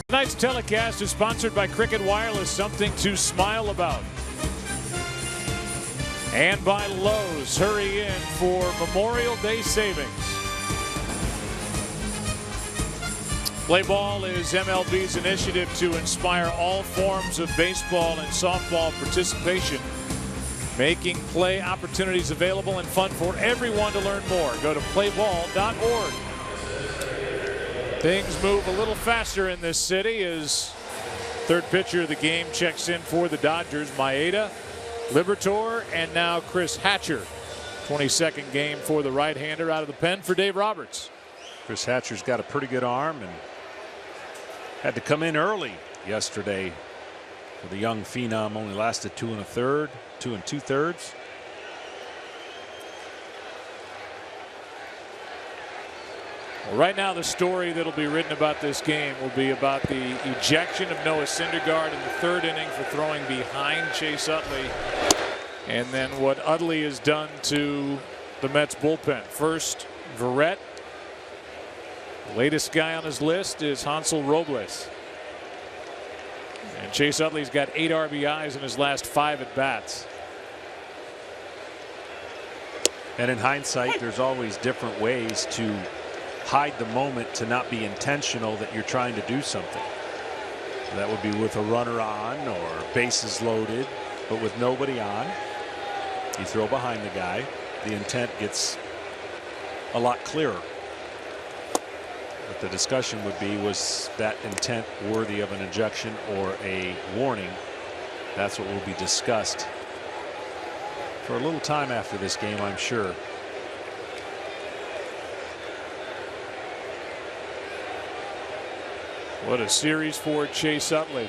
Tonight's telecast is sponsored by Cricket Wireless, something to smile about. And by Lowe's. Hurry in for Memorial Day savings. Play Ball is MLB's initiative to inspire all forms of baseball and softball participation, making play opportunities available and fun for everyone. To learn more, go to playball.org. Things move a little faster in this city as third pitcher of the game checks in for the Dodgers. Maeda, Liberatore, and now Chris Hatcher. 22nd game for the right-hander out of the pen for Dave Roberts. Chris Hatcher's got a pretty good arm and had to come in early yesterday for the young phenom. Only lasted 2 2/3. Well, right now the story that'll be written about this game will be about the ejection of Noah Syndergaard in the 3rd inning for throwing behind Chase Utley, and then what Utley has done to the Mets bullpen. First, Verrett. The latest guy on his list is Hansel Robles. And Chase Utley's got 8 RBIs in his last 5 at bats. And in hindsight, there's always different ways to hide the moment, to not be intentional that you're trying to do something. That would be with a runner on or bases loaded, but with nobody on, you throw behind the guy. The intent gets a lot clearer. But the discussion would be, was that intent worthy of an ejection or a warning? That's what will be discussed for a little time after this game, I'm sure. What a series for Chase Utley.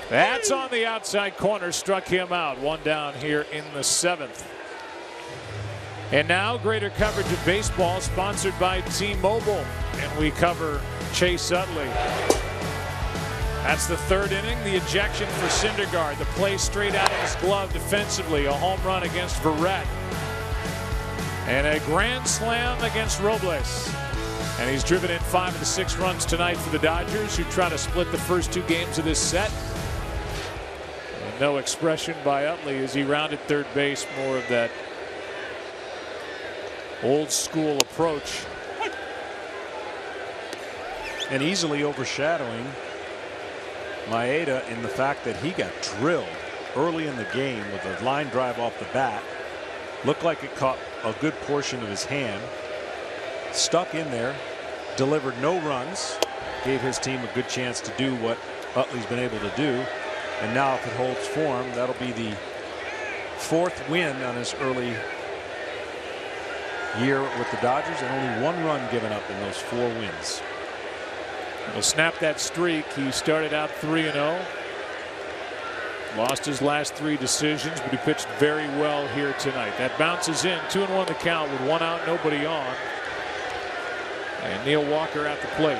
That's on the outside corner, struck him out. One down here in the 7th. And now greater coverage of baseball sponsored by T-Mobile. And we cover Chase Utley. That's the 3rd inning. The ejection for Syndergaard. The play straight out of his glove defensively. A home run against Verrett. And a grand slam against Robles. And he's driven in 5 of the 6 runs tonight for the Dodgers, who try to split the first 2 games of this set. And no expression by Utley as he rounded third base. More of that old school approach. And easily overshadowing Maeda in the fact that he got drilled early in the game with a line drive off the bat. Looked like it caught a good portion of his hand. Stuck in there, delivered no runs, gave his team a good chance to do what Utley's been able to do. And now if it holds form, that'll be the 4th win on his early year with the Dodgers, and only 1 run given up in those 4 wins. He'll snap that streak. He started out 3-0. Lost his last 3 decisions, but he pitched very well here tonight. That bounces in. 2-1 the count with 1 out, nobody on. And Neil Walker at the plate.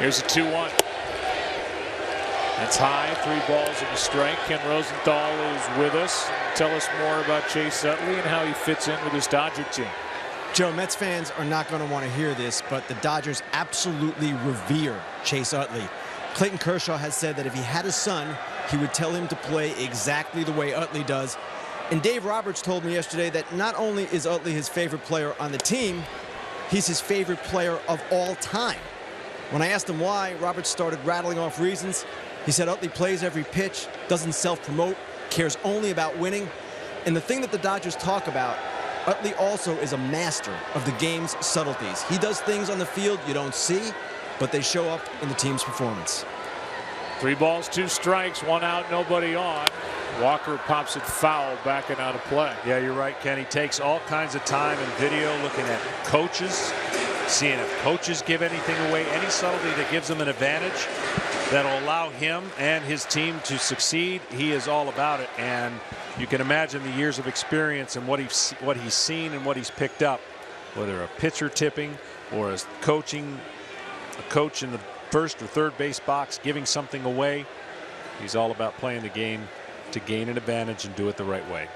Here's a 2-1. That's high. 3 balls and a strike. Ken Rosenthal is with us. Tell us more about Chase Utley and how he fits in with this Dodger team. Joe, Mets fans are not going to want to hear this, but the Dodgers absolutely revere Chase Utley. Clayton Kershaw has said that if he had a son, he would tell him to play exactly the way Utley does. And Dave Roberts told me yesterday that not only is Utley his favorite player on the team, he's his favorite player of all time. When I asked him why, Roberts started rattling off reasons. He said Utley plays every pitch, doesn't self-promote, cares only about winning. And the thing that the Dodgers talk about, Utley also is a master of the game's subtleties. He does things on the field you don't see, but they show up in the team's performance. 3 balls, 2 strikes, 1 out, nobody on. Walker pops it foul, backing out of play. Yeah, you're right, Ken. He takes all kinds of time in video looking at coaches, seeing if coaches give anything away, any subtlety that gives them an advantage that'll allow him and his team to succeed. He is all about it, and you can imagine the years of experience and what he's seen and what he's picked up, whether a pitcher tipping or a coach in the first or third base box giving something away. He's all about playing the game to gain an advantage and do it the right way.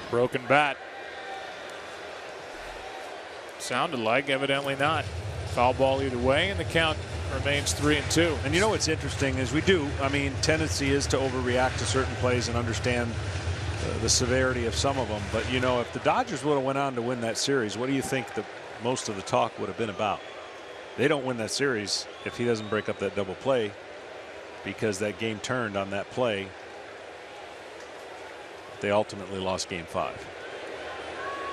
Broken bat. Sounded like, evidently not. Foul ball either way, and the count remains 3-2. And you know what's interesting is tendency is to overreact to certain plays and understand the severity of some of them. But you know, if the Dodgers would have went on to win that series, what do you think most of the talk would have been about? They don't win that series if he doesn't break up that double play, because that game turned on that play. They ultimately lost Game 5.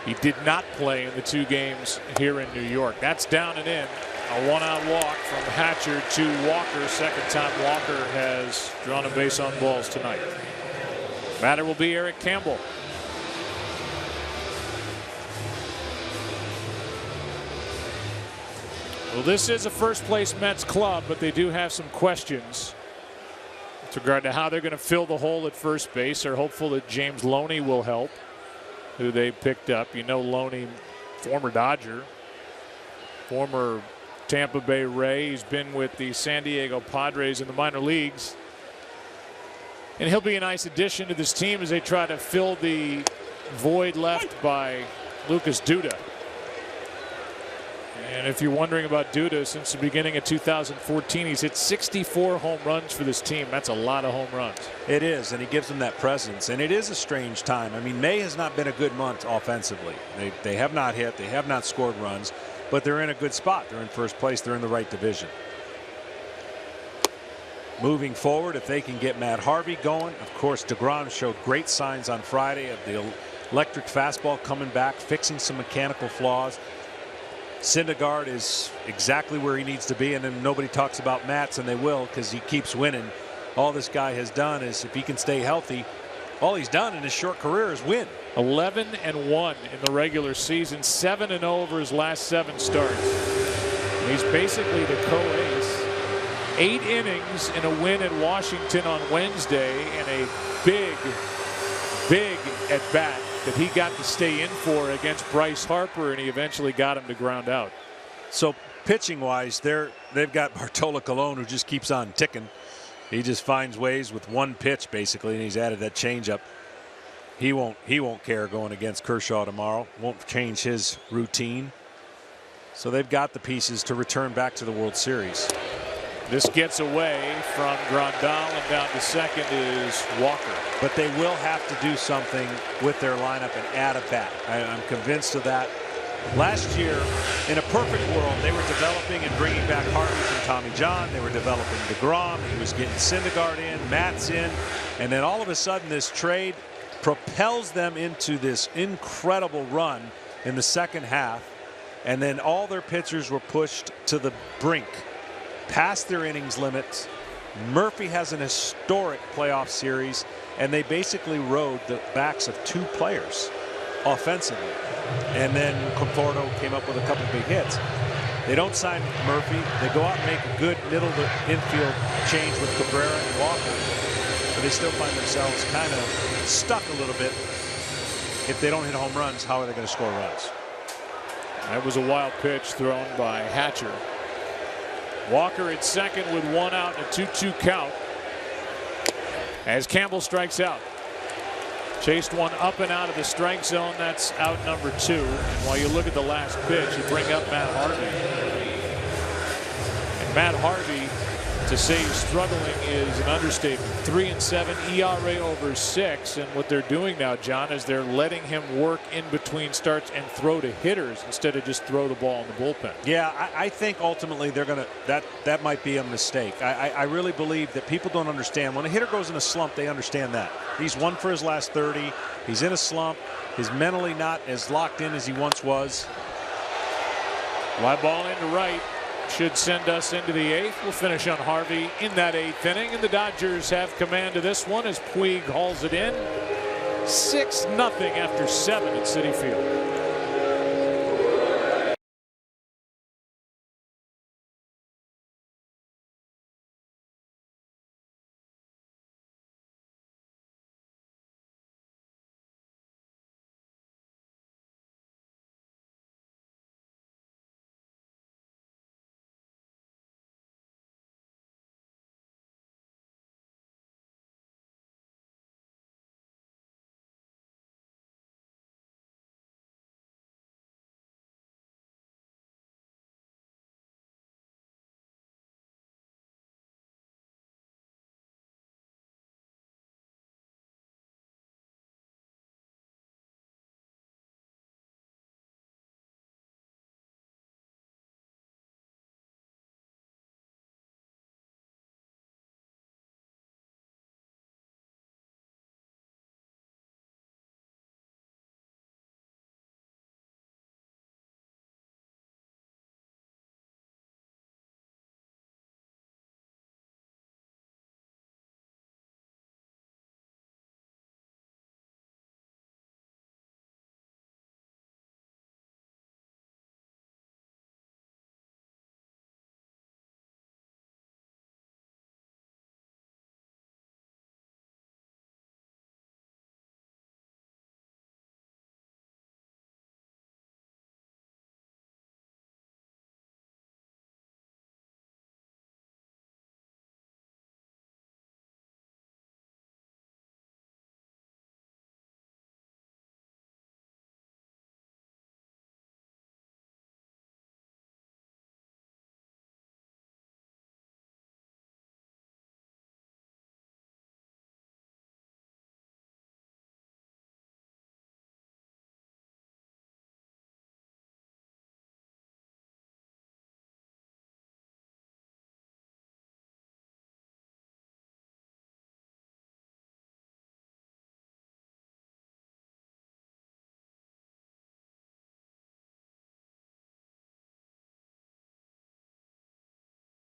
He did not play in the 2 games here in New York. That's down and in. A 1-out walk from Hatcher to Walker. Second time Walker has drawn a base on balls tonight. Batter will be Eric Campbell. Well, this is a first place Mets club, but they do have some questions with regard to how they're going to fill the hole at first base. They're hopeful that James Loney will help, who they picked up. You know, Loney, former Dodger, former Tampa Bay Ray. He's been with the San Diego Padres in the minor leagues. And he'll be a nice addition to this team as they try to fill the void left by Lucas Duda. And if you're wondering about Duda, since the beginning of 2014, he's hit 64 home runs for this team. That's a lot of home runs. It is, and he gives them that presence. And it is a strange time. I mean, May has not been a good month offensively. They have not hit. They have not scored runs. But they're in a good spot. They're in first place. They're in the right division. Moving forward, if they can get Matt Harvey going. Of course, DeGrom showed great signs on Friday of the electric fastball coming back, fixing some mechanical flaws. Syndergaard is exactly where he needs to be, and then nobody talks about Matz, and they will, because he keeps winning. All this guy has done is, if he can stay healthy, all he's done in his short career is win. 11-1 in the regular season, 7-0 over his last 7 starts. And he's basically the co-ace. 8 innings in a win at Washington on Wednesday, and a big at bat that he got to stay in for against Bryce Harper, and he eventually got him to ground out. So pitching wise, they've got Bartolo Colon, who just keeps on ticking. He just finds ways with one pitch basically, and he's added that changeup. He won't care going against Kershaw tomorrow. Won't change his routine. So they've got the pieces to return back to the World Series. This gets away from Grandal, and down to second is Walker. But they will have to do something with their lineup and add a bat. I'm convinced of that. Last year, in a perfect world, they were developing and bringing back Harvey from Tommy John. They were developing DeGrom. He was getting Syndergaard in, Matz in. And then all of a sudden, this trade propels them into this incredible run in the second half. And then all their pitchers were pushed to the brink, past their innings limits. Murphy has an historic playoff series, and they basically rode the backs of 2 players offensively. And then Conforto came up with a couple big hits. They don't sign Murphy. They go out and make a good middle to infield change with Cabrera and Walker. But they still find themselves kind of stuck a little bit. If they don't hit home runs, how are they going to score runs? That was a wild pitch thrown by Hatcher. Walker at second with 1 out and a 2-2 count as Campbell strikes out. Chased one up and out of the strike zone. That's out number 2. And while you look at the last pitch, you bring up Matt Harvey. And Matt Harvey, to say he's struggling is an understatement. 3-7 ERA over 6, and what they're doing now, John, is they're letting him work in between starts and throw to hitters instead of just throw the ball in the bullpen. Yeah, I think ultimately they're going to that might be a mistake. I really believe that people don't understand when a hitter goes in a slump. They understand that he's won for his last 30. He's in a slump. He's mentally not as locked in as he once was. Fly ball into right. Should send us into the 8th. We'll finish on Harvey in that 8th inning, and the Dodgers have command of this one as Puig hauls it in. 6-0 after 7 at Citi Field.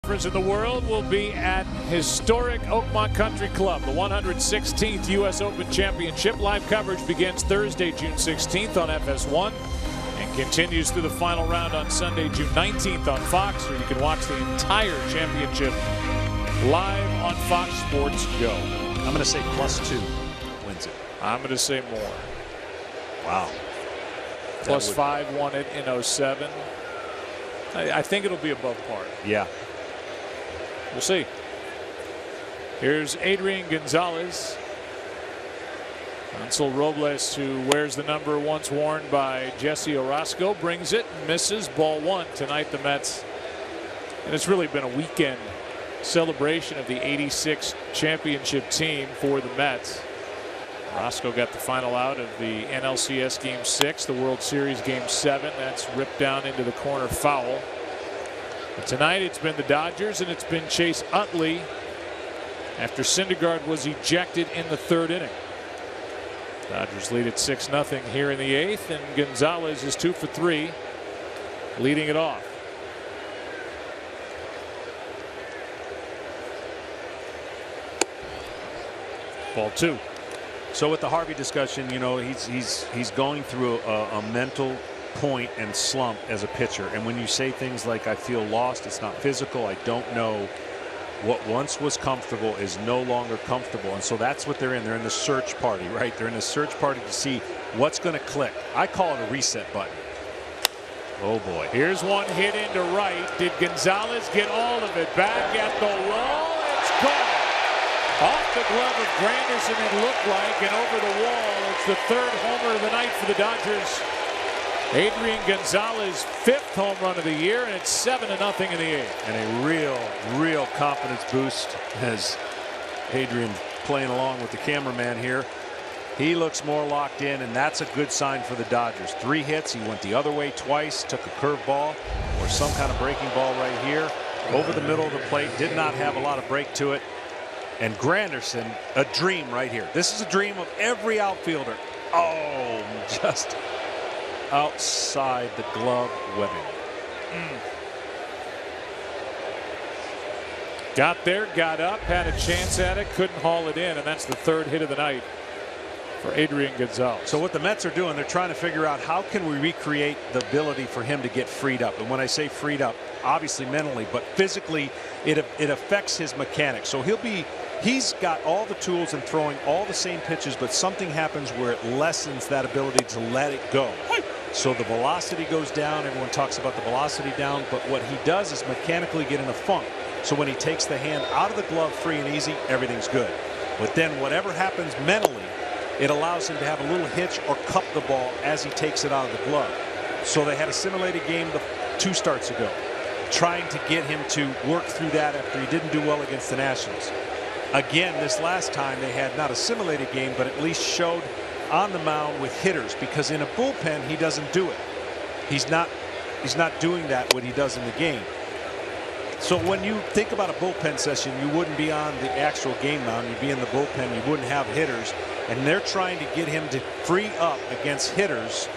golfers in the world will be at historic Oakmont Country Club, the 116th U.S. Open Championship. Live coverage begins Thursday, June 16th on FS1 and continues through the final round on Sunday, June 19th on Fox, where you can watch the entire championship live on Fox Sports Go. I'm going to say +2 wins it. I'm going to say more. Wow. +5 won it in 07. I think it'll be above par. Yeah. We'll see. Here's Adrian Gonzalez. Ansel Robles, who wears the number once worn by Jesse Orosco, brings it, misses, ball one. Tonight the Mets. And it's really been a weekend celebration of the '86 championship team for the Mets. Orosco got the final out of the NLCS Game 6, the World Series Game 7. That's ripped down into the corner foul. But tonight it's been the Dodgers, and it's been Chase Utley after Syndergaard was ejected in the 3rd inning. Dodgers lead at 6-0 here in the 8th, and Gonzalez is 2 for 3, leading it off. Ball 2. So with the Harvey discussion, you know, he's going through a mental point and slump as a pitcher. And when you say things like, I feel lost, it's not physical, I don't know, what once was comfortable is no longer comfortable. And so that's what they're in. They're in the search party, right? They're in the search party to see what's going to click. I call it a reset button. Oh boy. Here's one hit into right. Did Gonzalez get all of it? Back at the wall. It's gone. Off the glove of Granderson, it looked like, and over the wall. It's the 3rd homer of the night for the Dodgers. Adrian Gonzalez, 5th home run of the year, and it's 7-0 in the 8th. And a real confidence boost as Adrian playing along with the cameraman here. He looks more locked in, and that's a good sign for the Dodgers. 3 hits. He went the other way twice, took a curve ball or some kind of breaking ball right here over the middle of the plate. Did not have a lot of break to it. And Granderson, a dream right here. This is a dream of every outfielder. Oh, just outside the glove webbing. Got there, got up, had a chance at it, couldn't haul it in, and that's the 3rd hit of the night for Adrian Gonzalez. So what the Mets are doing, they're trying to figure out how can we recreate the ability for him to get freed up. And when I say freed up, obviously mentally, but physically, it affects his mechanics. So he's got all the tools and throwing all the same pitches, but something happens where it lessens that ability to let it go. So the velocity goes down. Everyone talks about the velocity down, but what he does is mechanically get in a funk. So when he takes the hand out of the glove free and easy, everything's good. But then whatever happens mentally, it allows him to have a little hitch or cup the ball as he takes it out of the glove. So they had a simulated game 2 starts ago, trying to get him to work through that after he didn't do well against the Nationals. Again, this last time they had not a simulated game, but at least showed on the mound with hitters, because in a bullpen he doesn't do it. He's not doing that what he does in the game. So when you think about a bullpen session, you wouldn't be on the actual game mound. You'd be in the bullpen. You wouldn't have hitters, and they're trying to get him to free up against hitters,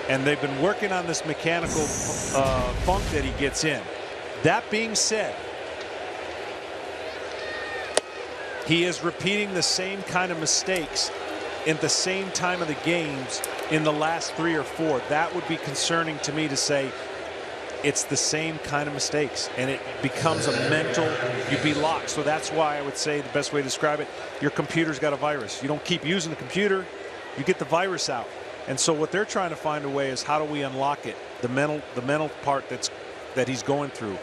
and they've been working on this mechanical funk that he gets in. That being said, he is repeating the same kind of mistakes in the same time of the games in the last 3 or 4. That would be concerning to me to say it's the same kind of mistakes, and it becomes a mental, you'd be locked. So that's why I would say the best way to describe it, your computer's got a virus. You don't keep using the computer, you get the virus out. And so what they're trying to find a way is how do we unlock it, the mental part that he's going through.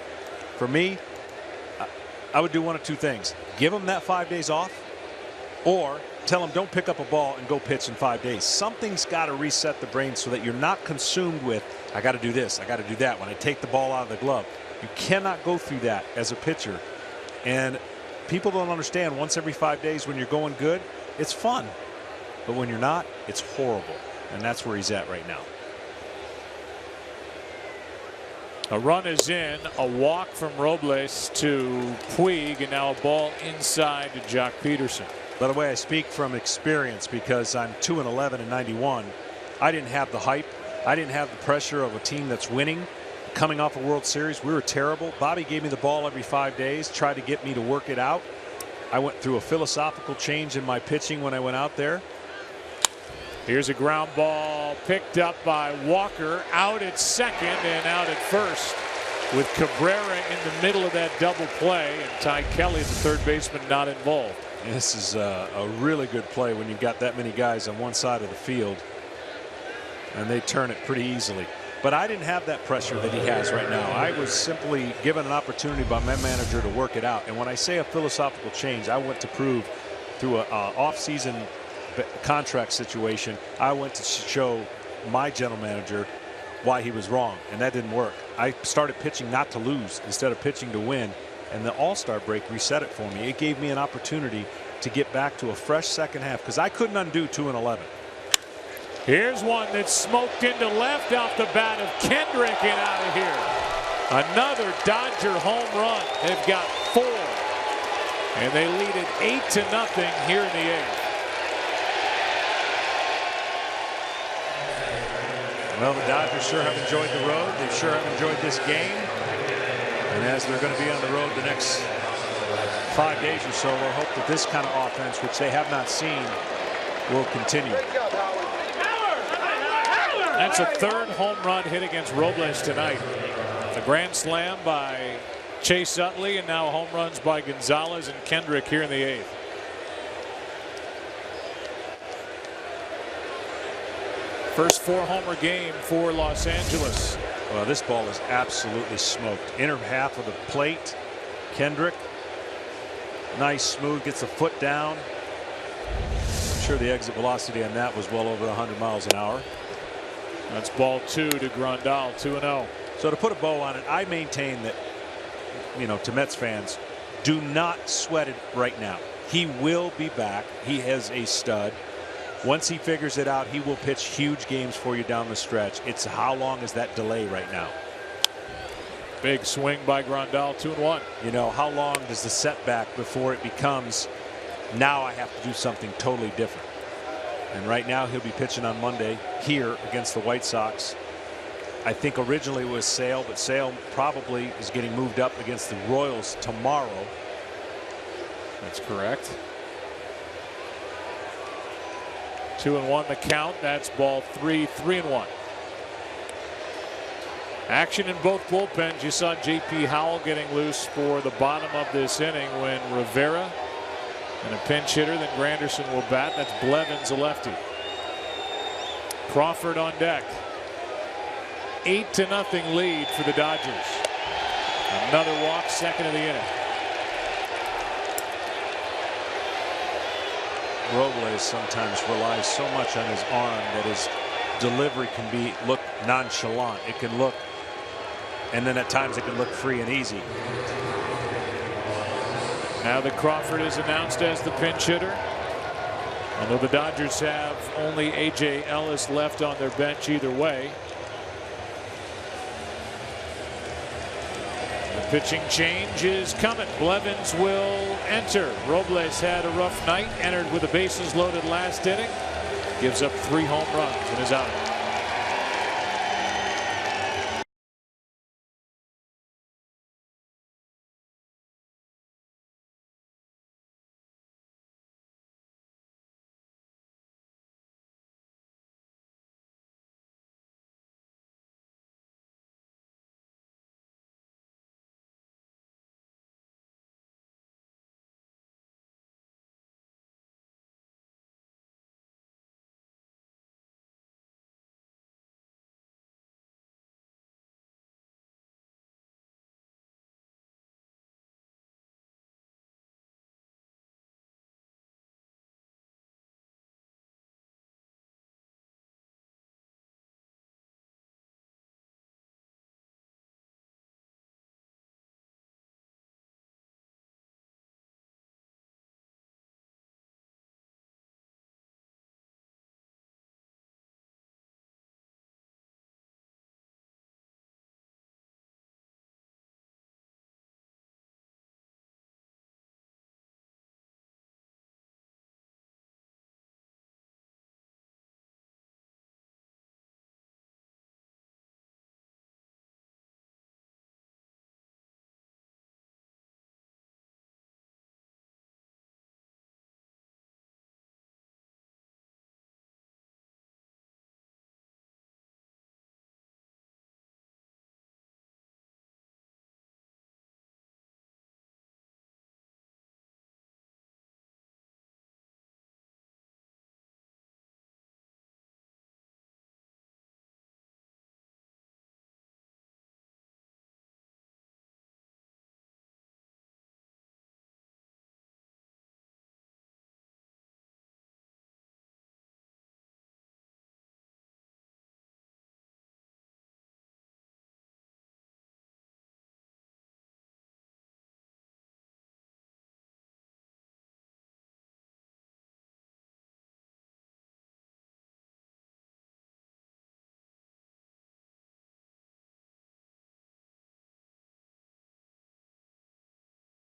For me, I would do one of 2 things. Give him that 5 days off, or tell him don't pick up a ball and go pitch in 5 days. Something's got to reset the brain so that you're not consumed with, I got to do this, I got to do that when I take the ball out of the glove. You cannot go through that as a pitcher. And people don't understand, once every 5 days when you're going good, it's fun. But when you're not, it's horrible. And that's where he's at right now. A run is in, a walk from Robles to Puig, and now a ball inside to Jock Pederson. By the way, I speak from experience because I'm 2-11 in '91. I didn't have the hype. I didn't have the pressure of a team that's winning. coming off a World Series. We were terrible. Bobby gave me the ball every 5 days, tried to get me to work it out. I went through a philosophical change in my pitching when I went out there. Here's a ground ball picked up by Walker, out at second and out at first, with Cabrera in the middle of that double play, and Ty Kelly, the third baseman, not involved. This is a really good play when you've got that many guys on one side of the field, and they turn it pretty easily. But I didn't have that pressure that he has right now. I was simply given an opportunity by my manager to work it out. And when I say a philosophical change, I went to prove through an off-season contract situation, I went to show my general manager why he was wrong, and that didn't work. I started pitching not to lose instead of pitching to win, and the All-Star break reset it for me. It gave me an opportunity to get back to a fresh second half because I couldn't undo 2-11. Here's one that's smoked into left off the bat of Kendrick and out of here. Another Dodger home run. They've got 4, and they lead it 8-0 here in the 8th. Well, the Dodgers sure have enjoyed the road. They sure have enjoyed this game. And as they're going to be on the road the next 5 days or so, we'll hope that this kind of offense, which they have not seen, will continue. That's a third home run hit against Robles tonight. A grand slam by Chase Utley, and now home runs by Gonzalez and Kendrick here in the 8th. First 4-homer game for Los Angeles. Well, this ball is absolutely smoked. Inner half of the plate. Kendrick. Nice, smooth, gets a foot down. I'm sure the exit velocity on that was well over 100 miles an hour. That's ball 2 to Grandal, 2-0. So to put a bow on it, I maintain that, you know, to Mets fans, do not sweat it right now. He will be back. He has a stud. Once he figures it out, he will pitch huge games for you down the stretch. It's how long is that delay right now? Big swing by Grandal, 2-1. You know, how long does the setback before it becomes, now I have to do something totally different? And right now he'll be pitching on Monday here against the White Sox. I think originally it was Sale, but Sale probably is getting moved up against the Royals tomorrow. That's correct. 2-1 the count. That's ball 3, 3-1. Action in both bullpens. You saw J.P. Howell getting loose for the bottom of this inning when Rivera and a pinch hitter, then Granderson will bat. That's Blevins, a lefty. Crawford on deck. 8-0 lead for the Dodgers. Another walk, second of the inning. Robles sometimes relies so much on his arm that his delivery can look nonchalant. It can look, and then at times it can look free and easy. Now that Crawford is announced as the pinch hitter. Although the Dodgers have only A.J. Ellis left on their bench either way. The pitching change is coming. Blevins will enter. Robles had a rough night. Entered with the bases loaded last inning. Gives up 3 home runs and is out.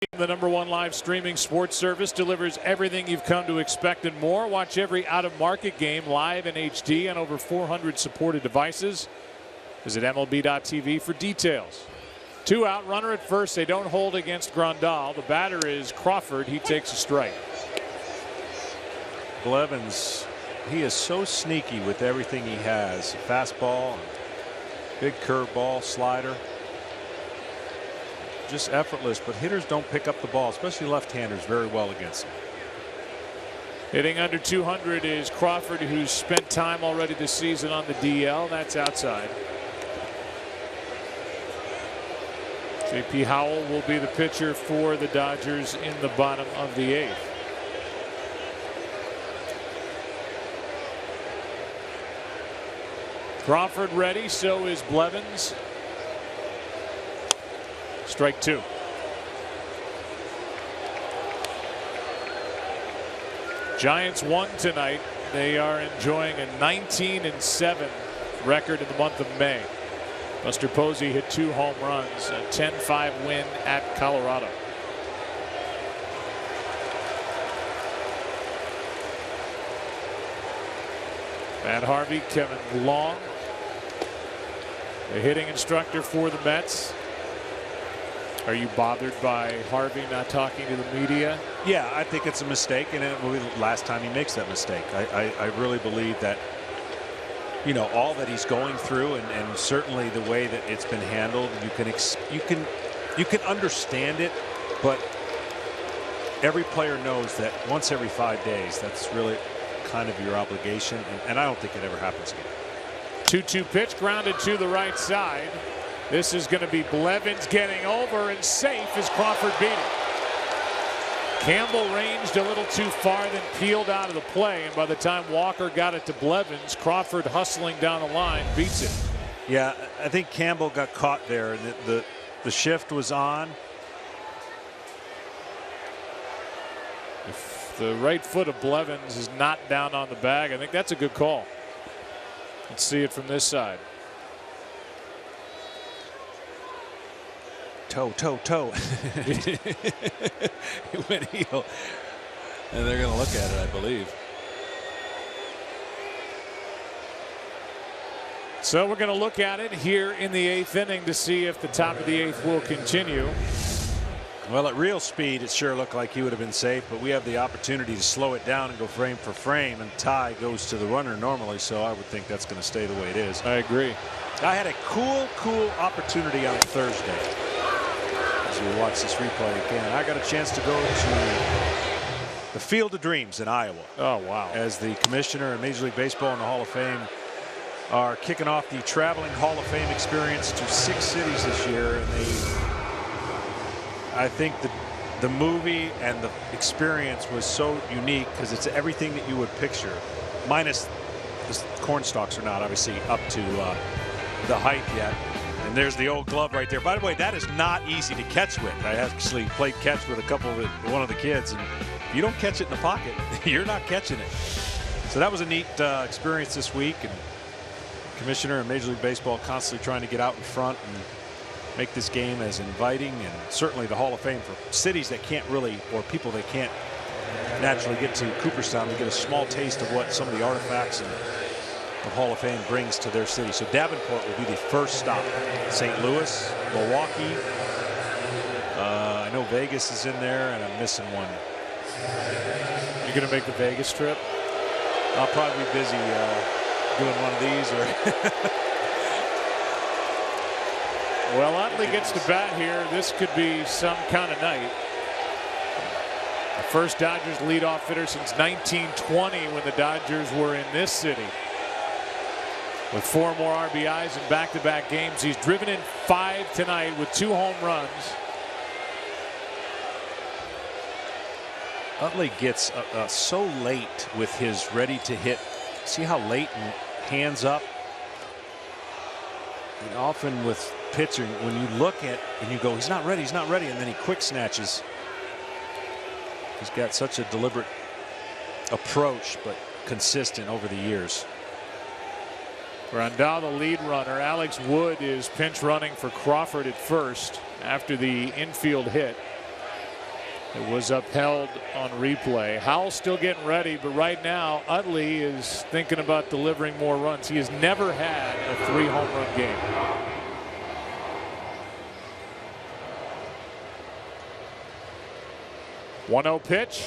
The #1 live streaming sports service delivers everything you've come to expect and more. Watch every out-of-market game live in HD on over 400 supported devices. Visit MLB.tv for details. 2 out, runner at first. They don't hold against Grandal. The batter is Crawford. He takes a strike. Blevins, he is so sneaky with everything he has. Fastball, big curveball, slider. Just effortless, but hitters don't pick up the ball, especially left-handers, very well against him. Hitting under 200 is Crawford, who's spent time already this season on the DL. That's outside. J.P. Howell will be the pitcher for the Dodgers in the bottom of the 8th. Crawford ready, so is Blevins. Strike 2. Giants won tonight. They are enjoying a 19-7 record in the month of May. Buster Posey hit 2 home runs, a 10-5 win at Colorado. Matt Harvey, Kevin Long, the hitting instructor for the Mets. Are you bothered by Harvey not talking to the media? Yeah, I think it's a mistake, and it will be the last time he makes that mistake. I really believe that, you know, all that he's going through, and certainly the way that it's been handled, you can understand it, but every player knows that once every 5 days, that's really kind of your obligation, and I don't think it ever happens again. 2-2 pitch, grounded to the right side. This is going to be Blevins getting over, and safe as Crawford beat it. Campbell ranged a little too far, then peeled out of the play, and by the time Walker got it to Blevins, Crawford hustling down the line beats it. Yeah, I think Campbell got caught there. The shift was on. If the right foot of Blevins is not down on the bag, I think that's a good call. Let's see it from this side. Toe. It went heel. And they're going to look at it, I believe. So we're going to look at it here in the 8th inning to see if the top of the 8th will continue. Well, at real speed, it sure looked like he would have been safe, but we have the opportunity to slow it down and go frame for frame, and tie goes to the runner normally, so I would think that's going to stay the way it is. I agree. I had a cool opportunity on Thursday. As we watch this replay again, I got a chance to go to the Field of Dreams in Iowa. Oh, wow. As the commissioner of Major League Baseball and the Hall of Fame are kicking off the traveling Hall of Fame experience to 6 cities this year, and I think the movie and the experience was so unique because it's everything that you would picture, minus the corn stalks are not obviously up to the height yet. And there's the old glove right there. By the way, that is not easy to catch with. I actually played catch with one of the kids, and if you don't catch it in the pocket, you're not catching it. So that was a neat experience this week, and Commissioner and Major League Baseball constantly trying to get out in front and make this game as inviting, and certainly the Hall of Fame for cities that can't really, or people that can't naturally get to Cooperstown, to get a small taste of what some of the artifacts and the Hall of Fame brings to their city. So Davenport will be the first stop. St. Louis, Milwaukee. I know Vegas is in there, and I'm missing one. You're going to make the Vegas trip? I'll probably be busy doing one of these. Or well, Utley gets to bat here. This could be some kind of night. The first Dodgers leadoff hitter since 1920, when the Dodgers were in this city. With 4 more RBIs in back-to-back games. He's driven in 5 tonight with 2 home runs. Utley gets so late with his ready to hit. See how late and hands up? And often with pitching, when you look at and you go, he's not ready, and then he quick snatches. He's got such a deliberate approach, but consistent over the years. Grandal, the lead runner. Alex Wood is pinch running for Crawford at first after the infield hit. It was upheld on replay. Howell's still getting ready, but right now Utley is thinking about delivering more runs. He has never had a 3-home run game. One-0 pitch.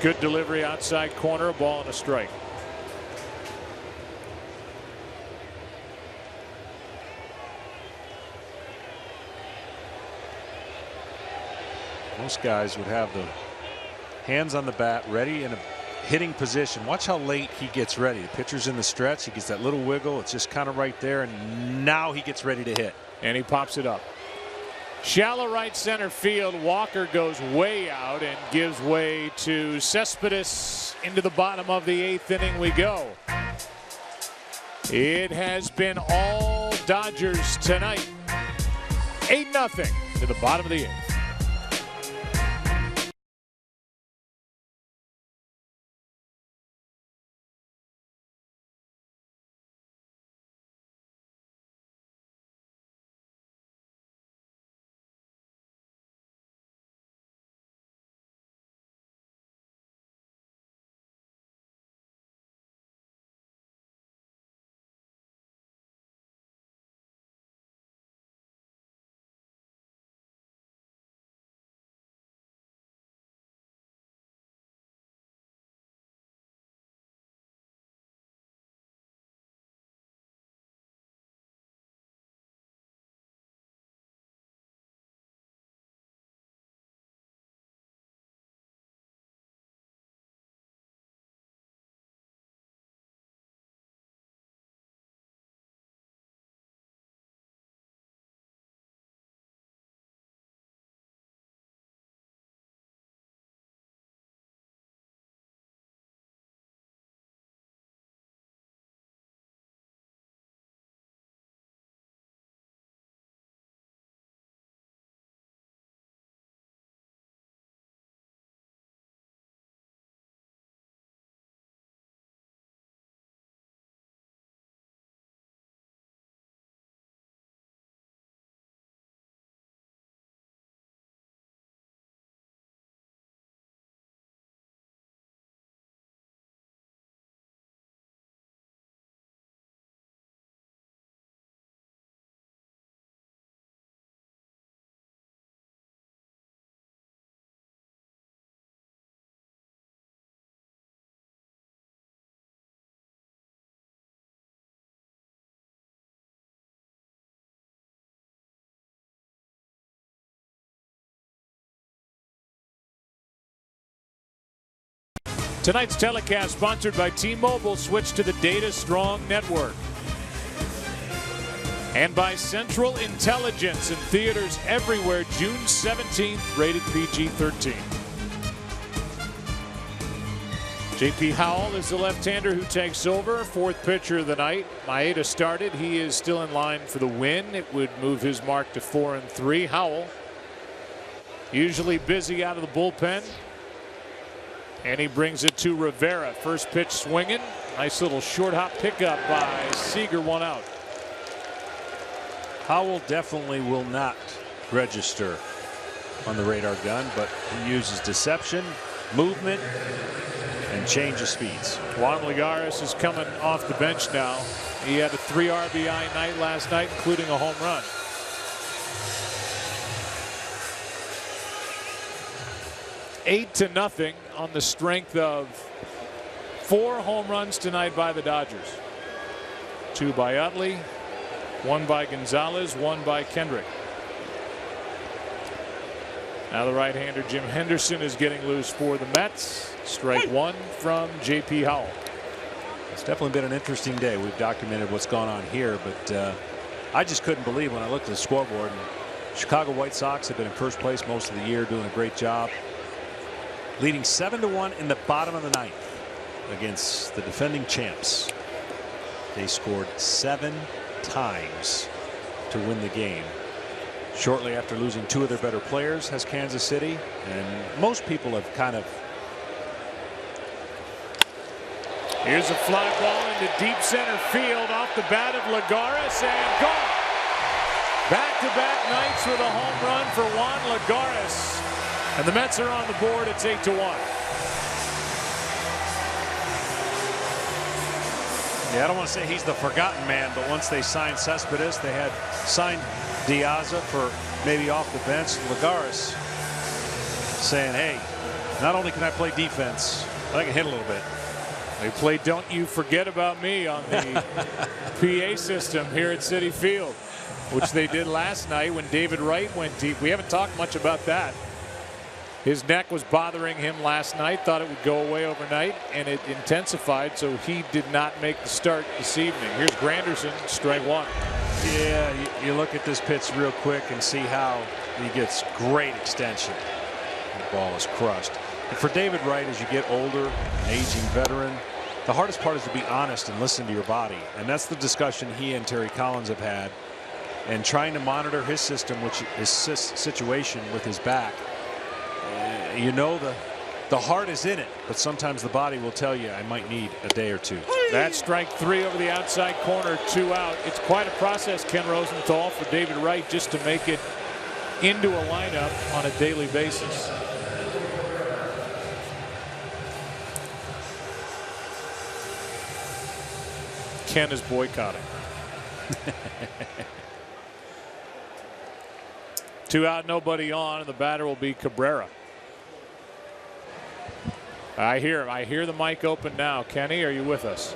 Good delivery outside corner, a ball and a strike. Most guys would have the hands on the bat ready in a hitting position. Watch how late he gets ready. The pitcher's in the stretch. He gets that little wiggle. It's just kind of right there. And now he gets ready to hit. And he pops it up. Shallow right center field. Walker goes way out and gives way to Cespedes. Into the bottom of the 8th inning we go. It has been all Dodgers tonight. 8-0 to the bottom of the 8th. Tonight's telecast sponsored by T-Mobile. Switch to the Data Strong network. And by Central Intelligence in theaters everywhere June 17th, rated PG-13. J.P. Howell is the left-hander who takes over, 4th pitcher of the night. Maeda started. He is still in line for the win. It would move his mark to 4-3. Howell usually busy out of the bullpen. And he brings it to Rivera. First pitch swinging. Nice little short hop pickup by Seager, 1 out. Howell definitely will not register on the radar gun, but he uses deception, movement, and change of speeds. Juan Lagares is coming off the bench now. He had a 3 RBI night last night, including a home run. Eight to nothing on the strength of 4 home runs tonight by the Dodgers. 2 by Utley, 1 by Gonzalez, 1 by Kendrick. Now the right-hander Jim Henderson is getting loose for the Mets. Strike 1 from J.P. Howell. It's definitely been an interesting day. We've documented what's gone on here, but I just couldn't believe when I looked at the scoreboard. Chicago White Sox have been in first place most of the year, doing a great job. Leading 7-1 in the bottom of the 9th against the defending champs. They scored 7 times to win the game. Shortly after losing 2 of their better players has Kansas City, and most people have kind of. Here's a fly ball into deep center field off the bat of Lagares and gone. Back-to-back nights with a home run for Juan Lagares. And the Mets are on the board. It's 8-1. Yeah, I don't want to say he's the forgotten man, but once they signed Cespedes, they had signed Diaza for maybe off the bench. Lagares saying, hey, not only can I play defense, but I can hit a little bit. They play Don't You Forget About Me on the PA system here at Citi Field, which they did last night when David Wright went deep. We haven't talked much about that. His neck was bothering him last night, thought it would go away overnight, and it intensified, so he did not make the start this evening. Here's Granderson, strike one. Yeah, you look at this pitch real quick and see how he gets great extension. The ball is crushed. And for David Wright, as you get older, an aging veteran, the hardest part is to be honest and listen to your body. And that's the discussion he and Terry Collins have had, and trying to monitor his system, which is situation with his back. You know the heart is in it, but sometimes the body will tell you I might need a day or two. That's strike three over the outside corner, 2 out. It's quite a process, Ken Rosenthal, for David Wright just to make it into a lineup on a daily basis. Ken is boycotting. 2 out, nobody on, and the batter will be Cabrera. I hear the mic open now. Kenny, are you with us?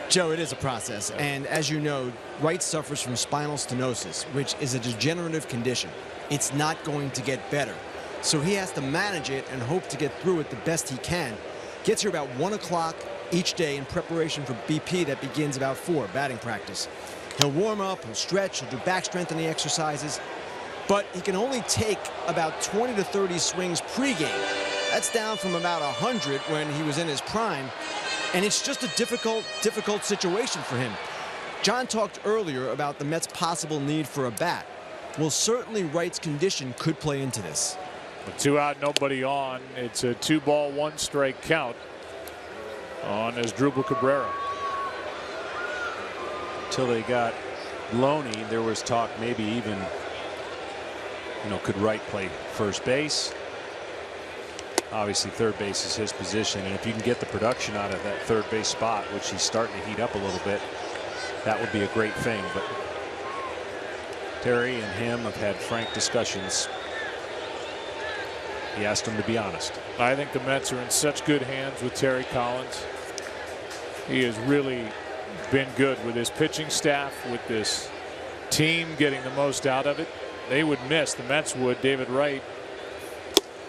Joe, it is a process, and as you know, Wright suffers from spinal stenosis, which is a degenerative condition. It's not going to get better, so he has to manage it and hope to get through it the best he can. Gets here about 1 o'clock each day in preparation for BP that begins about 4, batting practice. He'll warm up, he'll stretch, he'll do back strengthening exercises, but he can only take about 20 to 30 swings pregame. That's down from about 100 when he was in his prime, and it's just a difficult situation for him. John talked earlier about the Mets' possible need for a bat. Well, certainly Wright's condition could play into this. With 2 out, nobody on. It's a 2-ball, 1-strike count on Asdrubal Cabrera. Until they got Loney, there was talk maybe even, could Wright play first base? Obviously, third base is his position, and if you can get the production out of that third base spot, which he's starting to heat up a little bit, that would be a great thing. But Terry and him have had frank discussions. He asked him to be honest. I think the Mets are in such good hands with Terry Collins. He has really been good with his pitching staff, with this team getting the most out of it. They would miss, the Mets would, David Wright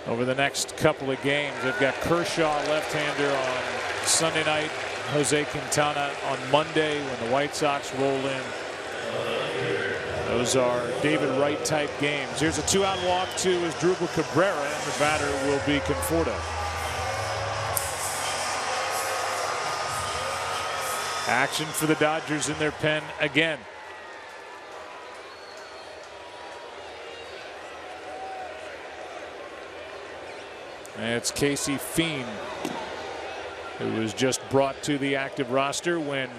over the next couple of games. They've got Kershaw, left-hander, on Sunday night, Jose Quintana on Monday when the White Sox roll in. Those are David Wright type games. Here's a 2-out walk to Asdrubal Cabrera, and the batter will be Conforto. Action for the Dodgers in their pen again. And it's Casey Fiend, who was just brought to the active roster when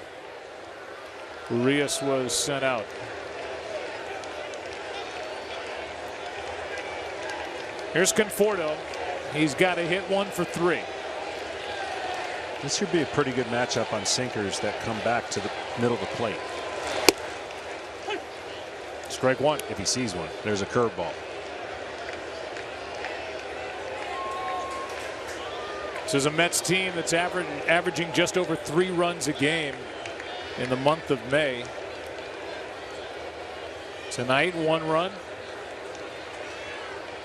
Urias was sent out. Here's Conforto. He's got to hit 1 for 3. This should be a pretty good matchup on sinkers that come back to the middle of the plate. Strike 1. If he sees one. There's a curveball. This is a Mets team that's averaging just over 3 runs a game in the month of May. Tonight, 1 run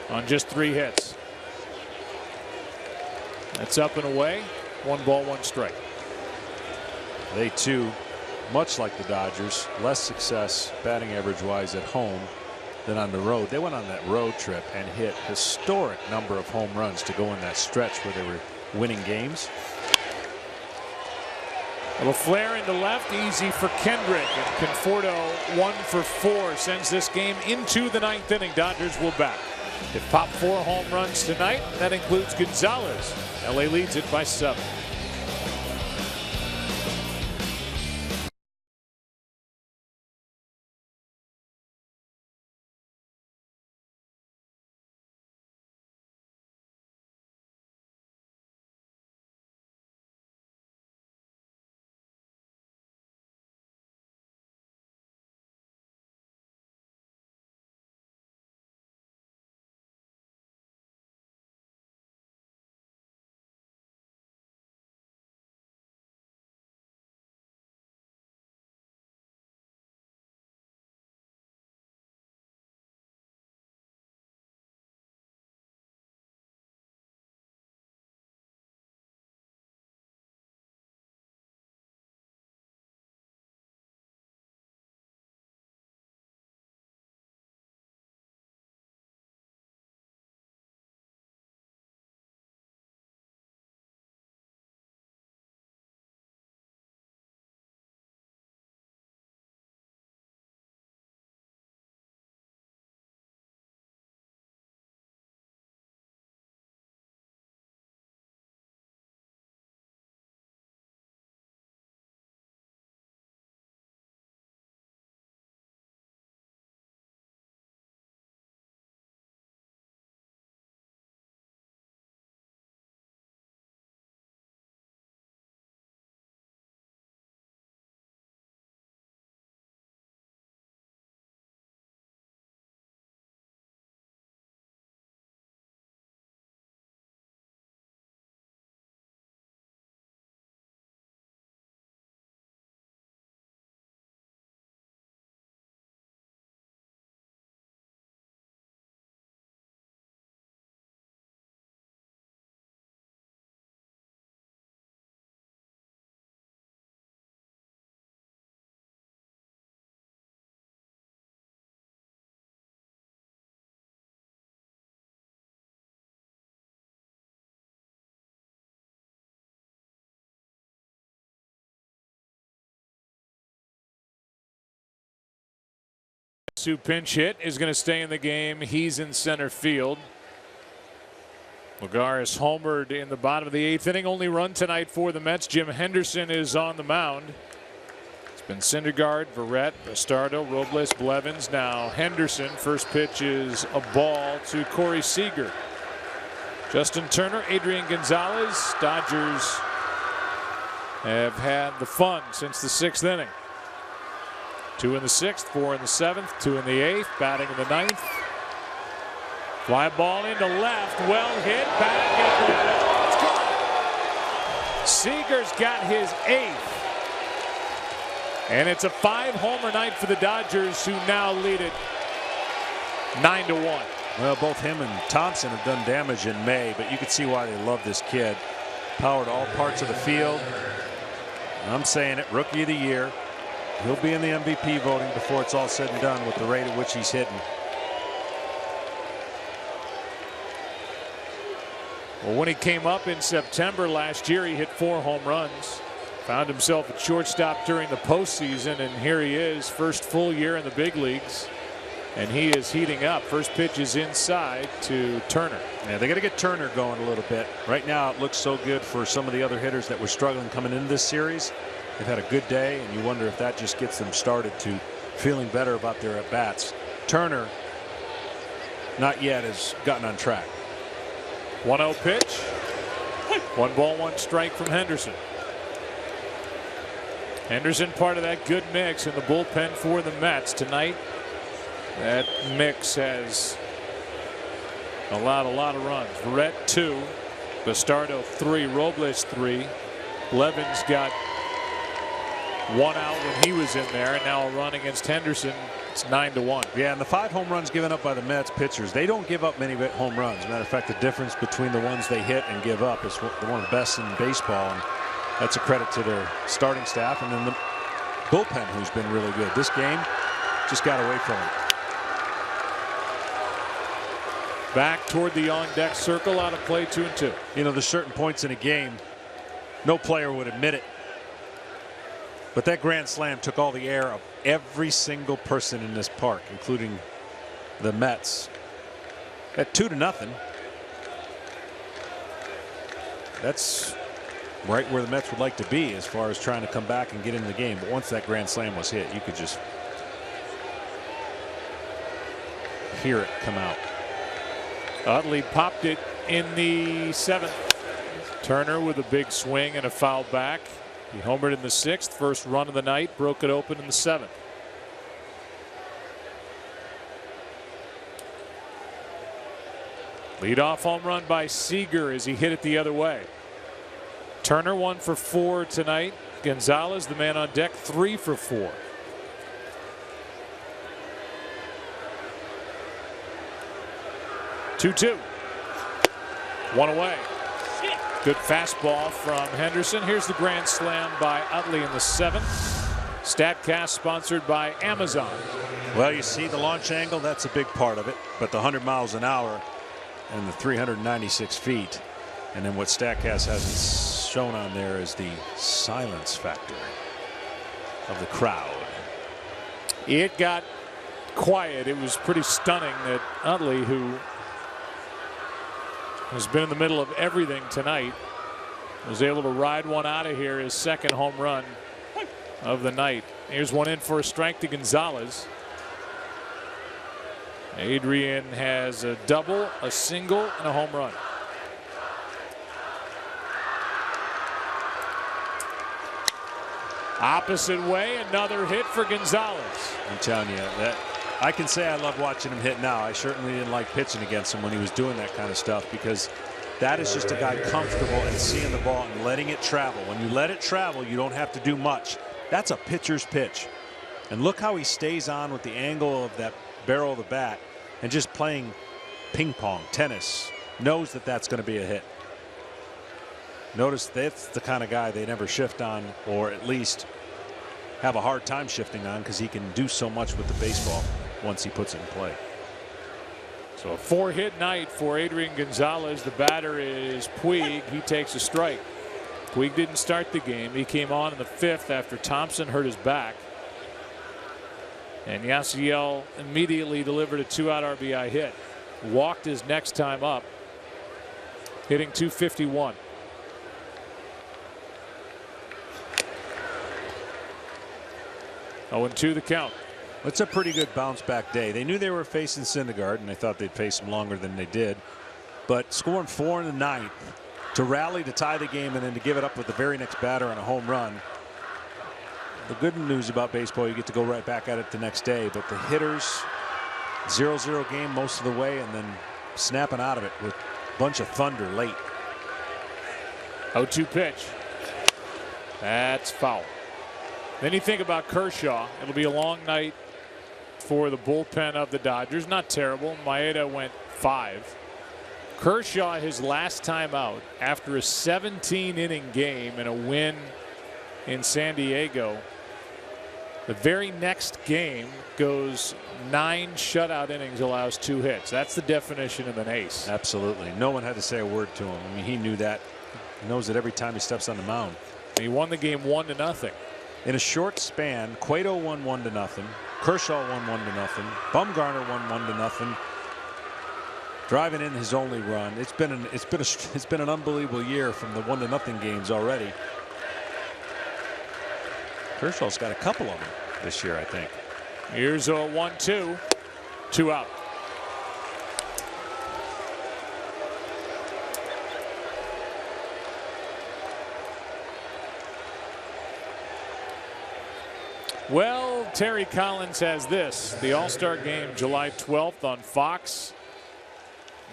on just 3 hits. That's up and away. 1 ball, 1 strike. They too, much like the Dodgers, less success batting average wise at home than on the road. They went on that road trip and hit historic number of home runs to go in that stretch where they were winning games. A little flare into left, easy for Kendrick, and Conforto 1 for 4 sends this game into the 9th inning. Dodgers will bat. They've popped 4 home runs tonight. That includes Gonzalez. LA leads it by 7. Who pinch hit is going to stay in the game. He's in center field. Lagares homered in the bottom of the 8th inning. Only run tonight for the Mets. Jim Henderson is on the mound. It's been Syndergaard, Verrett, Bastardo, Robles, Blevins. Now Henderson. First pitch is a ball to Corey Seager. Justin Turner, Adrian Gonzalez. Dodgers have had the fun since the 6th inning. 2 in the 6th, 4 in the 7th, 2 in the 8th, batting in the 9th. Fly ball into left, well hit, back at the wall. Seager's got his 8th. And it's a 5-homer night for the Dodgers, who now lead it 9-1. Well, both him and Thompson have done damage in May, but you can see why they love this kid. Powered all parts of the field. I'm saying it, Rookie of the Year. He'll be in the MVP voting before it's all said and done with the rate at which he's hitting. Well, when he came up in September last year, he hit 4 home runs. Found himself at shortstop during the postseason, and here he is, first full year in the big leagues. And he is heating up. First pitch is inside to Turner. Yeah, they got to get Turner going a little bit. Right now, it looks so good for some of the other hitters that were struggling coming into this series. They've had a good day, and you wonder if that just gets them started to feeling better about their at-bats. Turner, not yet, has gotten on track. 1-0 pitch. 1 ball, 1 strike from Henderson. Henderson part of that good mix in the bullpen for the Mets tonight. That mix has allowed a lot of runs. Verrett 2, Bastardo 3, Robles 3. Blevins got 1 out when he was in there, and now a run against Henderson. It's 9-1. Yeah, and the 5 home runs given up by the Mets pitchers, they don't give up many home runs. Matter of fact, the difference between the ones they hit and give up is one of the best in baseball, and that's a credit to their starting staff and then the bullpen, who's been really good. This game just got away from them. Back toward the on-deck circle, out of play, 2-2. You know, there's certain points in a game, no player would admit it, but that grand slam took all the air of every single person in this park, including the Mets. At 2-0, that's right where the Mets would like to be as far as trying to come back and get into the game. But once that grand slam was hit, you could just hear it come out. Utley popped it in the 7th. Turner with a big swing and a foul back. He homered in the 6th. First run of the night. Broke it open in the 7th. Leadoff home run by Seager as he hit it the other way. Turner 1 for 4 tonight. Gonzalez, the man on deck, 3 for 4. Two. 1 away. Good fastball from Henderson. Here's the grand slam by Utley in the 7th. StatCast sponsored by Amazon. Well, you see the launch angle, that's a big part of it, but the 100 miles an hour and the 396 feet, and then what StatCast hasn't shown on there is the silence factor of the crowd. It got quiet. It was pretty stunning that Utley, who has been in the middle of everything tonight, was able to ride one out of here, his 2nd home run of the night. Here's one in for a strike to Gonzalez. Adrian has a double, a single, and a home run. Opposite way, another hit for Gonzalez. I'm telling you, that I can say I love watching him hit now. I certainly didn't like pitching against him when he was doing that kind of stuff, because that is just a guy comfortable and seeing the ball and letting it travel. When you let it travel, you don't have to do much. That's a pitcher's pitch. And look how he stays on with the angle of that barrel of the bat and just playing ping pong, tennis. Knows that that's going to be a hit. Notice that's the kind of guy they never shift on, or at least have a hard time shifting on, because he can do so much with the baseball once he puts it in play. So a 4-hit night for Adrian Gonzalez. The batter is Puig. He takes a strike. Puig didn't start the game. He came on in the 5th after Thompson hurt his back. And Yasiel immediately delivered a 2-out RBI hit. Walked his next time up, hitting .251. Oh, and 2 the count. It's a pretty good bounce back day. They knew they were facing Syndergaard, and they thought they'd face him longer than they did. But scoring 4 in the ninth to rally to tie the game and then to give it up with the very next batter on a home run. The good news about baseball, you get to go right back at it the next day. But the hitters, 0-0 game most of the way, and then snapping out of it with a bunch of thunder late. 0-2 pitch. That's foul. Then you think about Kershaw. It'll be a long night for the bullpen of the Dodgers. Not terrible. Maeda went 5. Kershaw, his last time out after a 17-inning game and a win in San Diego. The very next game goes 9 shutout innings, allows 2 hits. That's the definition of an ace. Absolutely. No one had to say a word to him. I mean, he knew that. He knows it every time he steps on the mound. He won the game 1-0. In a short span, Cueto won 1-0. Kershaw won 1-0. Bumgarner won 1-0. Driving in his only run. It's been an unbelievable year from the 1-0 games already. Kershaw's got a couple of them this year, I think. Here's a 1-2. 2 out. Well, Terry Collins has this. The All-Star Game, July 12th on Fox.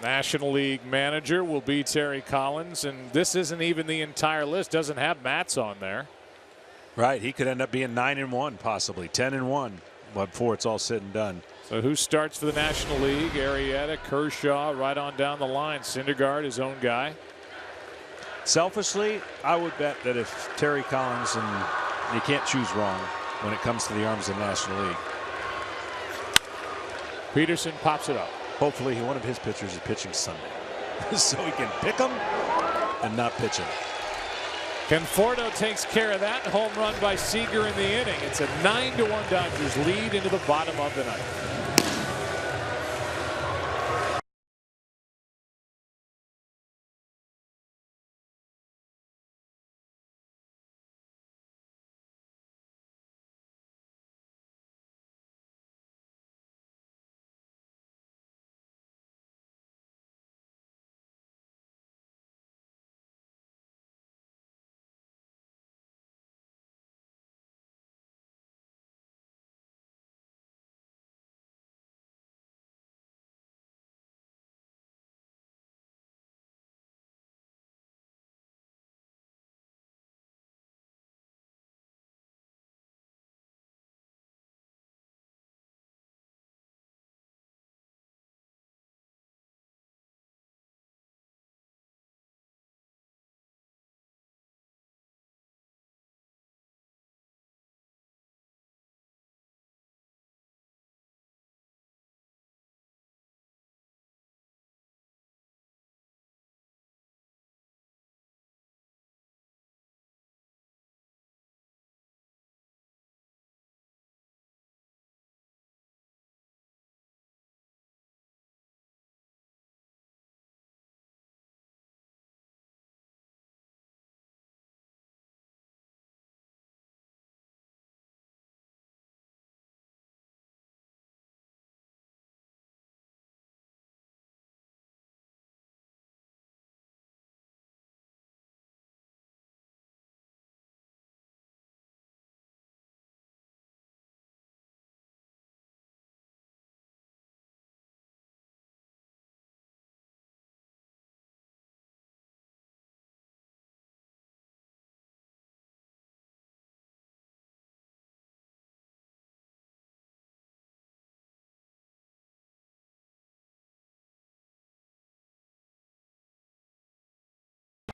National League manager will be Terry Collins, and this isn't even the entire list. Doesn't have Matz on there. Right, he could end up being 9-1, possibly 10-1, before it's all said and done. So who starts for the National League? Arrieta, Kershaw, right on down the line. Syndergaard, his own guy. Selfishly, I would bet that if Terry Collins, and you can't choose wrong when it comes to the arms of the National League. Pederson pops it up. Hopefully one of his pitchers is pitching Sunday so he can pick them and not pitch them. Conforto takes care of that. Home run by Seager in the inning. It's a 9-1 Dodgers lead into the bottom of the ninth.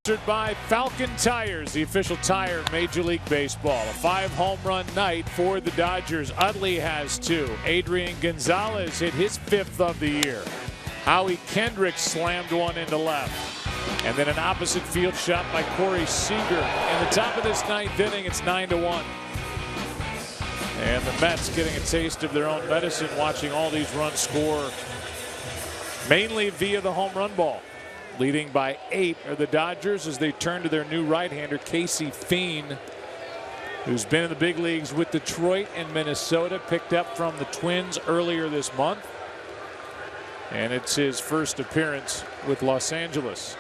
Sponsored by Falcon Tires, the official tire of Major League Baseball. A 5-home run night for the Dodgers. Utley has 2. Adrian Gonzalez hit his 5th of the year. Howie Kendrick slammed one into left. And then an opposite field shot by Corey Seager. In the top of this 9th inning, it's 9-1. And the Mets getting a taste of their own medicine, watching all these runs score mainly via the home run ball. Leading by 8 are the Dodgers as they turn to their new right-hander, Casey Fiend, who's been in the big leagues with Detroit and Minnesota, picked up from the Twins earlier this month. And it's his first appearance with Los Angeles.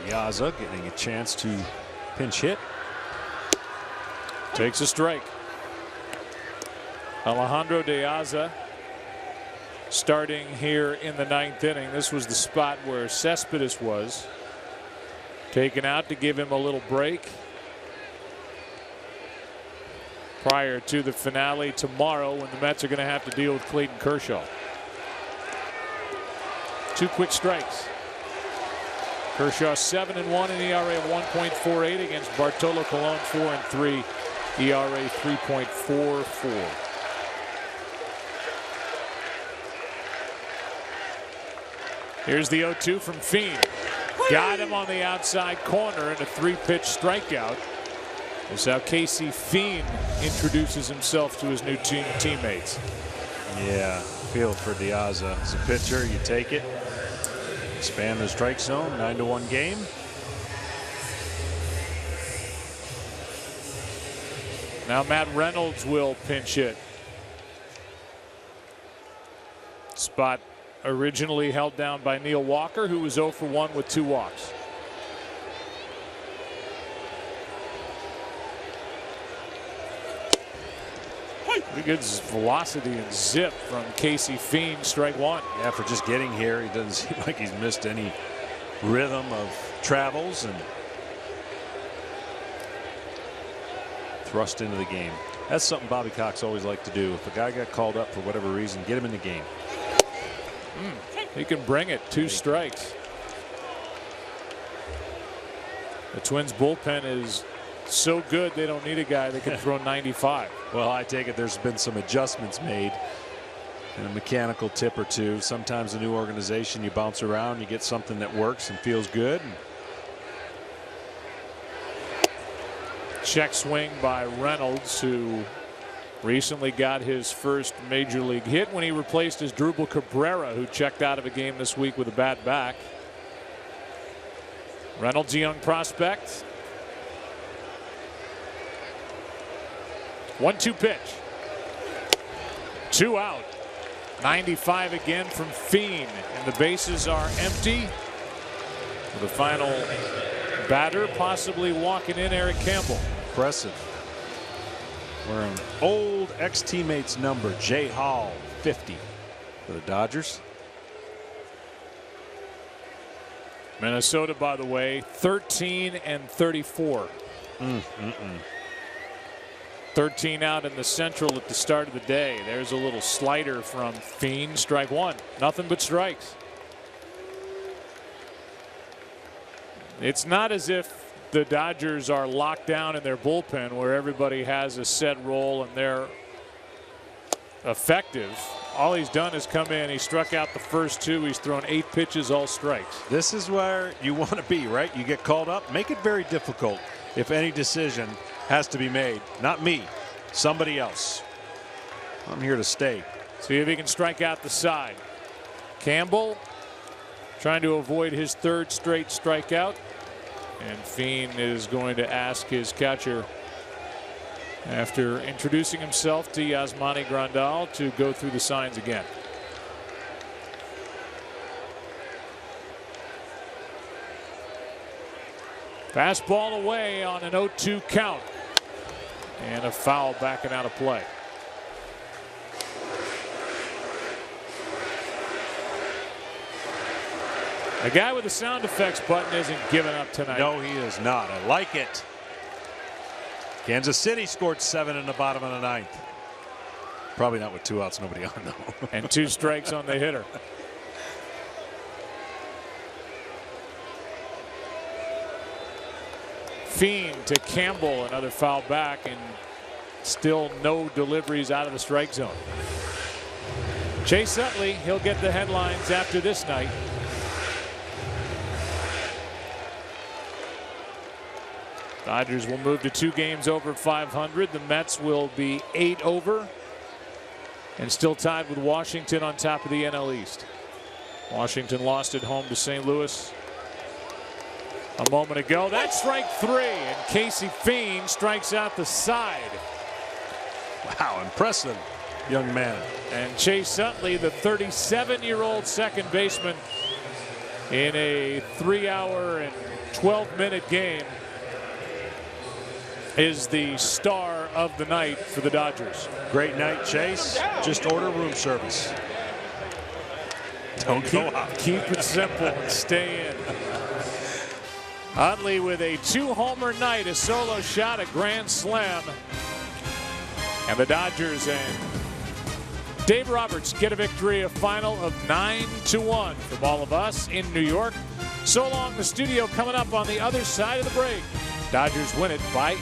Piazza getting a chance to pinch hit. Takes a strike. Alejandro De Aza starting here in the 9th inning. This was the spot where Cespedes was taken out to give him a little break prior to the finale tomorrow, when the Mets are going to have to deal with Clayton Kershaw. 2 quick strikes. Kershaw 7-1 in ERA of 1.48 against Bartolo Colon 4-3 ERA 3.44. Here's the 0-2 from Fiend. Got him on the outside corner, and a 3-pitch strikeout. That's how Casey Fiend introduces himself to his new teammates. Yeah, feel for De Aza. As a pitcher, you take it. Expand the strike zone, 9-1 game. Now Matt Reynolds will pinch hit. Spot originally held down by Neil Walker, who was 0 for 1 with 2 walks. Pretty good velocity and zip from Casey Fiend, strike 1. Yeah, for just getting here, he doesn't seem like he's missed any rhythm of travels and thrust into the game. That's something Bobby Cox always liked to do. If a guy got called up for whatever reason, get him in the game. He can bring it. 2 strikes. The Twins bullpen is so good they don't need a guy that can throw 95. Well, I take it there's been some adjustments made and a mechanical tip or two. Sometimes a new organization, you bounce around, you get something that works and feels good. Check swing by Reynolds, who recently got his first major league hit when he replaced his Drupal Cabrera, who checked out of a game this week with a bad back. Reynolds, a young prospect. 1-2 pitch. 2 out. 95 again from Fiend, and the bases are empty. The final batter possibly walking in, Eric Campbell. Impressive. Wearing old ex-teammate's number, Jay Hall, 50 for the Dodgers. Minnesota, by the way, 13-34. 13 out in the Central at the start of the day. There's a little slider from Fiend, strike 1. Nothing but strikes. It's not as if the Dodgers are locked down in their bullpen where everybody has a set role and they're effective. All he's done is come in. He struck out the first 2. He's thrown 8 pitches, all strikes. This is where you want to be, right? You get called up, make it very difficult if any decision has to be made. Not me, somebody else. I'm here to stay. See if he can strike out the side. Campbell trying to avoid his 3rd straight strikeout. And Fiend is going to ask his catcher, after introducing himself to Yasmani Grandal, to go through the signs again. Fastball away on an 0-2 count. And a foul backing out of play. The guy with the sound effects button isn't giving up tonight. No, he is not. I like it. Kansas City scored 7 in the bottom of the 9th. Probably not with 2 outs, nobody on though. And 2 strikes on the hitter. Fiend to Campbell, another foul back, and still no deliveries out of the strike zone. Chase Utley, he'll get the headlines after this night. Dodgers will move to 2 games over 500. The Mets will be 8 over and still tied with Washington on top of the NL East. Washington lost at home to St. Louis a moment ago. That's strike 3, and Casey Fiend strikes out the side. Wow, impressive young man. And Chase Utley, the 37-year-old second baseman, in a 3-hour and 12-minute game, is the star of the night for the Dodgers. Great night, Chase. Just order room service. Don't go out. Keep it simple and stay in. Utley with a 2-homer night, a solo shot, a grand slam. And the Dodgers and Dave Roberts get a victory, a final of 9-1 from all of us in New York. So long, the studio coming up on the other side of the break. Dodgers win it by 8.